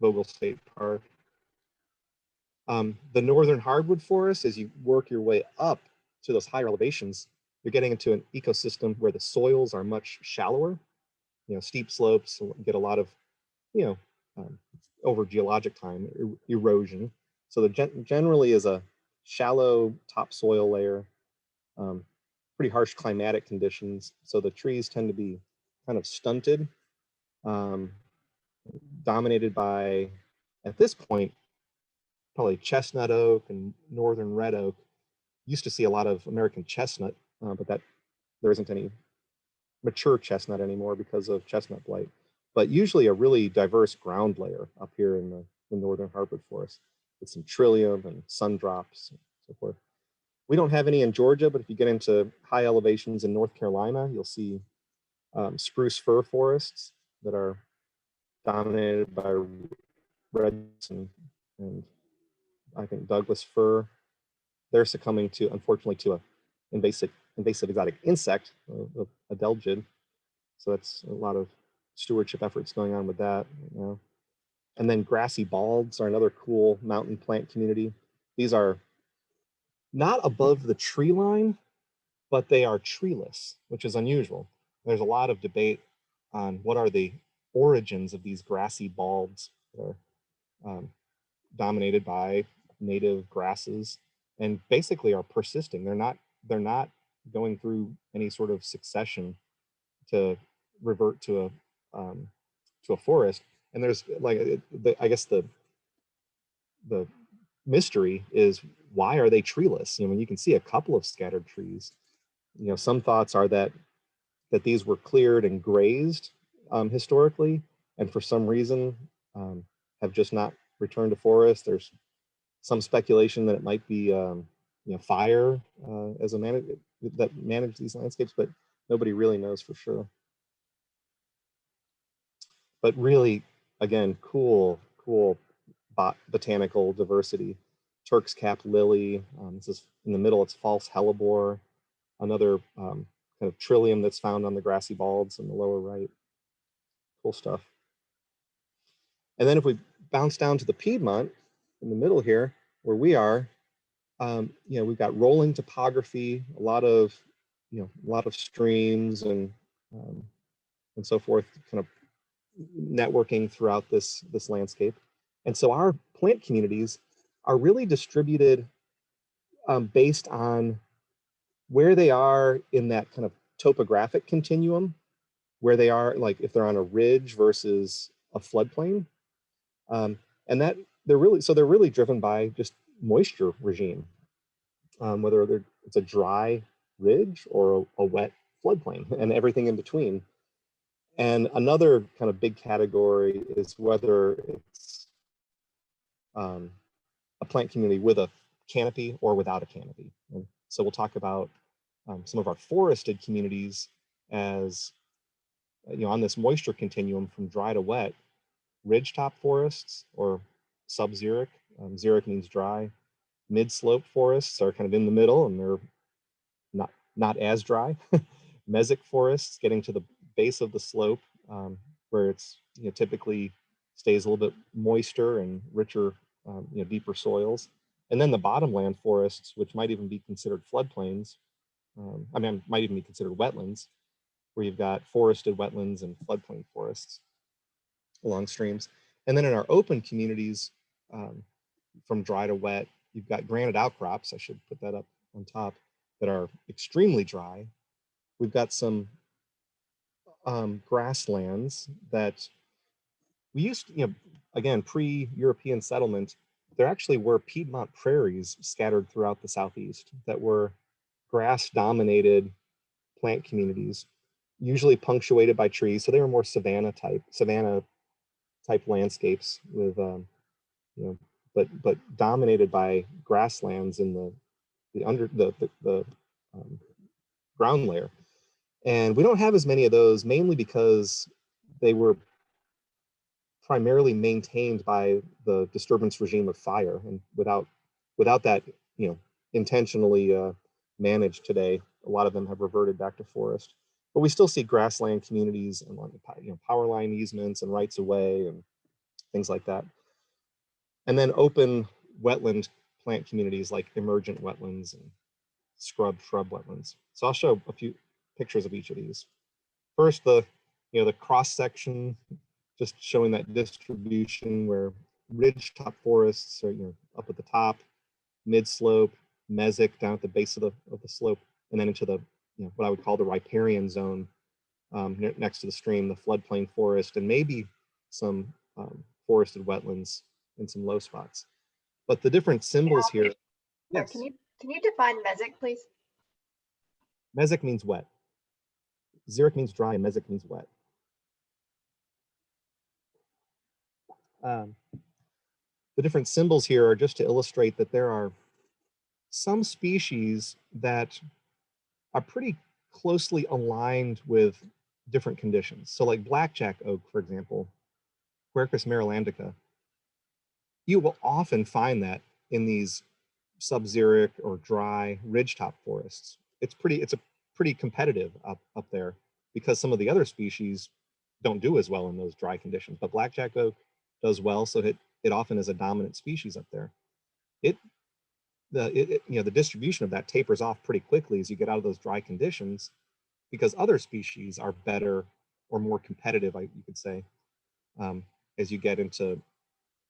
Vogel State Park. The northern hardwood forest, as you work your way up to those higher elevations, you're getting into an ecosystem where the soils are much shallower, steep slopes, get a lot of, over geologic time, erosion. So there generally is a shallow topsoil layer, pretty harsh climatic conditions. So the trees tend to be kind of stunted, dominated by, at this point, probably chestnut oak and northern red oak. Used to see a lot of American chestnut, but there isn't any mature chestnut anymore because of chestnut blight. But usually a really diverse ground layer up here in the northern hardwood forest with some trillium and sundrops and so forth. We don't have any in Georgia, but if you get into high elevations in North Carolina, you'll see spruce fir forests that are dominated by reds and I think Douglas fir. They're succumbing to, unfortunately, to an invasive exotic insect, a adelgid. So that's a lot of stewardship efforts going on with that. And then grassy balds are another cool mountain plant community. these are not above the tree line, but they are treeless, which is unusual. There's a lot of debate on what are the origins of these grassy bulbs that are dominated by native grasses and basically are persisting. They're not going through any sort of succession to revert to a forest. And there's like, I guess the mystery is, why are they treeless? You know, you can see a couple of scattered trees. You know, some thoughts are that these were cleared and grazed historically, and for some reason have just not returned to forest. There's some speculation that it might be fire as a that managed these landscapes, but nobody really knows for sure. But really, again, cool botanical diversity. Turk's cap lily. This is in the middle. It's false hellebore, another kind of trillium that's found on the grassy bulbs in the lower right. Cool stuff. And then if we bounce down to the Piedmont in the middle here, where we are, we've got rolling topography, a lot of streams and so forth, kind of networking throughout this landscape. And so our plant communities are really distributed based on where they are in that kind of topographic continuum, where they are, like if they're on a ridge versus a floodplain. And that they're really driven by just moisture regime, whether it's a dry ridge or a wet floodplain and everything in between. And another kind of big category is whether it's a plant community with a canopy or without a canopy. And so we'll talk about some of our forested communities as, on this moisture continuum from dry to wet. Ridgetop forests or sub-xeric, xeric means dry. Mid-slope forests are kind of in the middle and they're not as dry. Mesic forests getting to the base of the slope where it's typically stays a little bit moister and richer, deeper soils. And then the bottomland forests, which might even be considered floodplains, might even be considered wetlands, where you've got forested wetlands and floodplain forests along streams. And then in our open communities, from dry to wet, you've got granite outcrops, I should put that up on top, that are extremely dry. We've got some grasslands that we used, again, pre-European settlement, there actually were Piedmont prairies scattered throughout the Southeast that were grass-dominated plant communities, usually punctuated by trees. So they were more savanna type landscapes with, but dominated by grasslands in the ground layer. And we don't have as many of those, mainly because they were primarily maintained by the disturbance regime of fire, and without that, intentionally managed today, a lot of them have reverted back to forest. But we still see grassland communities and power line easements and rights of way and things like that. And then open wetland plant communities like emergent wetlands and shrub wetlands. So I'll show a few pictures of each of these. First, the cross section, just showing that distribution where ridgetop forests are up at the top, mid slope, mesic down at the base of the slope, and then into the what I would call the riparian zone next to the stream, the floodplain forest, and maybe some forested wetlands in some low spots. But the different symbols here. Yes. Can you define mesic, please? Mesic means wet. Xeric means dry, and mesic means wet. The different symbols here are just to illustrate that there are some species that are pretty closely aligned with different conditions. So like blackjack oak, for example, Quercus marylandica, you will often find that in these sub-xeric or dry ridgetop forests. It's a pretty competitive up there because some of the other species don't do as well in those dry conditions, but blackjack oak does well, so it often is a dominant species up there. It the distribution of that tapers off pretty quickly as you get out of those dry conditions, because other species are better or more competitive, you could say, as you get into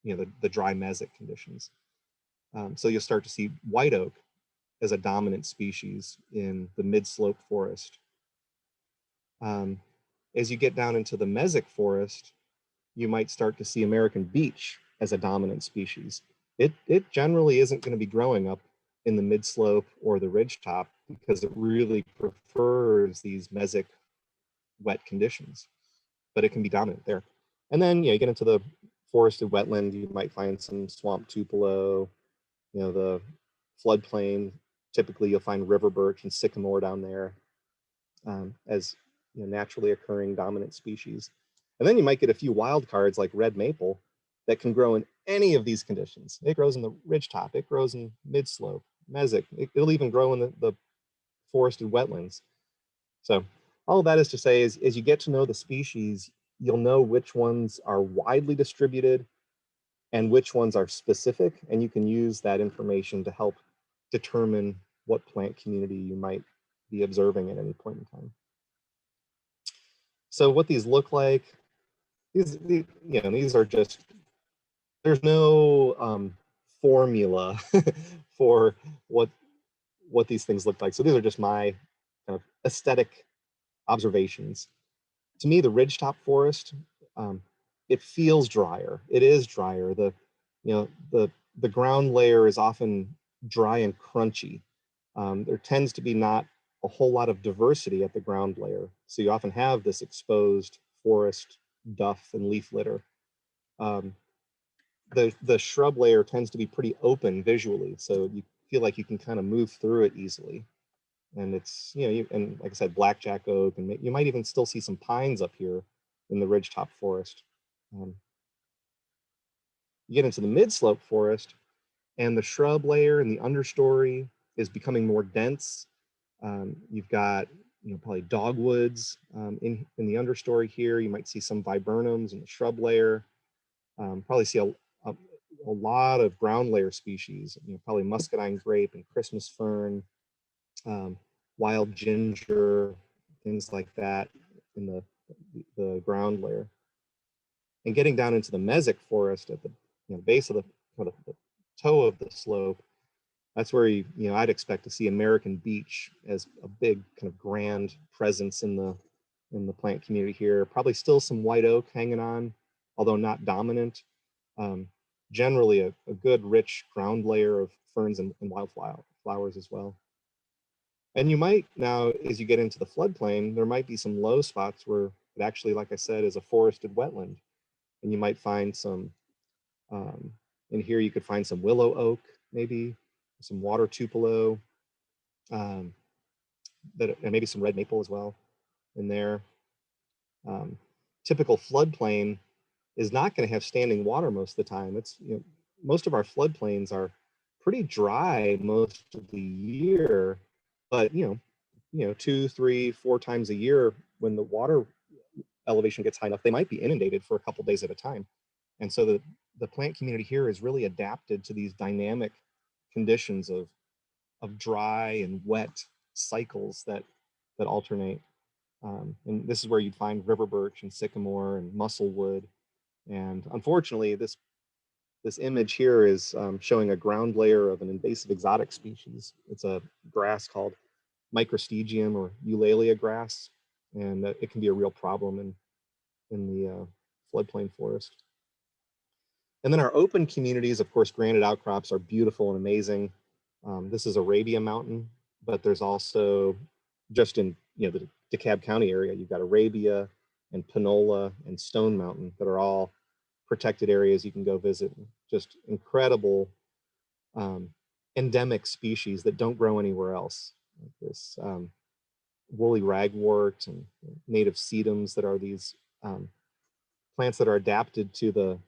the dry mesic conditions. So you'll start to see white oak as a dominant species in the mid-slope forest. As you get down into the mesic forest, you might start to see American beech as a dominant species. It generally isn't going to be growing up in the mid-slope or the ridgetop because it really prefers these mesic wet conditions, but it can be dominant there. And then you get into the forested wetland, you might find some swamp tupelo, the floodplain. Typically you'll find river birch and sycamore down there as naturally occurring dominant species. And then you might get a few wild cards like red maple that can grow in any of these conditions. It grows in the ridgetop, it grows in mid-slope, mesic, it'll even grow in the forested wetlands. So all that is to say is, as you get to know the species, you'll know which ones are widely distributed and which ones are specific, and you can use that information to help determine what plant community you might be observing at any point in time. So what these look like, these are just, there's no formula for what these things look like. So these are just my kind of aesthetic observations. To me, the ridgetop forest, it feels drier. It is drier. The ground layer is often dry and crunchy. There tends to be not a whole lot of diversity at the ground layer. So you often have this exposed forest duff and leaf litter. The shrub layer tends to be pretty open visually. So you feel like you can kind of move through it easily. And it's, and like I said, blackjack oak, and you might even still see some pines up here in the ridgetop forest. You get into the mid-slope forest, and the shrub layer and the understory is becoming more dense. You've got probably dogwoods in the understory here. You might see some viburnums in the shrub layer. Probably see a lot of ground layer species. Probably muscadine grape and Christmas fern, wild ginger, things like that in the ground layer. And getting down into the mesic forest at the base of the toe of the slope, that's where I'd expect to see American beech as a big kind of grand presence in the plant community here. Probably still some white oak hanging on, although not dominant. Generally a good rich ground layer of ferns and wildflowers as well. And you might now, as you get into the floodplain, there might be some low spots where it actually, like I said, is a forested wetland. And you might find some, in here you could find some willow oak, maybe, some water tupelo, and maybe some red maple as well in there. Typical floodplain is not going to have standing water most of the time. It's, most of our floodplains are pretty dry most of the year, but 2, 3, 4 times a year when the water elevation gets high enough, they might be inundated for a couple days at a time. And so the plant community here is really adapted to these dynamic conditions of dry and wet cycles that alternate. And this is where you'd find river birch and sycamore and musselwood. And unfortunately, this image here is showing a ground layer of an invasive exotic species. It's a grass called Microstegium or Eulalia grass, and it can be a real problem in the floodplain forest. And then our open communities, of course, granite outcrops are beautiful and amazing. This is Arabia Mountain, but there's also just in the DeKalb County area, you've got Arabia and Panola and Stone Mountain that are all protected areas you can go visit. Just incredible endemic species that don't grow anywhere else. Like this woolly ragwort and native sedums that are these plants that are adapted to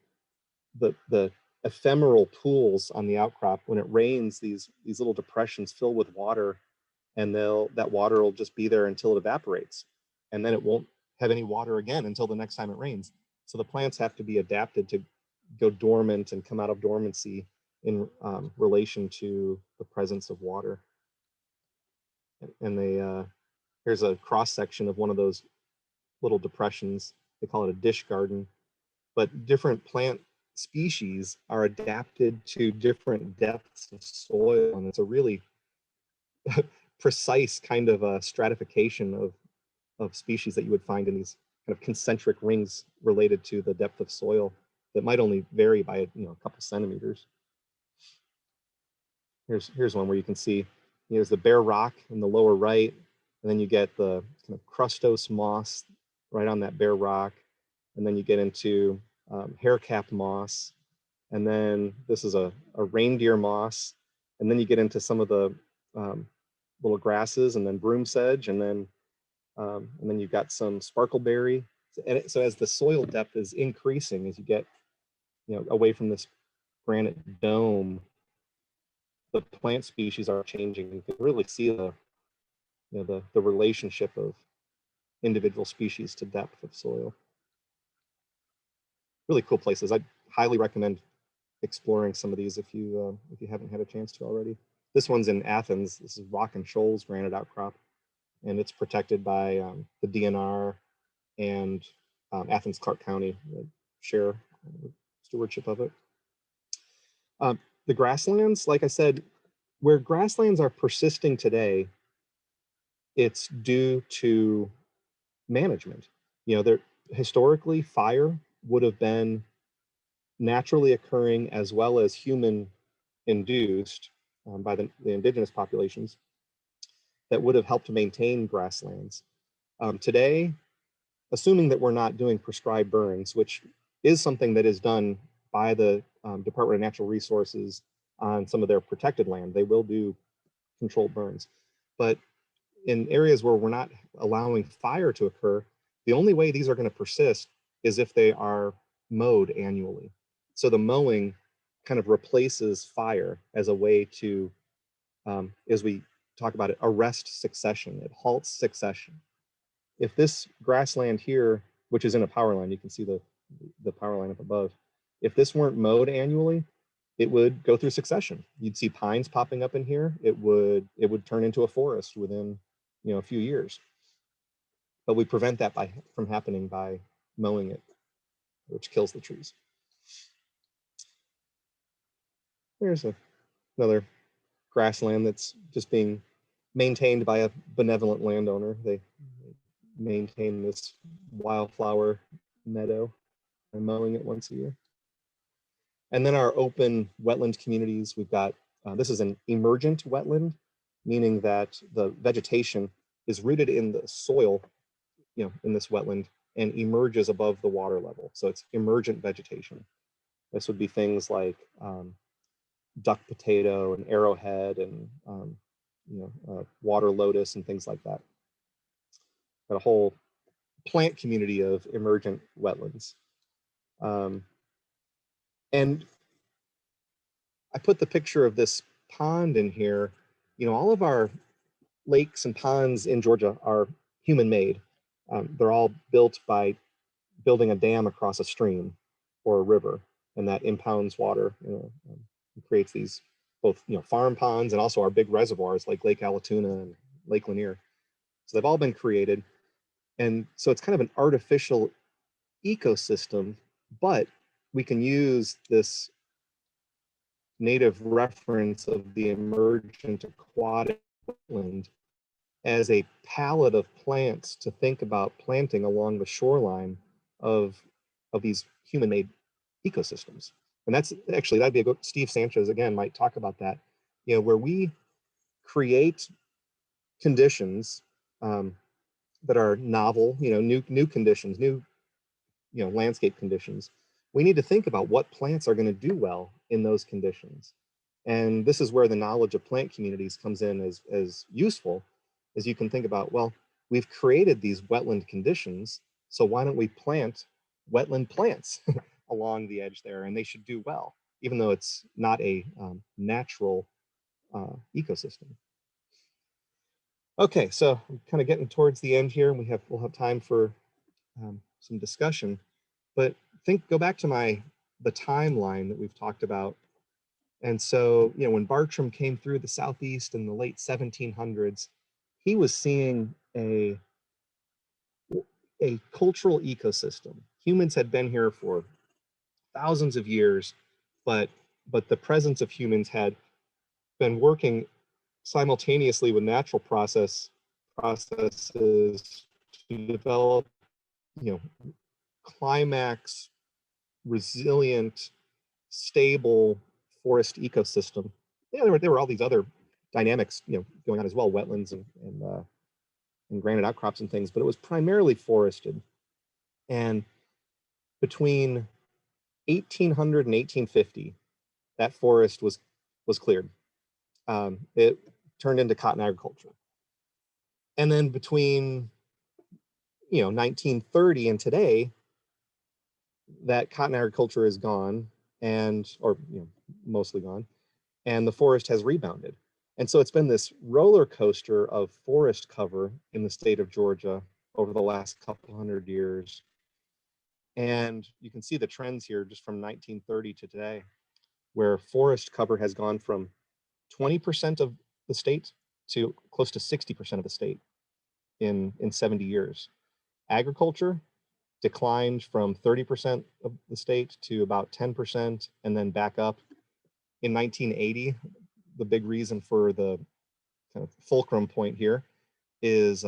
the ephemeral pools on the outcrop. When it rains, these little depressions fill with water, and that water will just be there until it evaporates, and then it won't have any water again until the next time it rains. So the plants have to be adapted to go dormant and come out of dormancy in relation to the presence of water. And here's a cross section of one of those little depressions. They call it a dish garden, but different plant species are adapted to different depths of soil, and it's a really precise kind of a stratification of species that you would find in these kind of concentric rings related to the depth of soil that might only vary by a couple centimeters. Here's one where you can see there's the bare rock in the lower right, and then you get the kind of crustose moss right on that bare rock, and then you get into hair-capped moss, and then this is a reindeer moss, and then you get into some of the little grasses, and then broom sedge, and then you've got some sparkleberry. And so as the soil depth is increasing, as you get away from this granite dome, the plant species are changing. You can really see the relationship of individual species to depth of soil. Really cool places. I highly recommend exploring some of these if you haven't had a chance to already. This one's in Athens. This is Rock and Shoals granite outcrop, and it's protected by the DNR and Athens Clark County share stewardship of it. The grasslands, like I said, where grasslands are persisting today, it's due to management. There historically fire would have been naturally occurring as well as human induced by the indigenous populations that would have helped to maintain grasslands. Today, assuming that we're not doing prescribed burns, which is something that is done by the Department of Natural Resources on some of their protected land, they will do controlled burns. But in areas where we're not allowing fire to occur, the only way these are going to persist is if they are mowed annually. So the mowing kind of replaces fire as a way to, as we talk about it, arrest succession. It halts succession. If this grassland here, which is in a power line, you can see the power line up above, if this weren't mowed annually, it would go through succession. You'd see pines popping up in here. It would turn into a forest within a few years. But we prevent that from happening by mowing it, which kills the trees. There's another grassland that's just being maintained by a benevolent landowner. They maintain this wildflower meadow and mowing it once a year. And then our open wetland communities, we've got, this is an emergent wetland, meaning that the vegetation is rooted in the soil, in this wetland and emerges above the water level. So it's emergent vegetation. This would be things like duck potato and arrowhead and water lotus and things like that. Got a whole plant community of emergent wetlands. And I put the picture of this pond in here. All of our lakes and ponds in Georgia are human-made. They're all built by building a dam across a stream or a river, and that impounds water. It creates these both farm ponds and also our big reservoirs like Lake Allatoona and Lake Lanier. So they've all been created, and so it's kind of an artificial ecosystem, but we can use this native reference of the emergent aquatic wetland as a palette of plants to think about planting along the shoreline of these human-made ecosystems. And that's actually, that'd be a good, Steve Sanchez again might talk about that, where we create conditions that are novel, new conditions, new landscape conditions. We need to think about what plants are going to do well in those conditions. And this is where the knowledge of plant communities comes in as useful, as you can think about, well, we've created these wetland conditions, so why don't we plant wetland plants along the edge there, and they should do well, even though it's not a natural ecosystem. Okay, so I'm kind of getting towards the end here, and we'll have time for some discussion, but go back to the timeline that we've talked about And so, when Bartram came through the Southeast in the late 1700s, he was seeing a cultural ecosystem. Humans had been here for thousands of years, but the presence of humans had been working simultaneously with natural processes to develop, climax, resilient, stable forest ecosystem. There were all these other dynamics, going on as well, wetlands and granite outcrops and things, but it was primarily forested. And between 1800 and 1850, that forest was cleared. It turned into cotton agriculture. And then between 1930 and today, that cotton agriculture is gone, or mostly gone, and the forest has rebounded. And so it's been this roller coaster of forest cover in the state of Georgia over the last couple hundred years. And you can see the trends here just from 1930 to today, where forest cover has gone from 20% of the state to close to 60% of the state in 70 years. Agriculture declined from 30% of the state to about 10% and then back up. In 1980, the big reason for the kind of fulcrum point here is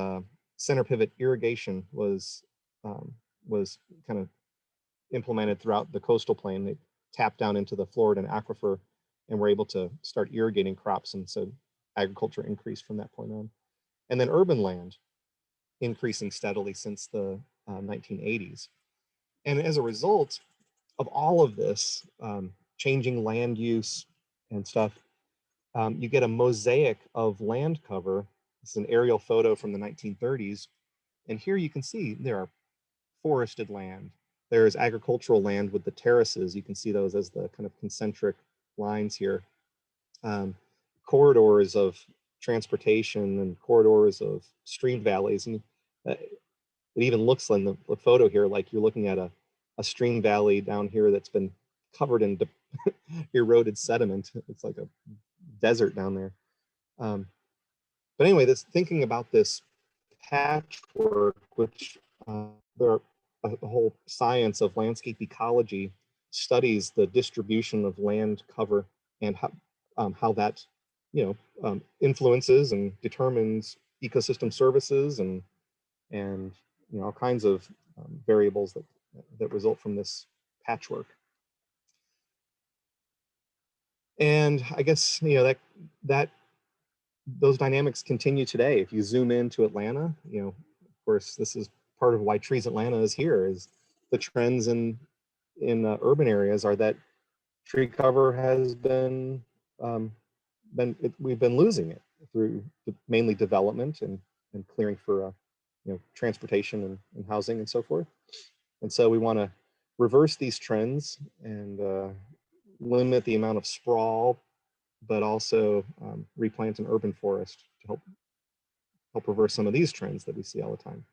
center pivot irrigation was kind of implemented throughout the coastal plain. They tapped down into the Floridan aquifer and were able to start irrigating crops, and so agriculture increased from that point on. And then urban land increasing steadily since the 1980s. And as a result of all of this changing land use and stuff, you get a mosaic of land cover. This is an aerial photo from the 1930s. And here you can see there are forested land. There's agricultural land with the terraces. You can see those as the kind of concentric lines here. Corridors of transportation and corridors of stream valleys. And it even looks in the photo here like you're looking at a stream valley down here that's been covered in eroded sediment. It's like a desert down there. But anyway, thinking about this patchwork, which there are a whole science of landscape ecology studies the distribution of land cover and how that influences and determines ecosystem services and all kinds of variables that result from this patchwork. And I guess that those dynamics continue today. If you zoom into Atlanta, of course, this is part of why Trees Atlanta is here. Is the trends in urban areas are that tree cover has we've been losing it through mainly development and clearing for transportation and housing and so forth. And so we want to reverse these trends and limit the amount of sprawl, but also replant an urban forest to help reverse some of these trends that we see all the time.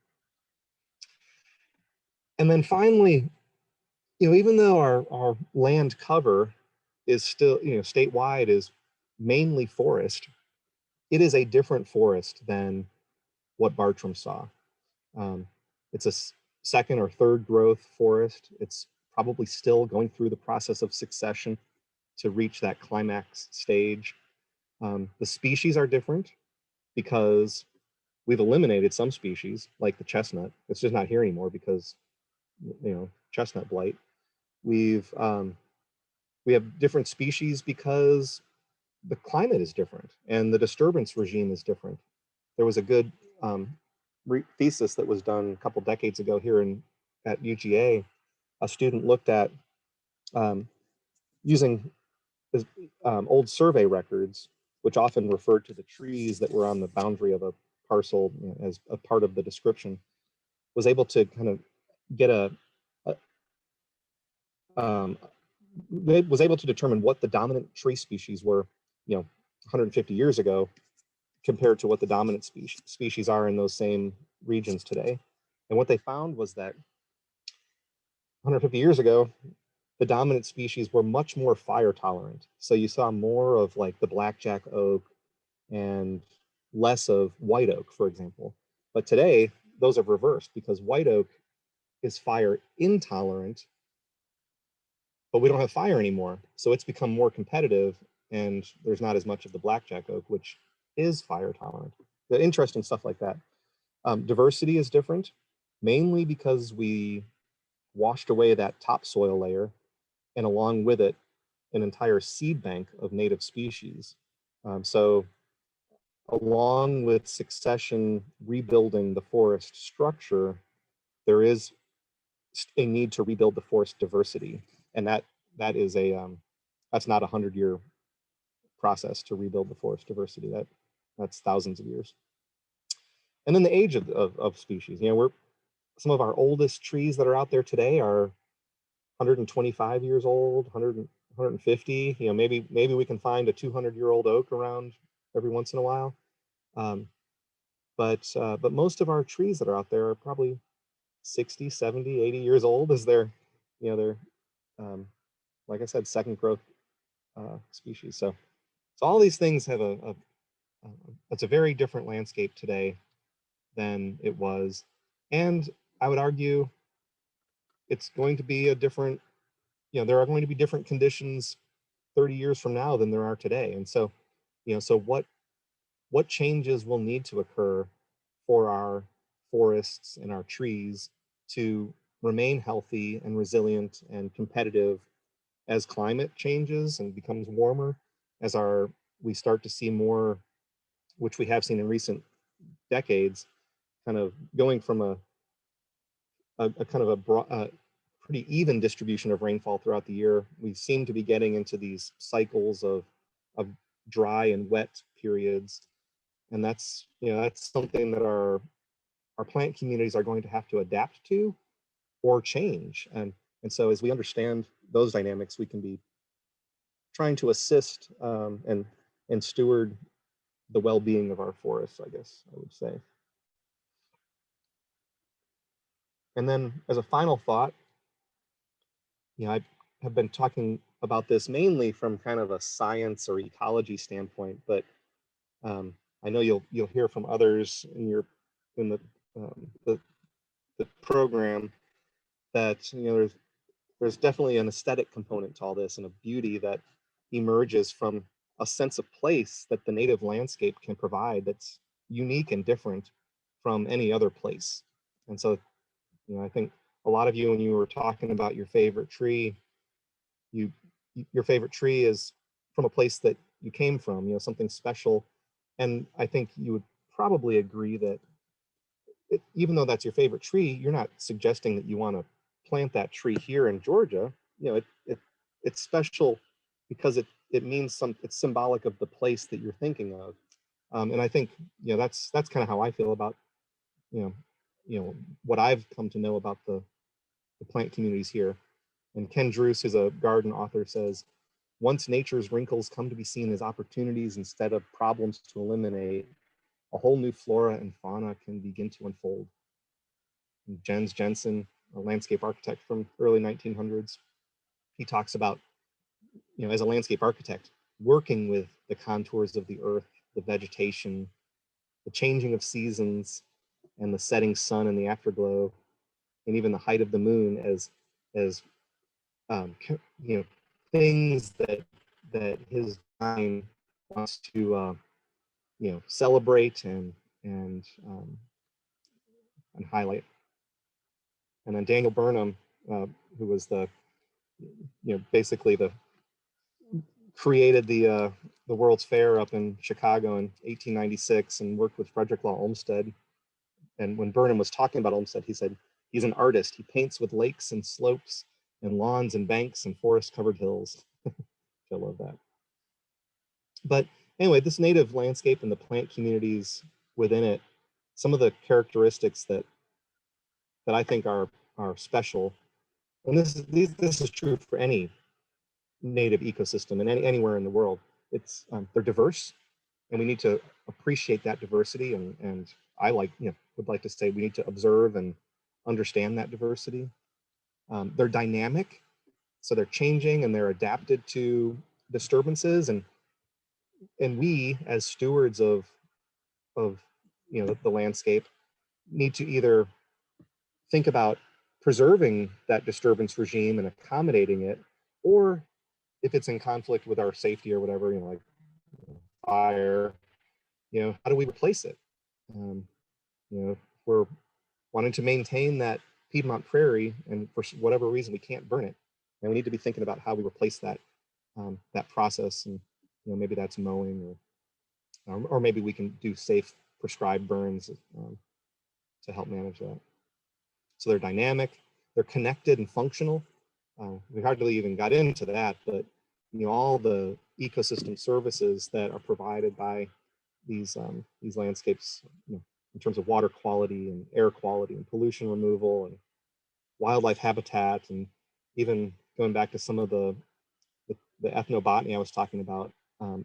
And then finally, even though our land cover is still, statewide is mainly forest, it is a different forest than what Bartram saw. It's a second or third growth forest. It's probably still going through the process of succession to reach that climax stage. The species are different because we've eliminated some species like the chestnut. It's just not here anymore because chestnut blight. We have different species because the climate is different and the disturbance regime is different. There was a good thesis that was done a couple decades ago here at UGA. A student looked at using old survey records, which often referred to the trees that were on the boundary of a parcel as a part of the description, was able to kind of get was able to determine what the dominant tree species were, 150 years ago, compared to what the dominant species are in those same regions today. And what they found was that 150 years ago, the dominant species were much more fire tolerant. So you saw more of like the blackjack oak and less of white oak, for example. But today, those have reversed because white oak is fire intolerant, but we don't have fire anymore. So it's become more competitive, and there's not as much of the blackjack oak, which is fire tolerant. The interesting stuff like that. Diversity is different, mainly because we washed away that topsoil layer, and along with it, an entire seed bank of native species. So along with succession rebuilding the forest structure, there is a need to rebuild the forest diversity. And that is that's not a 100-year process to rebuild the forest diversity. That's thousands of years. And then the age of species. You know, some of our oldest trees that are out there today are 125 years old, 150. You know, maybe we can find a 200-year-old oak around every once in a while. But most of our trees that are out there are probably 60, 70, 80 years old as they're like I said, second growth species. So all these things have it's a very different landscape today than it was. And I would argue it's going to be a different, you know, there are going to be different conditions 30 years from now than there are today. And so, you know, so what changes will need to occur for our forests and our trees to remain healthy and resilient and competitive as climate changes and becomes warmer, as we start to see more, which we have seen in recent decades, kind of going from a kind of a pretty even distribution of rainfall throughout the year. We seem to be getting into these cycles of dry and wet periods. And that's, you know, that's something that our plant communities are going to have to adapt to or change. And so as we understand those dynamics, we can be trying to assist and steward the well-being of our forests, I guess I would say. And then as a final thought, you know, I have been talking about this mainly from kind of a science or ecology standpoint, but I know you'll hear from others in the program that, you know, there's definitely an aesthetic component to all this and a beauty that emerges from a sense of place that the native landscape can provide that's unique and different from any other place. And so, you know, I think a lot of you, when you were talking about your favorite tree, your favorite tree is from a place that you came from, you know, something special. And I think you would probably agree that even though that's your favorite tree, you're not suggesting that you want to plant that tree here in Georgia. You know, it's special because it means it's symbolic of the place that you're thinking of. And I think, you know, that's kind of how I feel about, you know, what I've come to know about the plant communities here. And Ken Druce, who's a garden author, says, once nature's wrinkles come to be seen as opportunities instead of problems to eliminate, a whole new flora and fauna can begin to unfold. And Jens Jensen, a landscape architect from early 1900s, he talks about, you know, as a landscape architect, working with the contours of the earth, the vegetation, the changing of seasons, and the setting sun and the afterglow, and even the height of the moon as you know, things that his design wants to you know, celebrate and highlight. And then Daniel Burnham, who was basically created the World's Fair up in Chicago in 1896 and worked with Frederick Law Olmsted. And when Burnham was talking about Olmsted, he said, he's an artist. He paints with lakes and slopes and lawns and banks and forest-covered hills. I love that. But anyway, this native landscape and the plant communities within it, some of the characteristics that I think are special, and this is true for any native ecosystem and anywhere in the world. It's they're diverse, and we need to appreciate that diversity. And I would like to say we need to observe and understand that diversity. They're dynamic, So they're changing and they're adapted to disturbances, and we as stewards of the landscape need to either think about preserving that disturbance regime and accommodating it, or if it's in conflict with our safety or whatever, like fire, how do we replace it? If we're wanting to maintain that Piedmont prairie, and for whatever reason we can't burn it, and we need to be thinking about how we replace that that process, and maybe that's mowing, or maybe we can do safe prescribed burns to help manage that. So they're dynamic, they're connected and functional. We hardly even got into that, but all the ecosystem services that are provided by these landscapes, in terms of water quality and air quality and pollution removal and wildlife habitat, and even going back to some of the ethnobotany I was talking about,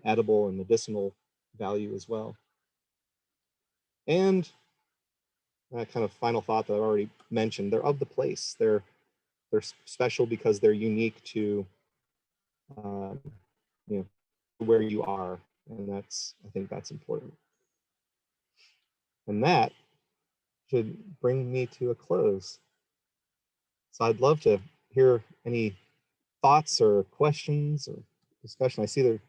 edible and medicinal value as well. And that kind of final thought that I've already mentioned, they're of the place. They're special because they're unique to where you are, and I think that's important. And that should bring me to a close. So I'd love to hear any thoughts or questions or discussion. I see is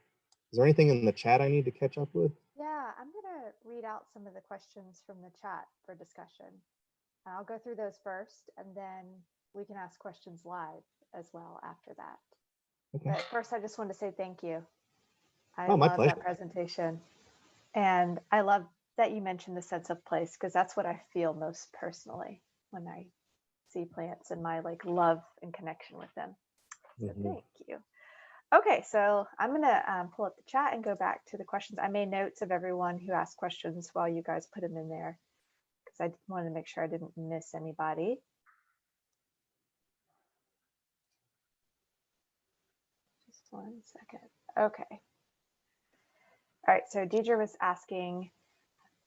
there anything in the chat I need to catch up with? Yeah, I'm gonna read out some of the questions from the chat for discussion. I'll go through those first, and then we can ask questions live as well after that. Okay. But first, I just want to say thank you. I love that presentation. And I love that you mentioned the sense of place, because that's what I feel most personally when I see plants and my love and connection with them. So thank you. Okay, so I'm going to pull up the chat and go back to the questions. I made notes of everyone who asked questions while you guys put them in there, because I wanted to make sure I didn't miss anybody. Just 1 second. Okay. All right, so Deidre was asking,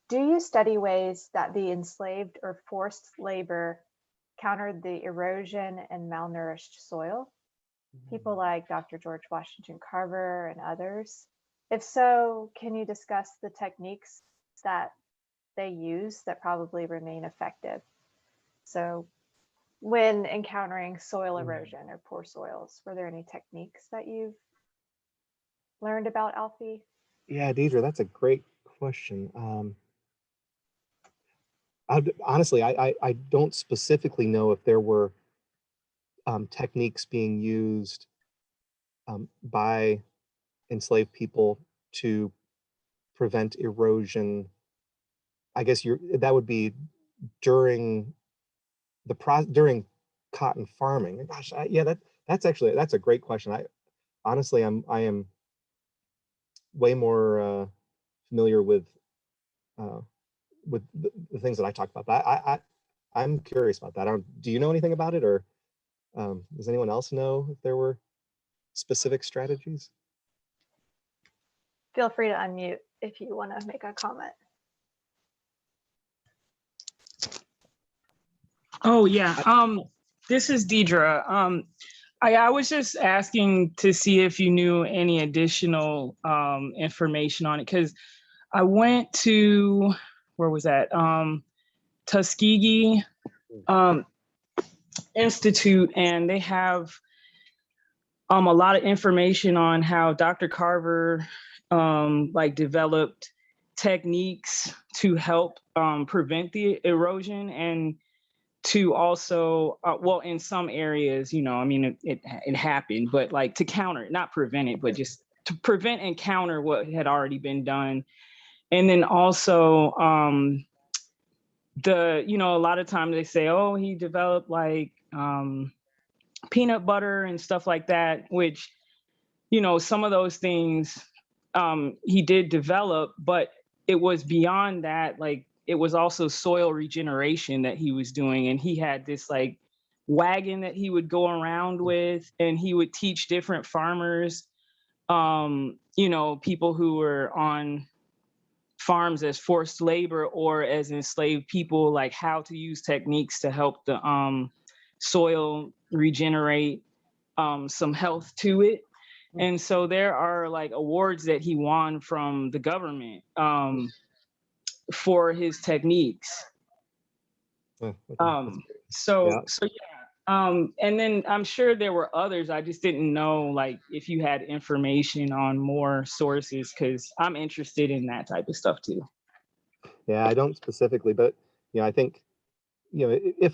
do you study ways that the enslaved or forced labor countered the erosion and malnourished soil? People like Dr. George Washington Carver and others. If so, can you discuss the techniques that they use that probably remain effective? So when encountering soil erosion or poor soils, were there any techniques that you've learned about, Alfie? Yeah, Deidre, that's a great question. Honestly, I don't specifically know if there were techniques being used by enslaved people to prevent erosion. I guess that would be during during cotton farming. Gosh, that's a great question. I am way more familiar with the things that I talk about. But I'm curious about that. Do you know anything about it, or does anyone else know if there were specific strategies? Feel free to unmute if you want to make a comment. Oh yeah. This is Deidre. I was just asking to see if you knew any additional information on it, because I went to, where was that? Tuskegee Institute, and they have a lot of information on how Dr. Carver developed techniques to help prevent the erosion, and to also, well, in some areas, it happened, but to counter it, not prevent it, but just to prevent and counter what had already been done. And then also a lot of times they say, oh, he developed peanut butter and stuff like that, which, some of those things he did develop, but it was beyond that. It was also soil regeneration that he was doing. And he had this wagon that he would go around with, and he would teach different farmers, people who were on farms as forced labor or as enslaved people, how to use techniques to help the soil regenerate. some health to it. And so there are like awards that he won from the government for his techniques. So yeah. And then I'm sure there were others. I just didn't know like if you had information on more sources, because I'm interested in that type of stuff too. Yeah, I don't specifically, but I think if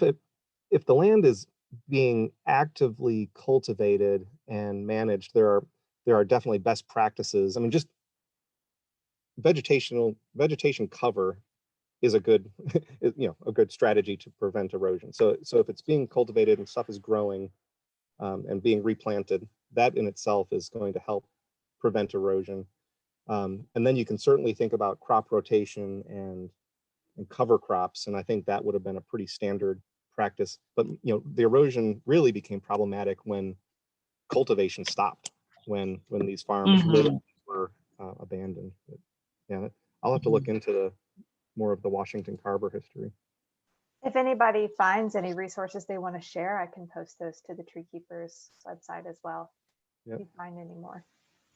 the land is being actively cultivated and managed, there are definitely best practices. I mean, just vegetation cover is a good a good strategy to prevent erosion. So if it's being cultivated and stuff is growing and being replanted, that in itself is going to help prevent erosion. And then you can certainly think about crop rotation and cover crops, and I think that would have been a pretty standard practice. But the erosion really became problematic when cultivation stopped, when these farms were abandoned. But, yeah, I'll have to look into more of the Washington Carver history. If anybody finds any resources they want to share, I can post those to the TreeKeepers website as well. Yep. If you find any more,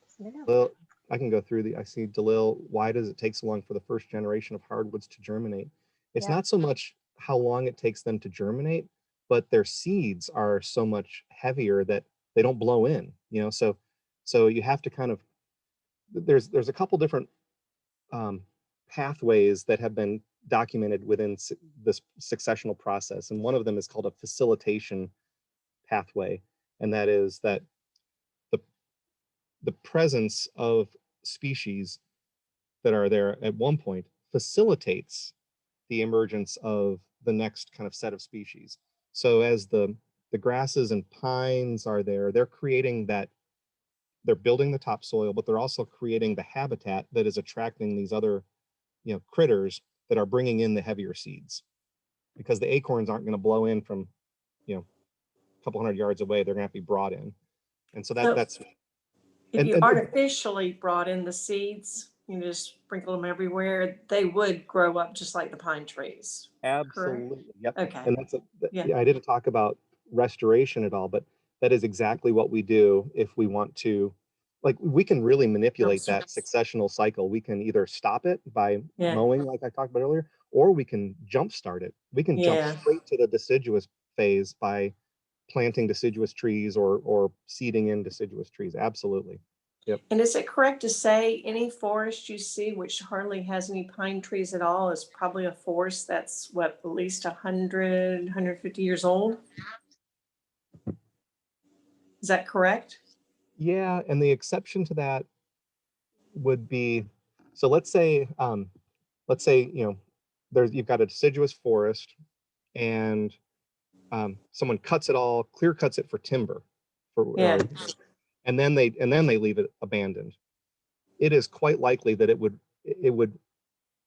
just let me know. Well, I can go through I see DeLille, why does it take so long for the first generation of hardwoods to germinate? It's not so much how long it takes them to germinate, but their seeds are so much heavier that they don't blow in, so you have to kind of, there's a couple different pathways that have been documented within this successional process. And one of them is called a facilitation pathway. And that is that the presence of species that are there at one point facilitates the emergence of the next kind of set of species. So as the grasses and pines are there, they're creating that, they're building the topsoil, but they're also creating the habitat that is attracting these other critters that are bringing in the heavier seeds, because the acorns aren't going to blow in from a couple hundred yards away. They're going to have to be brought in. And so that's if you artificially brought in the seeds, you just sprinkle them everywhere, they would grow up just like the pine trees. Absolutely. Correct? Yep. Okay. And I didn't talk about restoration at all, but that is exactly what we do if we want to, like, we can really manipulate that successional cycle. We can either stop it by mowing, like I talked about earlier, or we can jumpstart it. We can jump straight to the deciduous phase by planting deciduous trees or seeding in deciduous trees. Absolutely. Yep. And is it correct to say any forest you see which hardly has any pine trees at all is probably a forest that's at least 100, 150 years old? Is that correct? Yeah, and the exception to that would be, so let's say you've got a deciduous forest and someone cuts it all, clear cuts it for timber, and then they leave it abandoned. It is quite likely that it would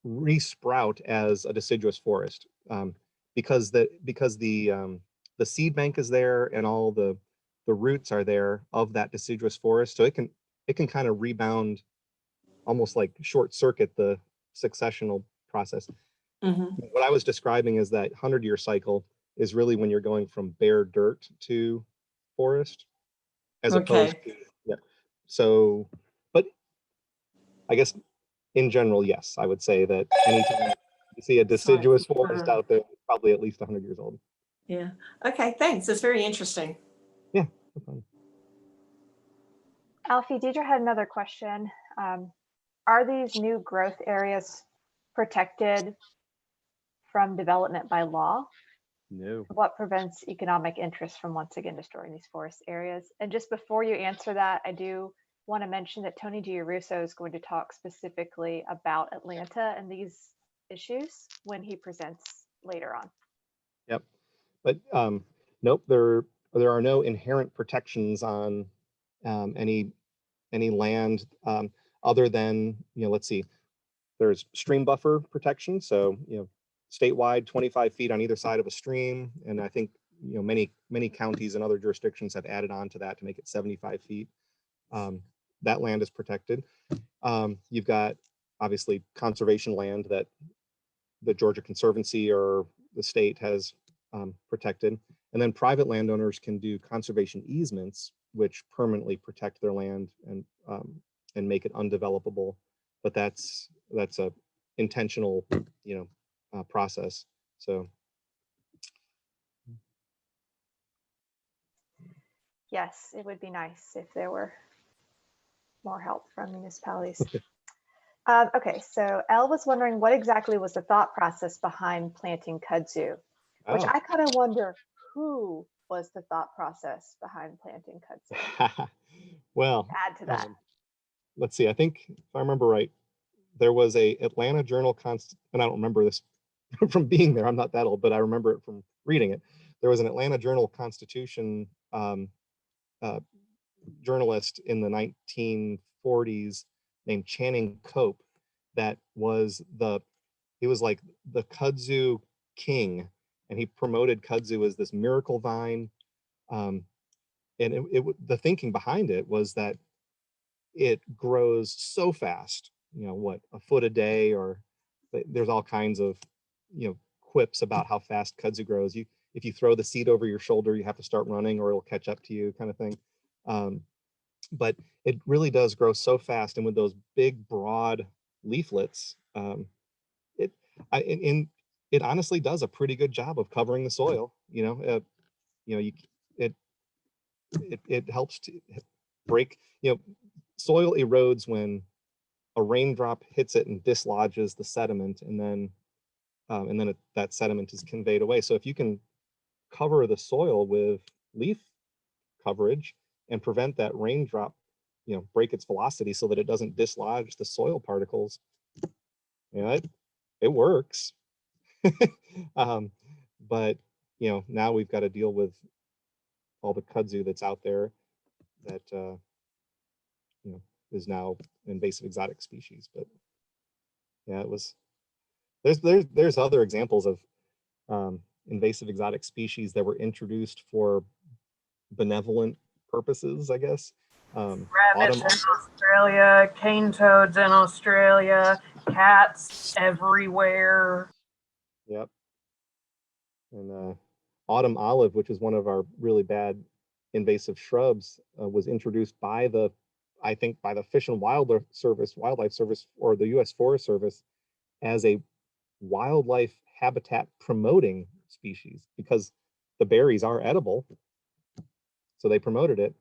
re-sprout as a deciduous forest, because the seed bank is there and all the roots are there of that deciduous forest, so it can kind of rebound, almost like short circuit the successional process. What I was describing is that 100-year cycle is really when you're going from bare dirt to forest, as opposed to, so, but I guess in general, yes, I would say that anytime you see a deciduous forest out there, it's probably at least 100 years old. Yeah. Okay, thanks. That's very interesting. Yeah, no problem. Alfie, Deidre had another question. Are these new growth areas protected from development by law? No. What prevents economic interest from once again destroying these forest areas? And just before you answer that, I do want to mention that Tony Giarrusso is going to talk specifically about Atlanta and these issues when he presents later on. Yep. But nope, there are no inherent protections on any land, other than, let's see, there's stream buffer protection. So, statewide, 25 feet on either side of a stream. And I think, many counties and other jurisdictions have added on to that to make it 75 feet. That land is protected. You've got obviously conservation land that the Georgia Conservancy or the state has protected. And then private landowners can do conservation easements, which permanently protect their land and make it undevelopable. But that's a intentional, process. So. Yes, it would be nice if there were more help from municipalities. Okay, so Elle was wondering what exactly was the thought process behind planting kudzu, which I kind of wonder who was the thought process behind planting kudzu. Well, add to that. Let's see. I think if I remember right, there was a Atlanta Journal and I don't remember this from being there. I'm not that old, but I remember it from reading it. There was an Atlanta Journal Constitution journalist in the 1940s named Channing Cope that was he was like the kudzu king, and he promoted kudzu as this miracle vine. And the thinking behind it was that it grows so fast, what, a foot a day, or there's all kinds of, quips about how fast kudzu grows. If you throw the seed over your shoulder, you have to start running or it'll catch up to you, kind of thing. But it really does grow so fast, and with those big, broad leaflets, it honestly does a pretty good job of covering the soil. It helps to break. Soil erodes when a raindrop hits it and dislodges the sediment, and then that sediment is conveyed away. So if you can cover the soil with leaf coverage and prevent that raindrop, break its velocity so that it doesn't dislodge the soil particles, it works. But now we've got to deal with all the kudzu that's out there that is now an invasive exotic species. But yeah, it was. There's other examples of invasive exotic species that were introduced for benevolent purposes, I guess. Rabbits in Australia, cane toads in Australia, cats everywhere. Yep. And autumn olive, which is one of our really bad invasive shrubs, was introduced by the Fish and Wildlife Service, or the U.S. Forest Service, as a wildlife habitat promoting species, because the berries are edible. So they promoted it,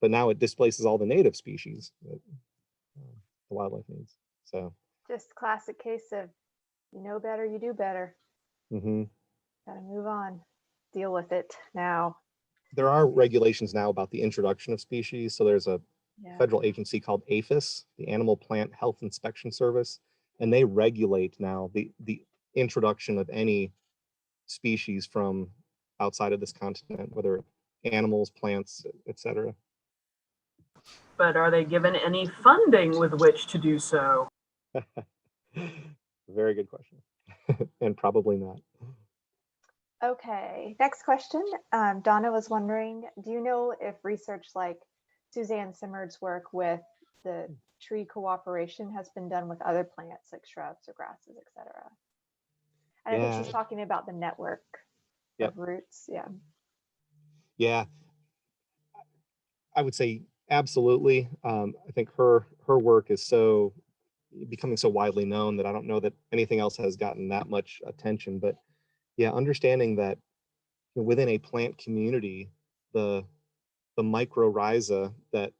but now it displaces all the native species that the wildlife needs. So just classic case of, you know better, you do better. Gotta move on, deal with it now. There are regulations now about the introduction of species. So there's a federal agency called APHIS, the Animal Plant Health Inspection Service, and they regulate now the introduction of any species from outside of this continent, whether animals, plants, etc. But are they given any funding with which to do so? Very good question. And probably not. Okay, next question. Donna was wondering, do you know if research like Suzanne Simard's work with the tree cooperation has been done with other plants like shrubs or grasses, etc.? And I think she's talking about the network of roots. Yeah, I would say absolutely. I think her work is becoming so widely known that I don't know that anything else has gotten that much attention. But yeah, understanding that within a plant community, the mycorrhiza, that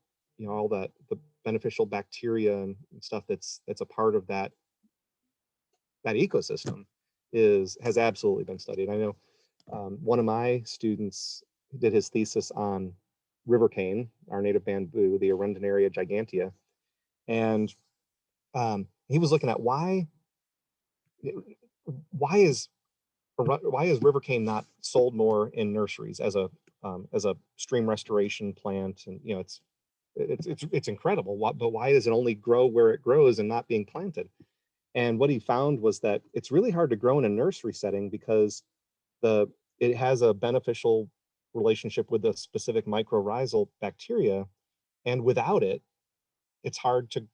all that the beneficial bacteria and stuff that's a part of that ecosystem has absolutely been studied. I know one of my students did his thesis on river cane, our native bamboo, the Arundinaria gigantea, and he was looking at why is river cane not sold more in nurseries as a stream restoration plant? And it's incredible. But why does it only grow where it grows and not being planted? And what he found was that it's really hard to grow in a nursery setting because it has a beneficial relationship with the specific mycorrhizal bacteria, and without it, it's hard to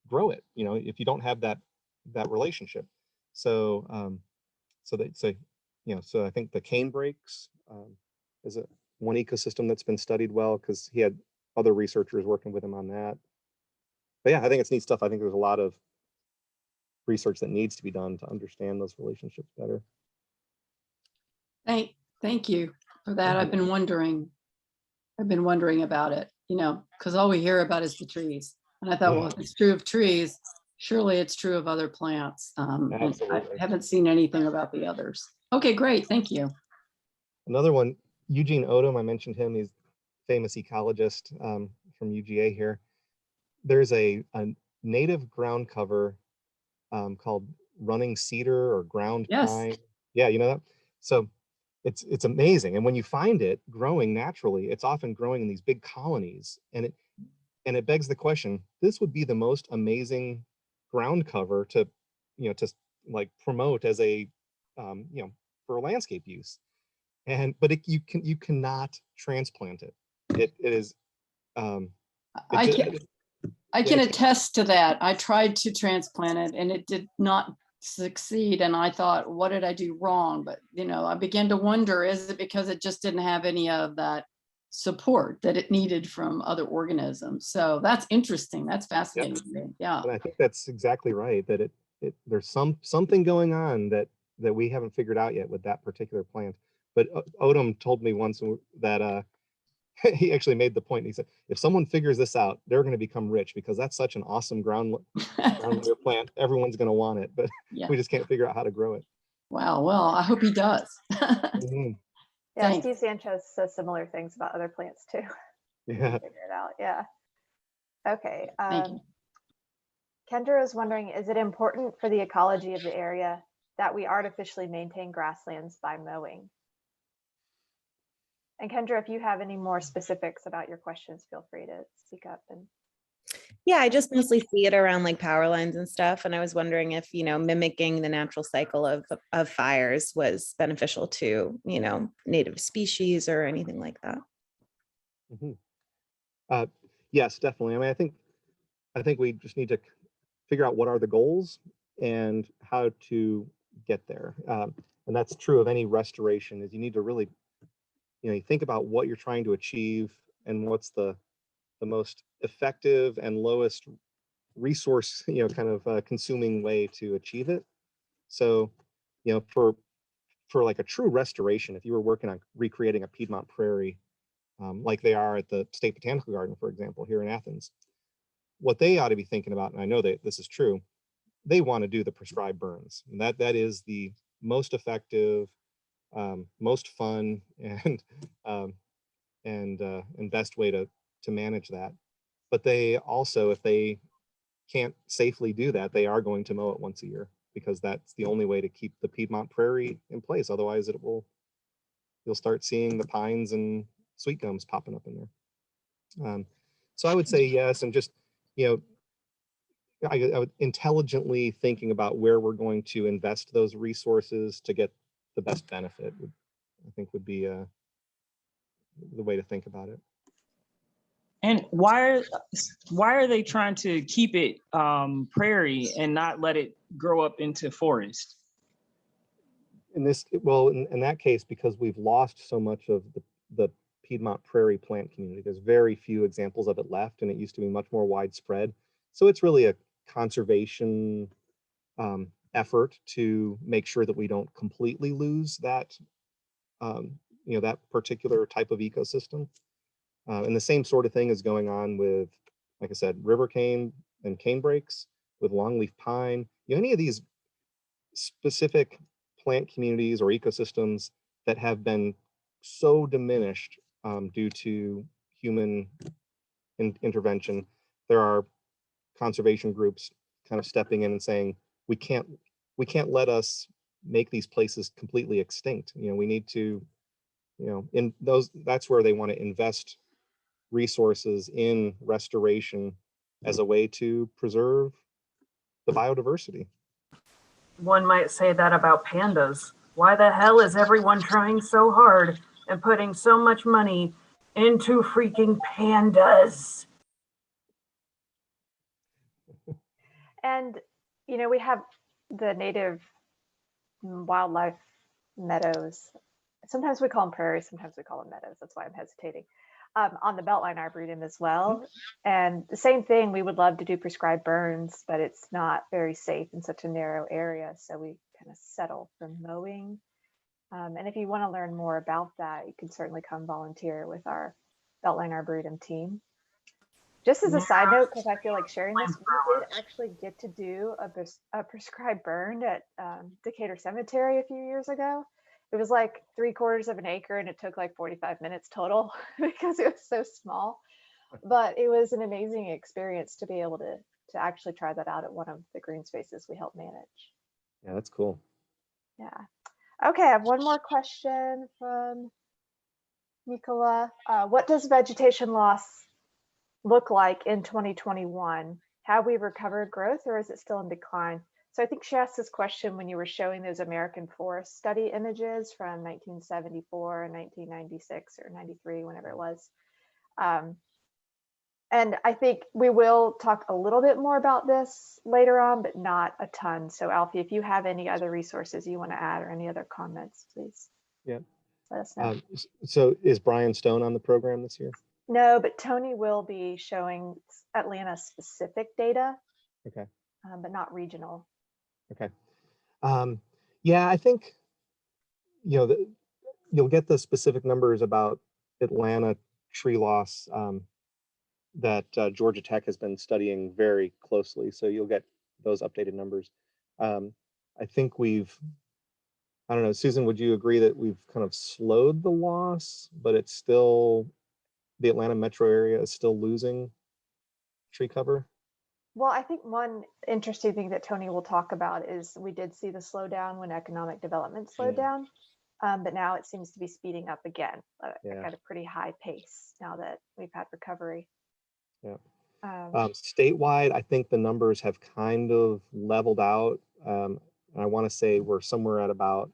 grow it. If you don't have that relationship. So so I think the cane breaks, is one ecosystem that's been studied well because he had other researchers working with him on that. But yeah, I think it's neat stuff. I think there's a lot of research that needs to be done to understand those relationships better. Thank you for that. I've been wondering about it, because all we hear about is the trees. And I thought, well, if it's true of trees, surely it's true of other plants. And I haven't seen anything about the others. Okay, great. Thank you. Another one, Eugene Odom, I mentioned him. He's a famous ecologist from UGA here. There's a native ground cover called running cedar or ground pine. Yeah, you know that? So it's amazing. And when you find it growing naturally, it's often growing in these big colonies. And it begs the question, this would be the most amazing ground cover to like promote as a for landscape use. But you cannot transplant it. It is I can attest to that. I tried to transplant it and it did not succeed. And I thought, what did I do wrong? But, I began to wonder, is it because it just didn't have any of that support that it needed from other organisms? So that's interesting. That's fascinating. Yeah. And I think that's exactly right, that there's something going on that we haven't figured out yet with that particular plant. But Odom told me once that he actually made the point. He said, if someone figures this out, they're going to become rich because that's such an awesome ground layer plant. Everyone's going to want it, but we just can't figure out how to grow it. Wow. Well, I hope he does. Yeah, Thanks. Steve Sanchez says similar things about other plants too. Yeah. Figure it out. Yeah. Okay. Thank you. Kendra is wondering, is it important for the ecology of the area that we artificially maintain grasslands by mowing? And Kendra, if you have any more specifics about your questions, feel free to speak up. Yeah, I just mostly see it around like power lines and stuff. And I was wondering if, mimicking the natural cycle of fires was beneficial to, native species or anything like that. Yes, definitely. I mean, I think we just need to figure out what are the goals and how to get there. And that's true of any restoration, is you need to really, you think about what you're trying to achieve and what's the most effective and lowest resource, kind of consuming way to achieve it. So, for like a true restoration, if you were working on recreating a Piedmont prairie, like they are at the State Botanical Garden, for example, here in Athens, what they ought to be thinking about, and I know that this is true, they want to do the prescribed burns. And that is the most effective, most fun, and best way to manage that. But they also, if they can't safely do that, they are going to mow it once a year, because that's the only way to keep the Piedmont prairie in place. Otherwise, you'll start seeing the pines and sweet gums popping up in there. So I would say yes, and just I would intelligently thinking about where we're going to invest those resources to get the best benefit I think would be the way to think about it. And why are they trying to keep it prairie and not let it grow up into forest? In that case, because we've lost so much of the Piedmont prairie plant community, there's very few examples of it left, and it used to be much more widespread. So it's really a conservation effort to make sure that we don't completely lose that, that particular type of ecosystem. And the same sort of thing is going on with, like I said, river cane and canebrakes, with longleaf pine. Any of these specific plant communities or ecosystems that have been so diminished due to human intervention, there are conservation groups kind of stepping in and saying, we can't let us make these places completely extinct. We need to, in those, that's where they want to invest resources in restoration as a way to preserve the biodiversity. One might say that about pandas. Why the hell is everyone trying so hard and putting so much money into freaking pandas? And, we have the native wildlife meadows sometimes we call them prairies, sometimes we call them meadows. That's why I'm hesitating. On the Beltline Arboretum as well. And the same thing, we would love to do prescribed burns, but it's not very safe in such a narrow area. So we kind of settle for mowing. And if you want to learn more about that, you can certainly come volunteer with our Beltline Arboretum team. Just as a side note, because I feel like sharing this, we did actually get to do a prescribed burn at Decatur Cemetery a few years ago. It was like 3/4 of an acre and it took like 45 minutes total because it was so small. But it was an amazing experience to be able to actually try that out at one of the green spaces we help manage. Yeah, that's cool. Yeah. Okay, I have one more question from Nicola. What does vegetation loss look like in 2021? Have we recovered growth or is it still in decline? So I think she asked this question when you were showing those American Forest Study images from 1974 and 1996 or 93, whenever it was. And I think we will talk a little bit more about this later on, but not a ton. So Alfie, if you have any other resources you want to add or any other comments, please Yeah. let us know. So is Brian Stone on the program this year? No, but Tony will be showing Atlanta specific data, Okay. but not regional. Okay. Yeah, I think, you'll get the specific numbers about Atlanta tree loss that Georgia Tech has been studying very closely. So you'll get those updated numbers. I think I don't know, Susan, would you agree that we've kind of slowed the loss, but it's still, the Atlanta metro area is still losing tree cover? Well, I think one interesting thing that Tony will talk about is we did see the slowdown when economic development slowed down, but now it seems to be speeding up again at a pretty high pace now that we've had recovery. Yeah. Statewide, I think the numbers have kind of leveled out. I want to say we're somewhere at about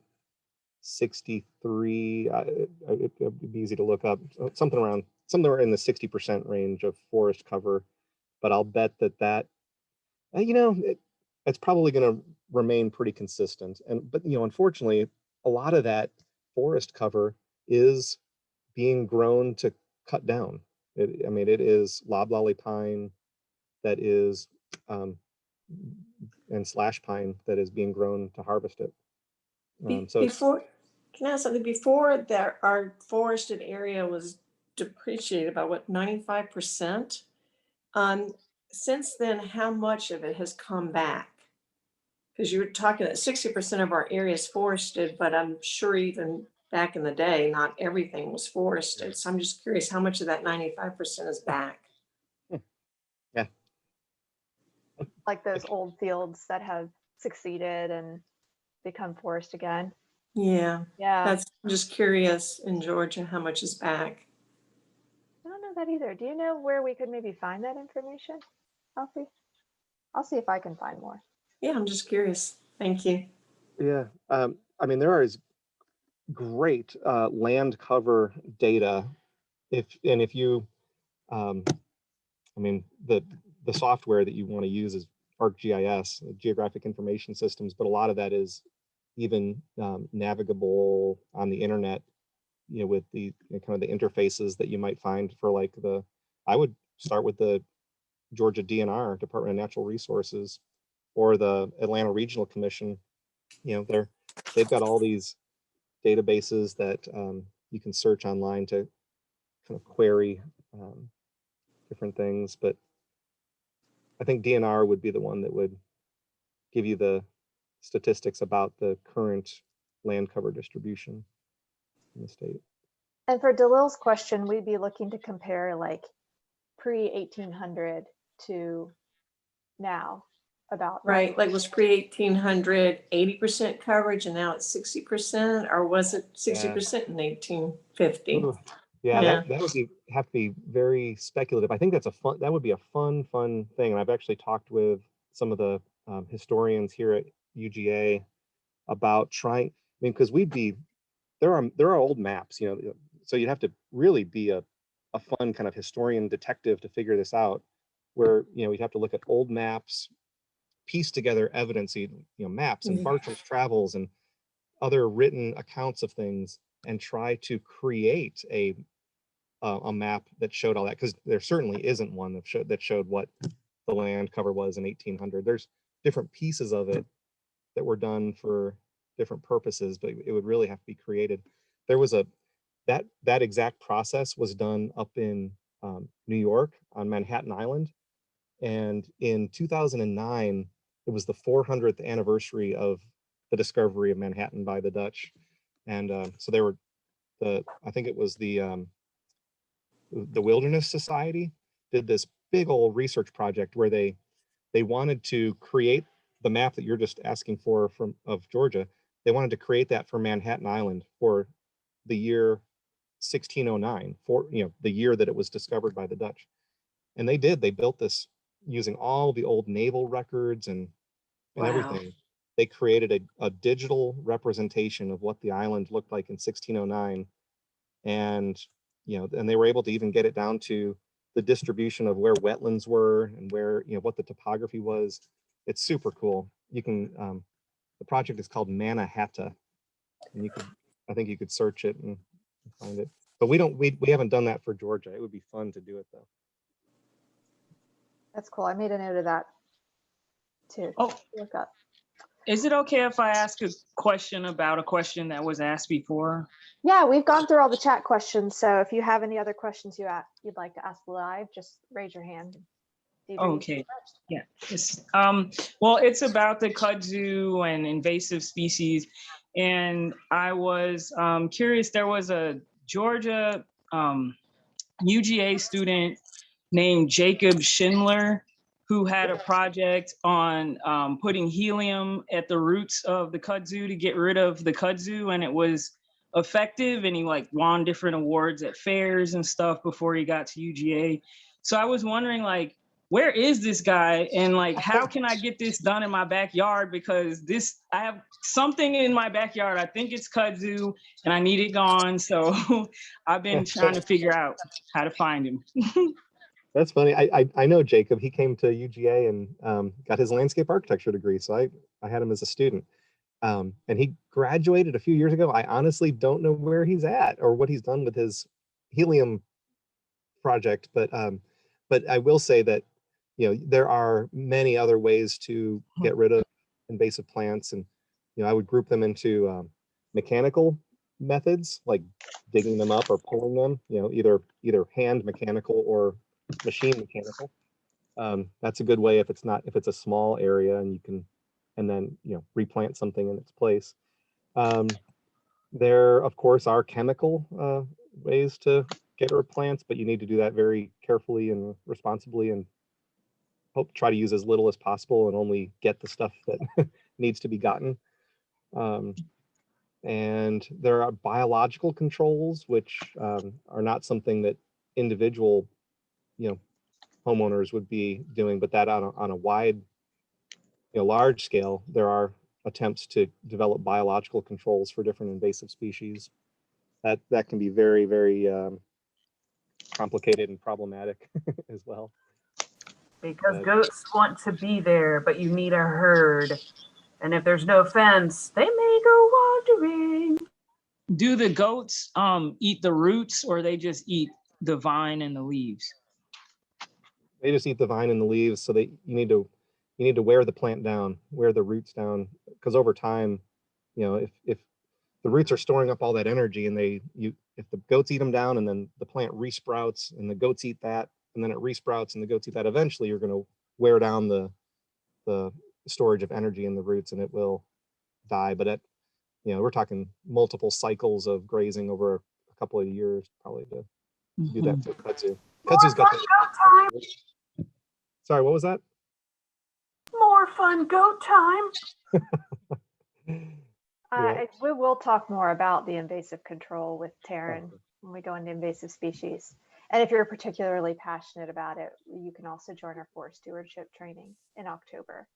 63. It'd be easy to look up, somewhere in the 60% range of forest cover. But I'll bet that it's probably going to remain pretty consistent. But unfortunately, a lot of that forest cover is being grown to cut down. It is loblolly pine that is, and slash pine that is being grown to harvest it. Before, can I ask something? Before our forested area was depreciated by what, 95%? Since then, how much of it has come back? Because you were talking that 60% of our area is forested, but I'm sure even back in the day, not everything was forested. So I'm just curious how much of that 95% is back. Yeah. Like those old fields that have succeeded and become forest again. Yeah. Yeah. I'm just curious in Georgia, how much is back? I don't know that either. Do you know where we could maybe find that information, Alfie? I'll see if I can find more. Yeah, I'm just curious. Thank you. Yeah. There is great land cover data. If you, the software that you want to use is ArcGIS, Geographic Information Systems, but a lot of that is even navigable on the internet, with the kind of the interfaces that you might find for I would start with the Georgia DNR, Department of Natural Resources, or the Atlanta Regional Commission. They've got all these databases that you can search online to kind of query different things. But I think DNR would be the one that would give you the statistics about the current land cover distribution in the state. And for Dalil's question, we'd be looking to compare like pre-1800 to now, about right. Like was pre-1800 80% coverage and now it's 60%, or was it 60% in 1850? Yeah, that would have to be very speculative. I think that would be a fun thing. And I've actually talked with some of the historians here at UGA about trying, because there are old maps, so you'd have to really be a fun kind of historian detective to figure this out, where, you'd have to look at old maps, piece together evidence, maps and Bartram's travels and other written accounts of things, and try to create a map that showed all that, because there certainly isn't one that showed what the land cover was in 1800. There's different pieces of it that were done for different purposes, but it would really have to be created. There was that exact process was done up in New York on Manhattan Island, and in 2009 it was the 400th anniversary of the discovery of Manhattan by the Dutch, and so they were I think it was the Wilderness Society did this big old research project where they wanted to create the map that you're just asking for of Georgia. They wanted to create that for Manhattan Island for the year 1609, for the year that it was discovered by the Dutch. And they did. They built this using all the old naval records and Wow. everything. They created a digital representation of what the island looked like in 1609, and and they were able to even get it down to the distribution of where wetlands were and where what the topography was. It's super cool. You can the project is called Mannahatta, and I think you could search it and find it. But we haven't done that for Georgia. It would be fun to do it though. That's cool. I made a note of that too. Oh, Look up. Is it okay if I ask a question about a question that was asked before? Yeah, we've gone through all the chat questions. So if you have any other questions you'd like to ask live, just raise your hand. Okay. Yeah. Well, it's about the kudzu and invasive species. And I was curious, there was a Georgia UGA student named Jacob Schindler who had a project on putting helium at the roots of the kudzu to get rid of the kudzu, and it was effective, and he won different awards at fairs and stuff before he got to UGA. So I was wondering, where is this guy, and how can I get this done in my backyard? Because I have something in my backyard. I think it's kudzu and I need it gone. So I've been trying to figure out how to find him. That's funny. I know Jacob. He came to UGA and got his landscape architecture degree. So I had him as a student. And he graduated a few years ago. I honestly don't know where he's at or what he's done with his helium project. But I will say that there are many other ways to get rid of invasive plants, and I would group them into mechanical methods, like digging them up or pulling them. Either hand mechanical or machine mechanical. That's a good way if it's a small area and you can, and then replant something in its place. There of course are chemical ways to get rid of plants, but you need to do that very carefully and responsibly, and try to use as little as possible and only get the stuff that needs to be gotten. And there are biological controls, which are not something that individual homeowners would be doing, but that on a wide, large scale, there are attempts to develop biological controls for different invasive species. That can be very, very complicated and problematic as well. Because goats want to be there, but you need a herd. And if there's no fence, they may go wandering. Do the goats eat the roots, or they just eat the vine and the leaves? They just eat the vine and the leaves. So you need to wear the plant down, wear the roots down, because over time, if the roots are storing up all that energy, and if the goats eat them down, and then the plant resprouts, and the goats eat that, and then it resprouts, and the goats eat that, eventually you're going to wear down the storage of energy in the roots, and it will die. But we're talking multiple cycles of grazing over a couple of years probably to do that for kudzu. Kudzu's got time. Sorry, what was that? More fun goat time. We will talk more about the invasive control with Taryn when we go into invasive species. And if you're particularly passionate about it, you can also join our forest stewardship training in October.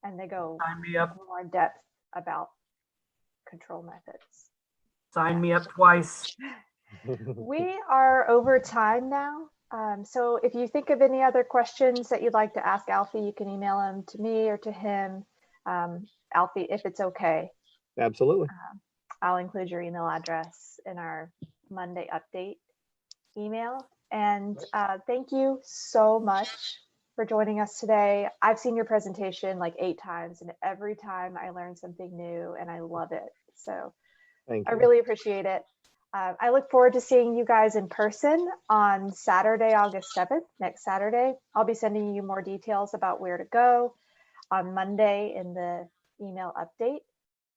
And they go more in depth about control methods. Sign me up twice. We are over time now. So if you think of any other questions that you'd like to ask Alfie, you can email them to me or to him. Alfie, if it's okay. Absolutely. I'll include your email address in our Monday update email. And thank you so much for joining us today. I've seen your presentation like 8 times, and every time I learn something new, and I love it. So I really appreciate it. I look forward to seeing you guys in person on Saturday, August 7th, next Saturday. I'll be sending you more details about where to go on Monday in the email update.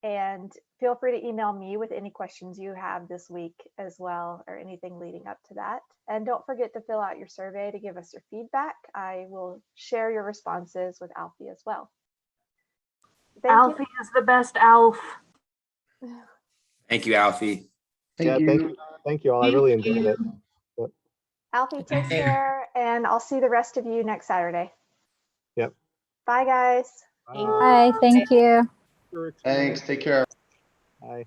And feel free to email me with any questions you have this week as well, or anything leading up to that. And don't forget to fill out your survey to give us your feedback. I will share your responses with Alfie as well. Alfie is the best Alf. Thank you, Alfie. Thank you all. I really enjoyed it. Yep. Alfie, take care, and I'll see the rest of you next Saturday. Yep. Bye, guys. Bye. Thank you. Thanks. Take care. Bye.